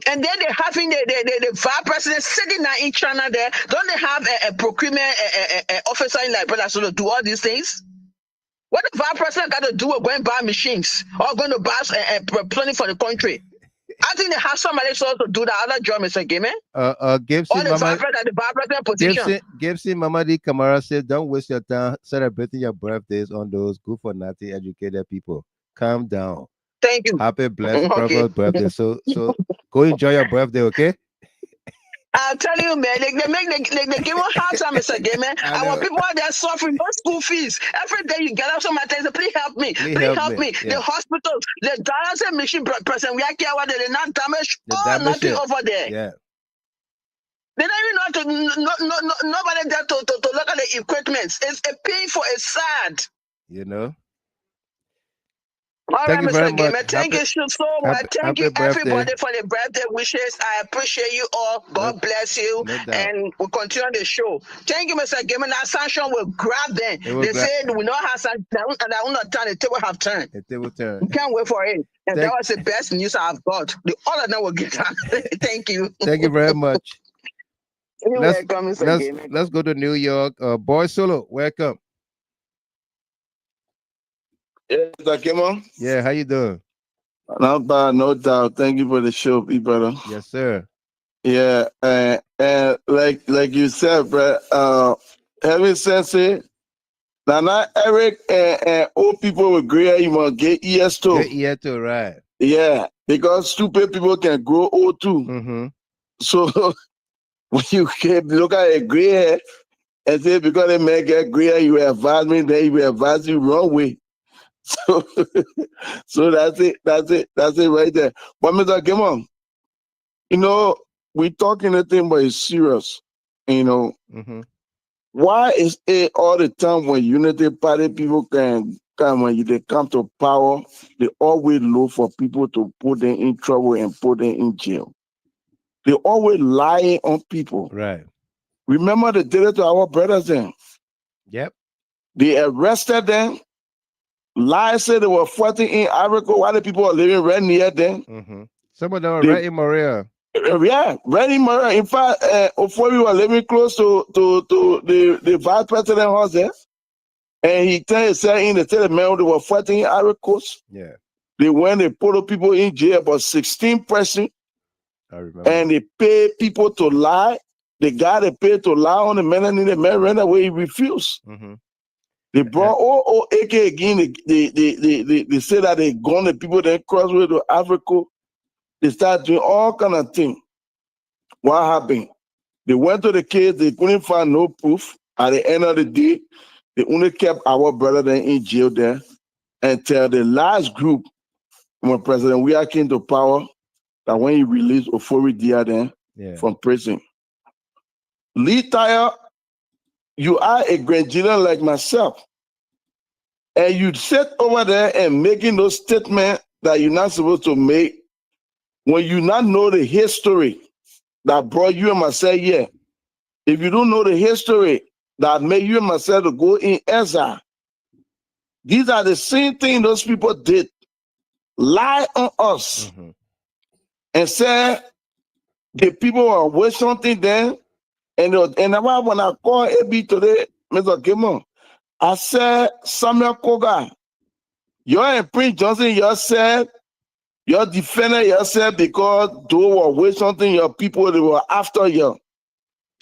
And then they having the vice president sitting down in China there. Don't they have a procurement officer in Liberia so to do all these things? What the vice president got to do with going buy machines or going to buy planning for the country? I think they have somebody else to do the other job, Mr. Gimmy. Gibson Mamadi Kamara said, don't waste your time celebrating your birthdays on those good for nothing educated people. Calm down. Thank you. Happy blessed birthday. So go enjoy your birthday, okay? I'll tell you, man, they give us hard time, Mr. Gayman. I want people out there suffering, no school fees. Every day you get up somebody and say, please help me. Please help me. Yeah. The hospitals, the dialysis machine person, we are care what they're not damaged or nothing over there. Yeah. They don't even know nobody there to look at the equipment. It's a painful, it's sad. You know? All right, Mr. Gamer. Thank you so much. Thank you, everybody, for the birthday wishes. I appreciate you all. God bless you. And we'll continue the show. Thank you, Mr. Gamer. That sanction will grab them. They said we know how sanction, and I will not turn. The table have turned. The table turn. We can't wait for it. And that was the best news I've got. The other now will get done. Thank you. Thank you very much. You're welcome, Mr. Gamer. Let's go to New York. Boy Solo, welcome. Yeah, Mr. Kimmo. Yeah, how you doing? Not bad, no doubt. Thank you for the show, brother. Yes, sir. Yeah, and like you said, bro, having sense it, now not Eric and old people with gray hair, you must get ears too. Get ear too, right. Yeah, because stupid people can grow old too. Mm-hmm. So when you look at a gray hair, and say because the man get gray, you advise me, then he will advise you wrong way. So, so that's it right there. But Mr. Kimon, you know, we talking a thing, but it's serious. You know, why is it all the time when Unity Party people can come, when they come to power, they always look for people to put them in trouble and put them in jail? They always lying on people. Right. Remember they did it to our brothers then. Yep. They arrested them. Lies said they were fighting in Africa while the people are living right near them. Some of them are right in Maria. Yeah, right in Maria. In fact, before we were living close to the vice president house there, and he said in the man they were fighting in Ivory Coast. Yeah. They went, they put people in jail, about 16 persons. I remember. And they pay people to lie. The guy they paid to lie on the man, and the man ran away, he refused. They brought AK again. They say that they gone the people that crossway to Africa. They start doing all kind of things. What happened? They went to the case. They couldn't find no proof. At the end of the day, they only kept our brother there in jail there until the last group, when President Weah came to power, that when he released Ofori Dia then from prison. Lee Tire, you are a Grandian like myself. And you sit over there and making those statements that you're not supposed to make when you not know the history that brought you and myself here. If you don't know the history that made you and myself to go in exile, these are the same things those people did. Lie on us and say the people are with something then. And when I call AB today, Mr. Kimon, I said, Samuel Kogar, you're in Prince Johnson, you said, you're defending yourself because they were with something, your people, they were after you.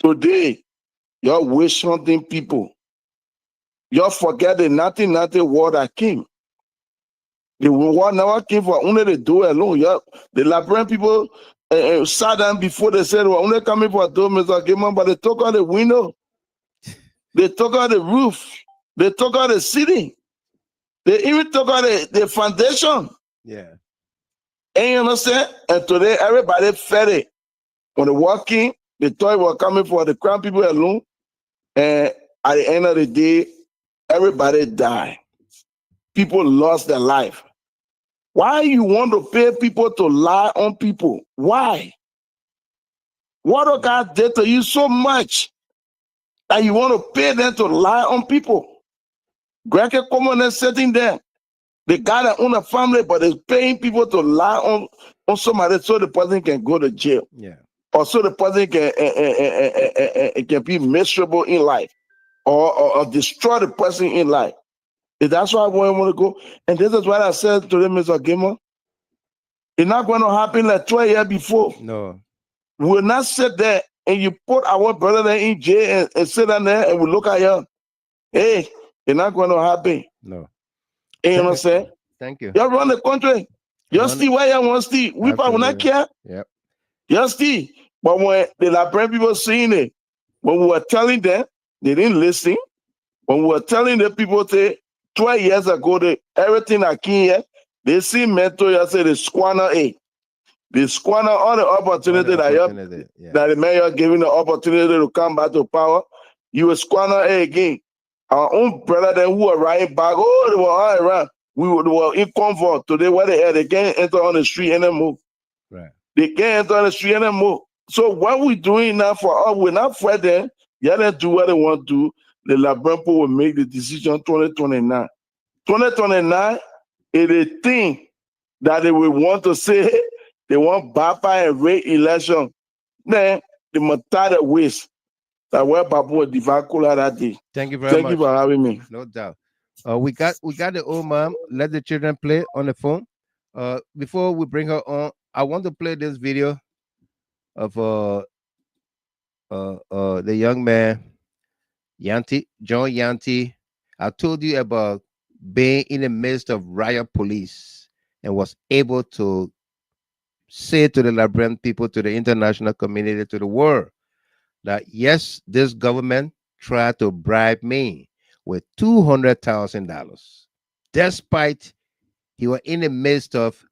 Today, you're with something people. You forget the nothing war that came. The war never came for only the door alone. The Liberian people sat down before they said, we're only coming for a door, Mr. Kimon, but they took out the window. They took out the roof. They took out the city. They even took out the foundation. Yeah. And you understand? And today, everybody fed it. When they walk in, they thought they were coming for the crown people alone. And at the end of the day, everybody died. People lost their life. Why you want to pay people to lie on people? Why? What God did to you so much that you want to pay them to lie on people? Gregory Coleman is sitting there. The guy that own a family, but is paying people to lie on somebody so the person can go to jail. Yeah. Or so the person can be miserable in life. Or destroy the person in life. And that's why I want to go. And this is what I said to them, Mr. Gamer. It's not going to happen like 12 years before. No. We will not sit there and you put our brother there in jail and sit down there and we look at you. Hey, it's not going to happen. No. You know what I'm saying? Thank you. You run the country. You see why you want to see. We probably not care. Yep. You see. But when the Liberian people seeing it, when we were telling them, they didn't listen. When we were telling the people, say, 12 years ago, everything I came here, they see mentor, you say, they squander it. They squander all the opportunity that the mayor giving the opportunity to come back to power. You will squander it again. Our own brother then who were riding back, they were all around. They were in comfort. Today, what they can't enter on the street anymore. Right. They can't enter on the street anymore. So what we're doing now for us, we're not fighting. Yeah, they do what they want to do. The Liberian people will make the decision 2029. 2029 is a thing that they will want to say they want bypass and raid election. Then they must tie the waste. That where Babu will divide that day. Thank you very much. Thank you for having me. No doubt. We got the old mom. Let the children play on the phone. Before we bring her on, I want to play this video of the young man Yanti, John Yanti. I told you about being in the midst of riot police and was able to say to the Liberian people, to the international community, to the world, that yes, this government tried to bribe me with $200,000, despite he was in the midst of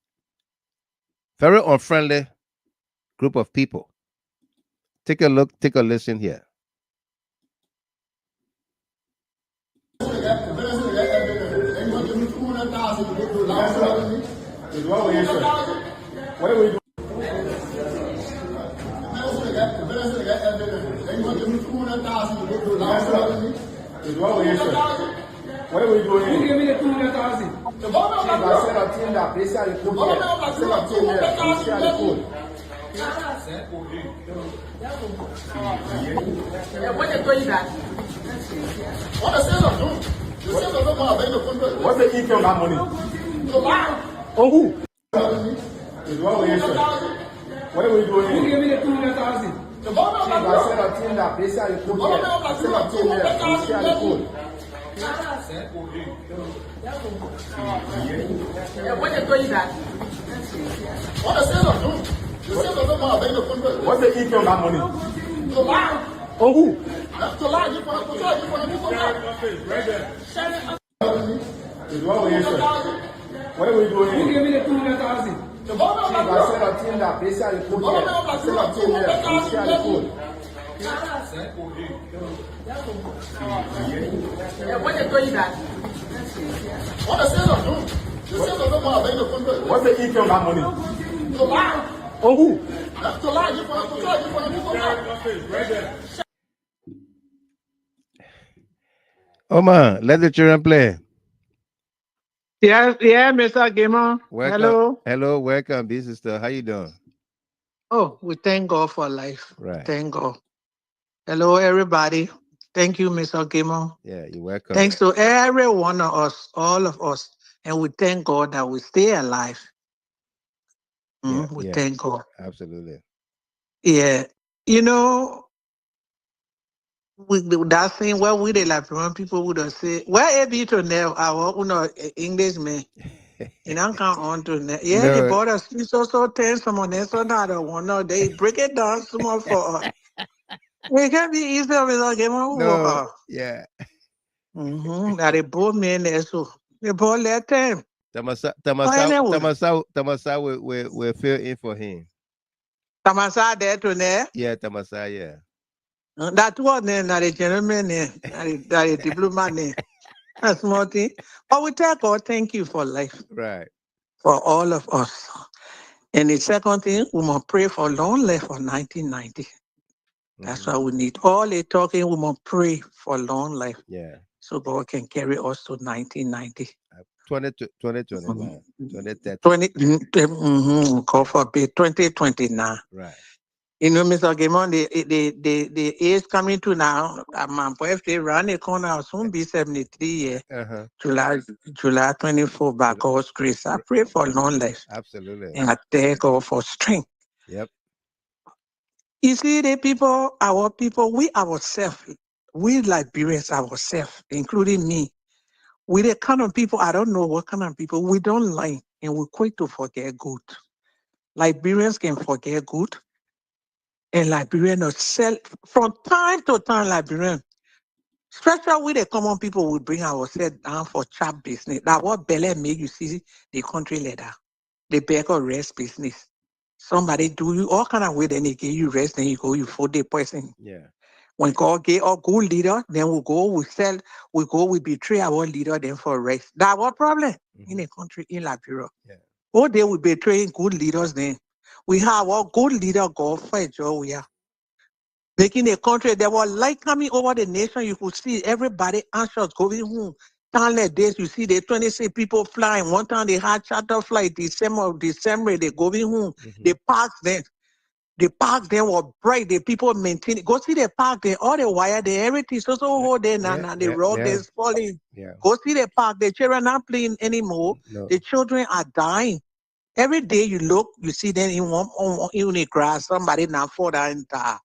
very unfriendly group of people. Take a look, take a listen here. What are we doing? What are we doing? Who gave me the 200,000? The government. I said a team that basically put here. I said a team there. Basically put. When they told you that? What the sales of doing? The sales of them are being the contract. What's the EQ on that money? The lie. Oh, who? What are we doing? Who gave me the 200,000? The government. I said a team that basically put here. I said a team there. Basically put. When they told you that? What the sales of doing? The sales of them are being the contract. What's the EQ on that money? The lie. Oh, who? That's the lie. You want to What are we doing? Who gave me the 200,000? The government. I said a team that basically put here. I said a team there. Basically put. When they told you that? What the sales of doing? The sales of them are being the contract. What's the EQ on that money? The lie. Oh, who? That's the lie. You want to Oh man, let the children play. Yeah, Mr. Gamer. Welcome. Hello. Hello, welcome, big sister. How you doing? Oh, we thank God for life. Right. Thank God. Hello, everybody. Thank you, Mr. Gamer. Yeah, you're welcome. Thanks to every one of us, all of us. And we thank God that we stay alive. We thank God. Absolutely. Yeah. You know, that thing where we the Liberian people would have said, where be to now our English man. And I can't on to that. Yeah, No. the border speaks so tense someone else or not one. No, they break it down small for us. It can be easier without game on. No. Yeah. Now the both men there so the ball let them. Tamasa will fill in for him. Tamasa there to there? Yeah, Tamasa, yeah. That one then, that the gentleman there, that the diplomat there. A small thing. But we tell God, thank you for life. Right. For all of us. And the second thing, we must pray for long life for 1990. That's what we need. All the talking, we must pray for long life. Yeah. So God can carry us to 1990. 2029. 2029. Right. You know, Mr. Gaemon, the age coming to now, my birthday around the corner, I'll soon be 73 years. July 24, by God's grace. I pray for long life. Absolutely. And I thank God for strength. Yep. You see, the people, our people, we ourselves, we Liberians ourselves, including me, we the kind of people, I don't know what kind of people, we don't lie and we're quick to forget good. Liberians can forget good. And Liberian sell from time to time, Liberian. Especially with the common people, we bring ourselves down for chap business. That what Bele make you see the country leader, the beg or rest business. Somebody do you all kind of way, then they give you rest, then you go, you fold the person. Yeah. When God gave our good leader, then we go, we sell, we go, we betray our leader, then for rest. That what problem in the country, in Liberia. Yeah. All day we betraying good leaders then. We have our good leader go for a job, we are. Making a country, there was light coming over the nation. You could see everybody anxious going home. Countless days, you see the 26 people flying. One time they had charter flight, December, they going home. The parks then were bright. The people maintaining. Go see the park there, all the wire there, everything. So hold there now, the rock is falling. Yeah. Go see the park. The children are not playing anymore. No. The children are dying. Every day you look, you see them in the grass. Somebody now fall down and die.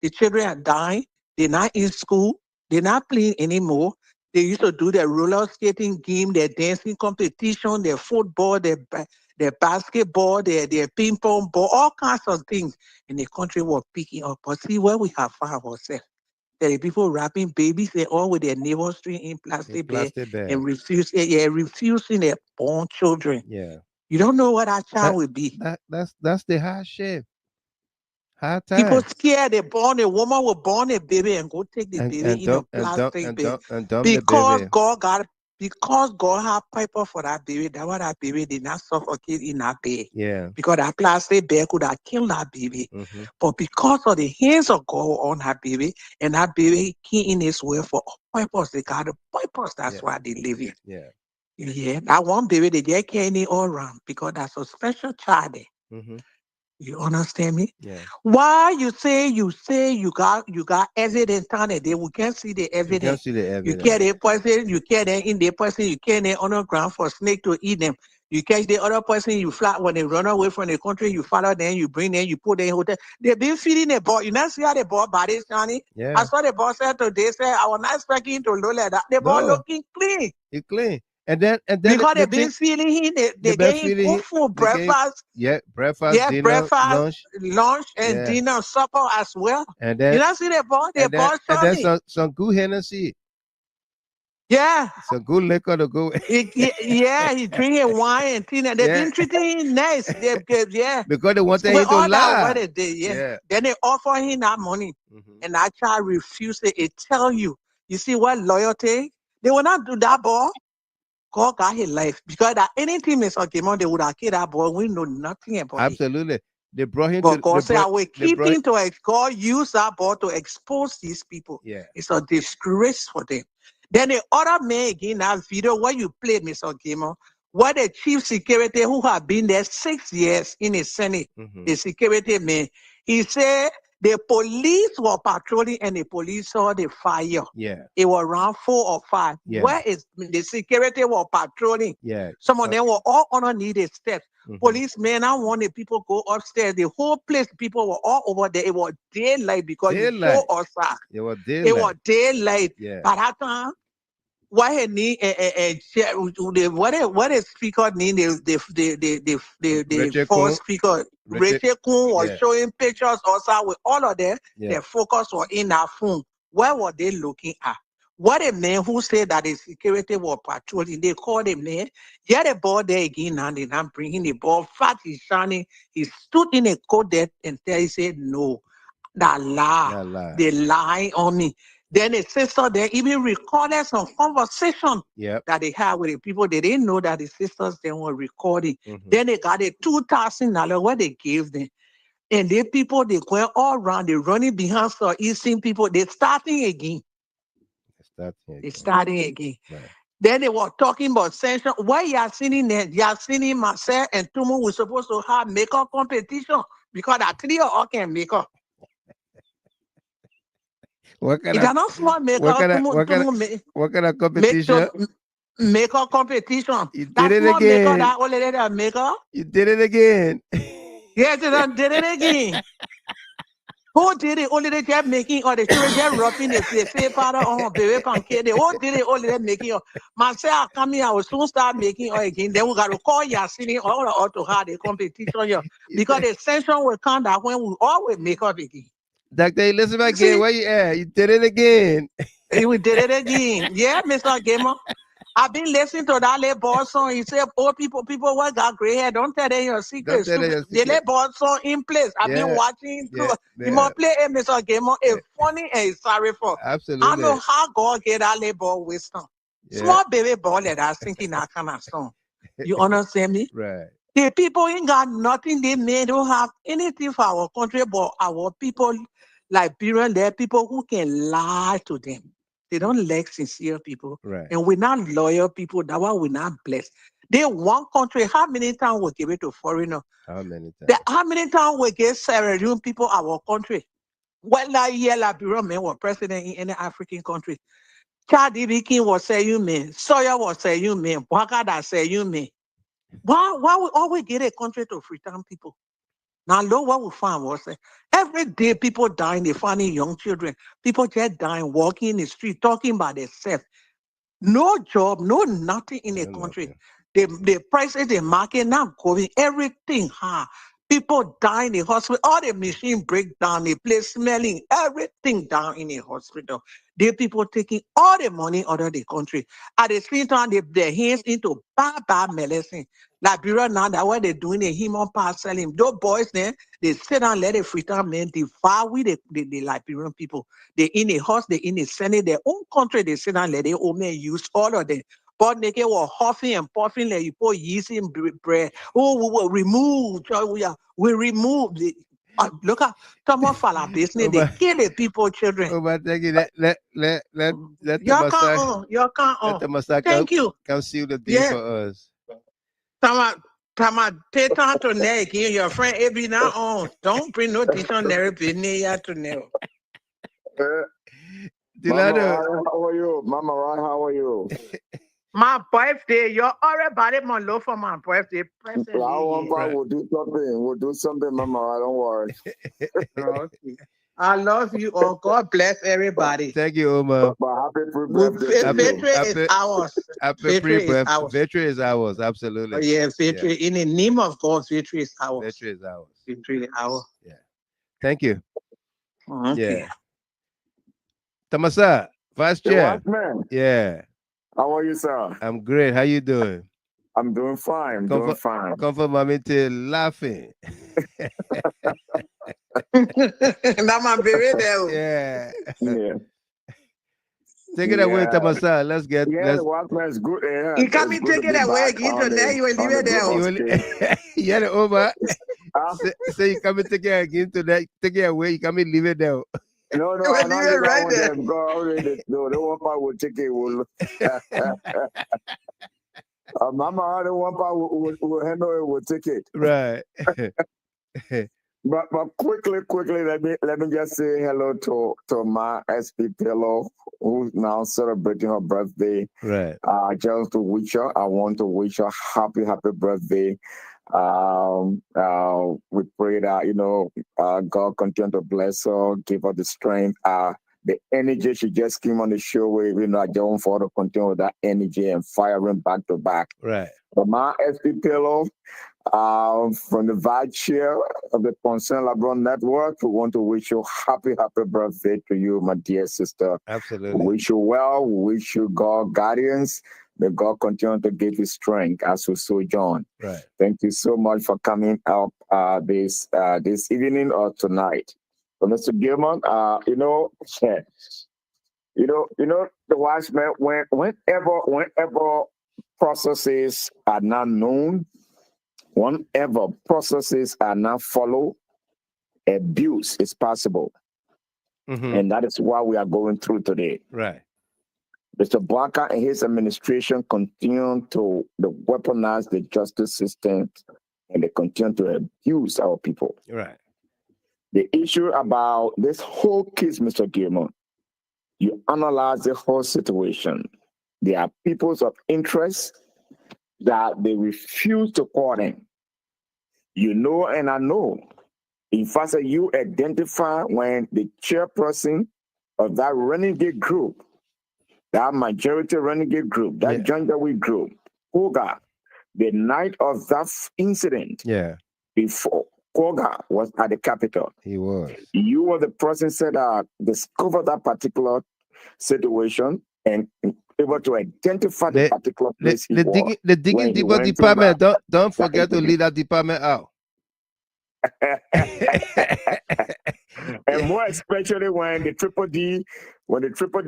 The children are dying. They're not in school. They're not playing anymore. They used to do their roller skating game, their dancing competition, their football, their basketball, their ping pong ball, all kinds of things. And the country was picking up. But see where we have found ourselves. There are people wrapping babies, they all with their navel string in plastic bag and refusing their born children. Yeah. You don't know what that child will be. That's the hardship. Hard People time. scared they born a woman will born a baby and go take the baby in a plastic bag because God had purpose for that baby. That's why that baby did not suffocate in that bag. Yeah. Because that plastic bag could have killed that baby. But because of the hands of God on that baby, and that baby came in his way for a purpose, they got a purpose. That's why they live in. Yeah. Yeah. That one baby, they just carry it all around because that's a special child there. You understand me? Yeah. Why you say you got evidence on it? They we can't see the evidence. You can't see the evidence. You carry the person, you carry in the person, you carry on the ground for snake to eat them. You catch the other person, you flat when they run away from the country, you follow them, you bring them, you put them in hotel. They've been feeding the ball. You not see how the ball body, Johnny? Yeah. I saw the ball said today, say I was not expecting to look like that. The ball looking clean. It's clean. And then because they've been feeding him, they get him good food, breakfast. Breakfast, dinner, lunch, and dinner, supper as well. And then you don't see the ball, the ball and then some good Hennessy. Yeah. Some good liquor to go. He drinking wine and tea. They've been treating him nice. Because they wanted him to lie. Then they offer him that money. And that child refused it. It tell you. You see what loyalty? They will not do that, boy. God got his life. Because that anything Mr. Gimon, they would have killed that boy. We know nothing about Absolutely. it. They brought him but God said, I will keep him to God use that boy to expose these people. Yeah. It's a disgrace for them. Then the other man again, that video where you played, Mr. Gimon, where the chief security who have been there 6 years in the Senate, the security man, he said the police were patrolling and the police saw the fire. Yeah. It was around 4 or 5. Yeah. Where is the security were patrolling? Yeah. Some of them were all underneath the steps. Policemen, I want the people go upstairs. The whole place, people were all over there. It was daylight because you saw us. It was daylight. It was daylight. Yeah. By that time, what he need what is speaker need the first speaker Rachel Kuhn was showing pictures also with all of them. The focus was in that phone. Where were they looking at? What a man who said that the security was patrolling, they called him man. Yeah, the ball there again and they're not bringing the ball. Fat is shining. He stood in a court there and he said, no, that lie. They lie on me. Then the sister there even recorded some conversation that they had with the people. They didn't know that the sisters then were recording. Then they got a $2,000 where they gave them. And the people, they going all around, they're running behind some Eastern people. They're starting again. They're starting again. Right. Then they were talking about sanctions. Why you are sitting there? You are sitting myself and Tumu was supposed to have makeup competition because that 3 of us can make up. What kind of competition? Makeup competition. You did it again. You did it again. Yes, they did it again. Who did it? Only they kept making or the children just rubbing the face powder on baby pancake. They all did it, only they making or myself come here, I will soon start making or again. Then we got to call Yasini all to have the competition here. Because the sanction will come that when we always make up again. Dr. Elizabeth again, where you at? You did it again. We did it again. Yeah, Mr. Gamer. I've been listening to that little boy song. He said, oh, people what got gray hair, don't tell them your secrets. The little boy song in place. I've been watching. You must play it, Mr. Gamer. It's funny and it's sorry for. Absolutely. I know how God get that little boy wisdom. Small baby boy that I thinking that kind of song. You understand me? Right. The people ain't got nothing. They don't have anything for our country, but our people, Liberian, they're people who can lie to them. They don't like sincere people. Right. And we're not loyal people. That's why we're not blessed. They one country, how many times we give it to foreigners? How many times? How many times we give Sierra Leone people our country? Well, that year, Liberia man was president in any African country. Chad King was saying me. Sawyer was saying me. Wakada saying me. Why we always get a country to Freetown people? Now, look what we found was every day people dying, they finding young children. People just dying, walking in the street, talking about themselves. No job, no nothing in the country. The prices, the market not going, everything high. People die in the hospital. All the machine break down. The place smelling. Everything down in the hospital. The people taking all the money out of the country. At the same time, their hands into bad medicine. Liberia now, that what they're doing, the human part selling. Those boys then, they sit down, let the Freetown men devour with the Liberian people. They in the house, they in the Senate, their own country, they sit down, let their own men use all of them. But they were huffing and puffing like you put yeast in bread. Oh, we will remove. We remove the. Look at Thomas Fala business. They kill the people, children. Oh, but thank you. Let you can't. Thank you. Come seal the deal for us. Tama, pay attention to that again. Your friend Abby now on. Don't bring no dictionary business here to know. Mama, how are you? Mama, how are you? My birthday, you're already bought my love for my birthday present. We'll do something. We'll do something, Mama. Don't worry. Okay. I love you all. God bless everybody. Thank you, Oma. Happy pre-birthday. Victory is ours. Victory is ours. Absolutely. Oh, yeah, victory. In the name of God, victory is ours. Victory is ours. Victory is ours. Yeah. Thank you. Okay. Yeah. Tamasa, Vice Chair. Yeah. How are you, sir? I'm great. How you doing? I'm doing fine. Doing fine. Comfort mommy till laughing. Now my baby there. Yeah. Yeah. Take it away, Tamasa. Let's get. The Watchman's good. Yeah, you can't be taking it away again today. You will leave it there. Yeah, the over. Say you come and take it again today. Take it away. You come and leave it there. No, I'm not leaving right there. No, the one part will take it. Mama, the one part will handle it. Will take it. Right. But quickly, let me just say hello to my SP Pillow, who's now celebrating her birthday. Right. Just to wish her, I want to wish her happy birthday. We pray that God continue to bless her, give her the strength, the energy. She just came on the show with, I just want for her to continue with that energy and firing back to back. Right. But my SP Pillow, from the vice chair of the Concerned Liberian Network, we want to wish you happy birthday to you, my dear sister. Absolutely. We wish you well. We wish you God guidance. May God continue to give you strength as we sojourn. Right. Thank you so much for coming up this evening or tonight. So, Mr. Gilman, the wise man, whenever processes are not known, whenever processes are not followed, abuse is possible. Mm-hmm. And that is what we are going through today. Right. Mr. Blanca and his administration continue to weaponize the justice system, and they continue to abuse our people. Right. The issue about this whole case, Mr. Gilman, you analyze the whole situation. There are peoples of interest that they refuse to call in. You know, and I know. In fact, you identify when the chairperson of that renegade group, that majority renegade group, that Janjaweed group, Kogar, the night of that incident, before Kogar was at the capital. He was. You were the person said discover that particular situation and able to identify the particular place he was. The digging deeper department, don't forget to lead that department out. And more especially when the triple D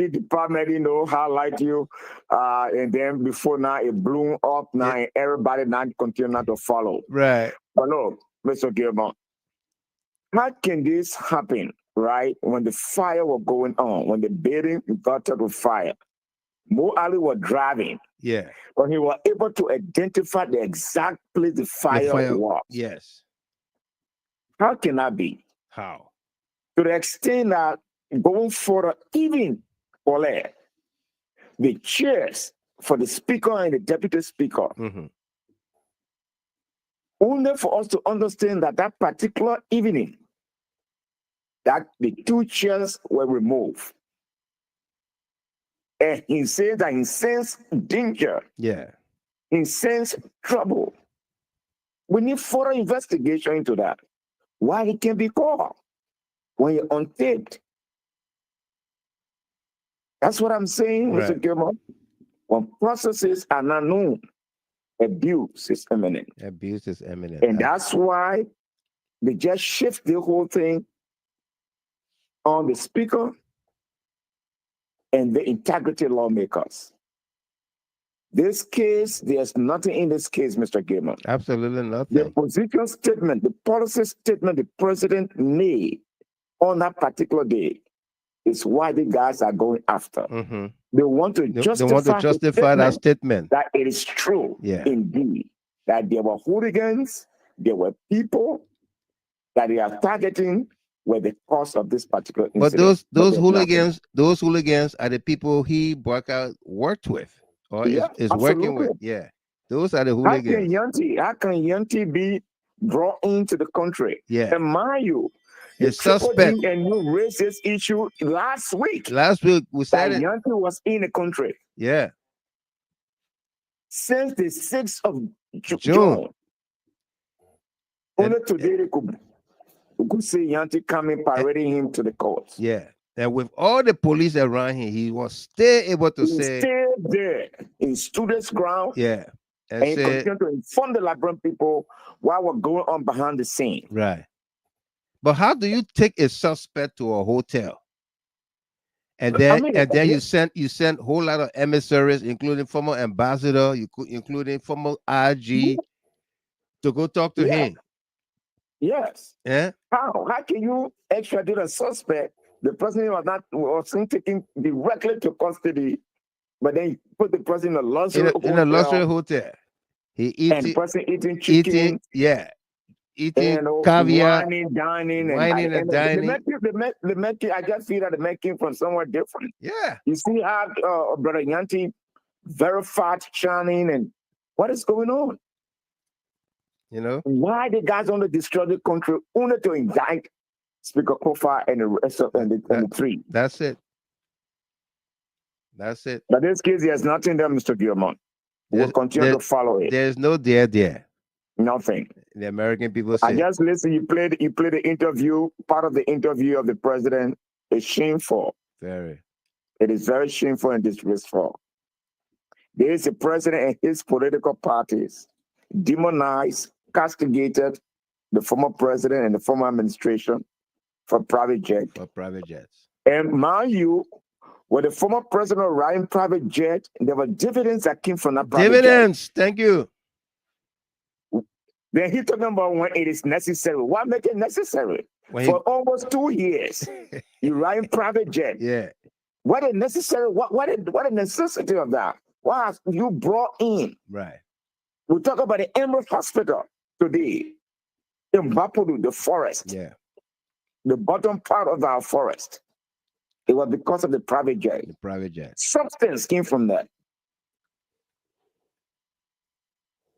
department, highlight you, and then before now it blew up now, and everybody now continue not to follow. Right. But no, Mr. Gilman, how can this happen, right? When the fire was going on, when the building got to fire, Mo Ali was driving. Yeah. But he was able to identify the exact place the fire was. Yes. How can that be? How? To the extent that going forward, even Kolleh, the chairs for the speaker and the deputy speaker, only for us to understand that that particular evening, that the two chairs were removed. And he said that he sensed danger. Yeah. He sensed trouble. We need further investigation into that. Why he can be called when you're untaped. That's what I'm saying, Right. Mr. Gilmore. When processes are not known, abuse is imminent. Abuse is imminent. And that's why they just shift the whole thing on the speaker and the integrity lawmakers. This case, there's nothing in this case, Mr. Gilmore. Absolutely nothing. The position statement, the policy statement the president made on that particular day is why the guys are going after. Mm-hmm. They want to justify that statement. That it is true, indeed, that there were hooligans, there were people that they are targeting were the cause of this particular incident. But those hooligans are the people he worked with or is working with. Yeah, those are the hooligans. How can Yanti be brought into the country? Yeah, and mind you, the suspect and you raised this issue last week. Last week we said that Yanti was in the country. Yeah, since the 6th of June. Only today they could see Yanti coming, parading him to the courts. Yeah. And with all the police around him, he was still able to say. Still there. He stood his ground. Yeah. And he continued to inform the Liberian people what was going on behind the scene. Right. But how do you take a suspect to a hotel? And then you sent a whole lot of emissaries, including former ambassador, including former IG, to go talk to him. Yes. Yeah. How can you extradite a suspect? The person was taken directly to custody, but then you put the person in a luxury hotel. He eats and the person eating chicken. Eating caviar, dining, and dining. The making, I just feel that the making from somewhere different. Yeah. You see how Brother Yanti, very fat, shining, and what is going on? You know? Why the guys want to destroy the country only to indict Speaker Koffa and the rest of the three? That's it. That's it. But this case, there's nothing there, Mr. Gilmore. We'll continue to follow it. There's no there. Nothing. The American people say. I just listen. You played the interview. Part of the interview of the president is shameful. Very. It is very shameful and disgraceful. There is a president and his political parties demonized, castigated the former president and the former administration for private jets. And mind you, when the former president was riding private jet, there were dividends that came from that private jet. Thank you. Then he's talking about when it is necessary. Why make it necessary? For almost 2 years, you ride private jet. Yeah. What is necessary? What a necessity of that? Why have you brought in? Right. We talk about the Emerald Hospital today in Bapuru, the forest. Yeah. The bottom part of our forest. It was because of the private jet. The private jet. Substance came from that.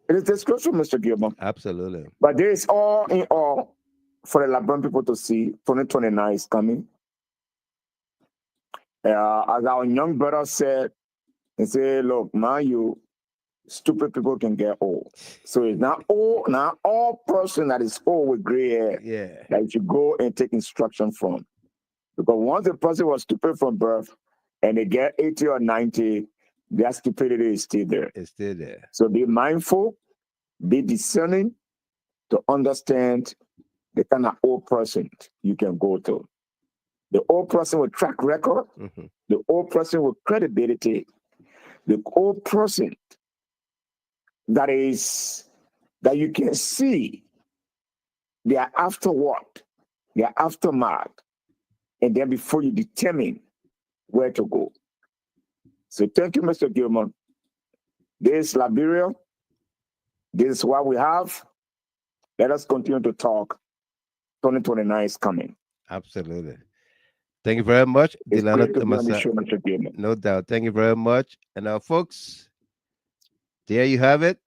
It is disclosure, Mr. Gilmore. Absolutely. But there is all in all for the Liberian people to see. 2029 is coming. As our young brother said, he said, look, man, you stupid people can get old. So it's not all person that is old with gray hair that you should go and take instruction from. Because once a person was stupid from birth and they get 80 or 90, their stupidity is still there. It's still there. So be mindful, be discerning to understand the kind of old person you can go to. The old person with track record, the old person with credibility, the old person that you can see their afterward, their aftermath, and then before you determine where to go. So thank you, Mr. Gilman. This is Liberia. This is what we have. Let us continue to talk. 2029 is coming. Absolutely. Thank you very much. It's great to be on the show, Mr. Gilman. No doubt. Thank you very much. And folks, there you have it.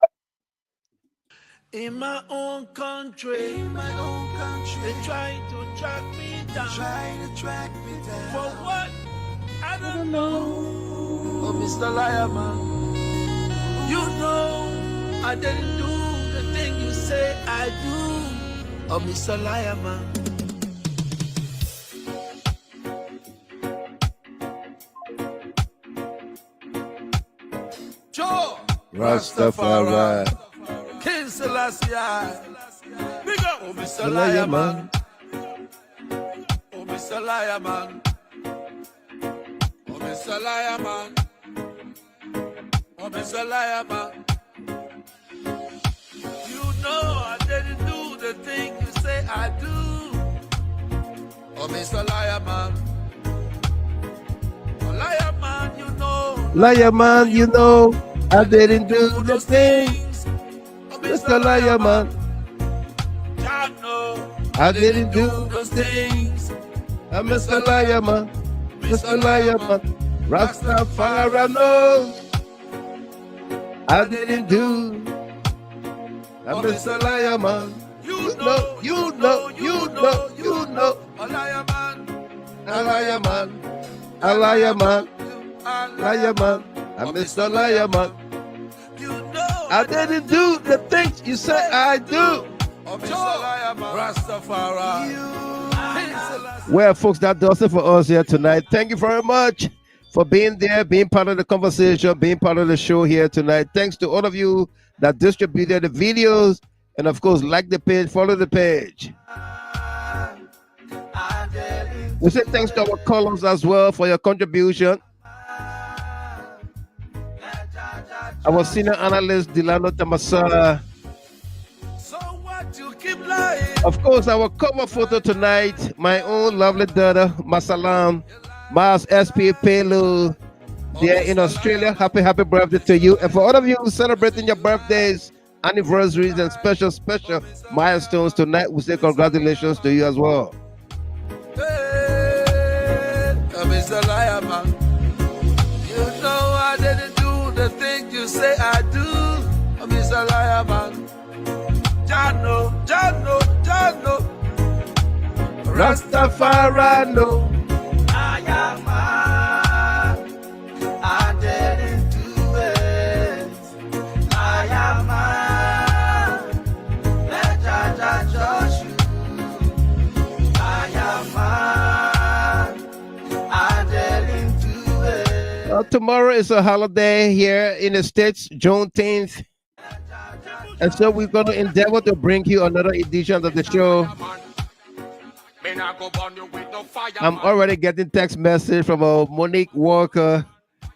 In my own country, they try to track me down. For what? I don't know. Oh, Mr. Liar Man, you know I didn't do the thing you said. say I do. Oh, Mr. Liar Man. Joe Rastafari. King Selassie. Big up, oh, Mr. Liar Man. Oh, Mr. Liar Man. Oh, Mr. Liar Man. Oh, Mr. Liar Man. You know I didn't do the thing you say I do. Oh, Mr. Liar Man. Oh, Liar Man, you know. Liar Man, you know, I didn't do the things. Oh, Mr. Liar Man. I didn't do those things. I'm Mr. Liar Man. Mr. Liar Man. Rastafari knows. I didn't do. I'm Mr. Liar Man. You know, you know, you know, you know. A liar man. A liar man. A liar man. Liar man. I'm Mr. Liar Man. You know I didn't do the things you say I do. Oh, Mr. Liar Man. Rastafari. Well, folks, that does it for us here tonight. Thank you very much for being there, being part of the conversation, being part of the show here tonight. Thanks to all of you that distributed the videos, and of course, like the page, follow the page. We say thanks to our callers as well for your contribution. Our senior analyst, Delano Tamasa. Of course, our cover photo tonight, my own lovely daughter, Masalam, Mars SP Pelu, there in Australia. Happy birthday to you. And for all of you celebrating your birthdays, anniversaries, and special milestones tonight, we say congratulations to you as well. Hey, Mr. Liar Man. You know I didn't do the thing you say I do. Mr. Liar Man. Jano. Rastafari no. Liar Man. I didn't do it. Liar Man. Let Jaja judge you. Liar Man. I didn't do it. Tomorrow is a holiday here in the States, Juneteenth. And so we're going to endeavor to bring you another edition of the show. I'm already getting text message from Monique Walker.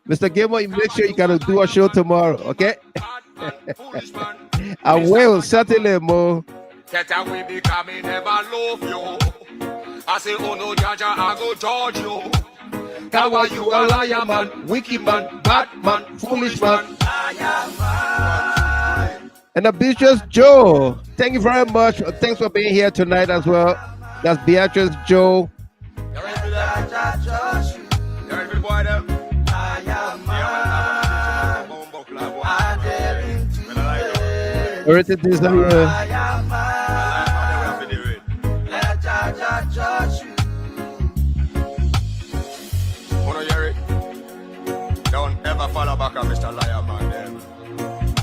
Mr. Gilmore, make sure you got to do a show tomorrow, okay? I will, certainly, Mo. Get away because me never love you. I say, oh no, Jaja, I go judge you. How you a liar man, wicked man, bad man, foolish man. Liar Man. And Beatrice Joe, thank you very much. Thanks for being here tonight as well. That's Beatrice Joe. Heritage Designer. Don't ever follow back on Mr. Liar Man then.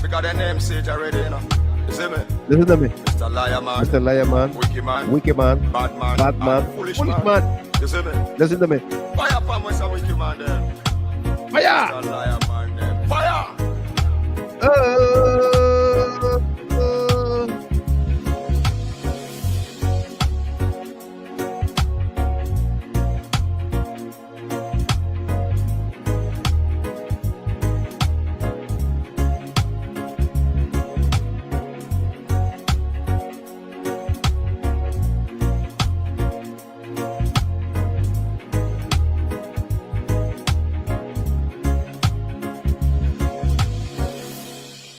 Because the name says already, you know. You see me? Listen to me. Mr. Liar Man. Mr. Liar Man. Wicked man. Bad man. Foolish man. man. You see me? Listen to me. Fire upon Mr. Wicked Man then. Fire! Mr. Liar Man.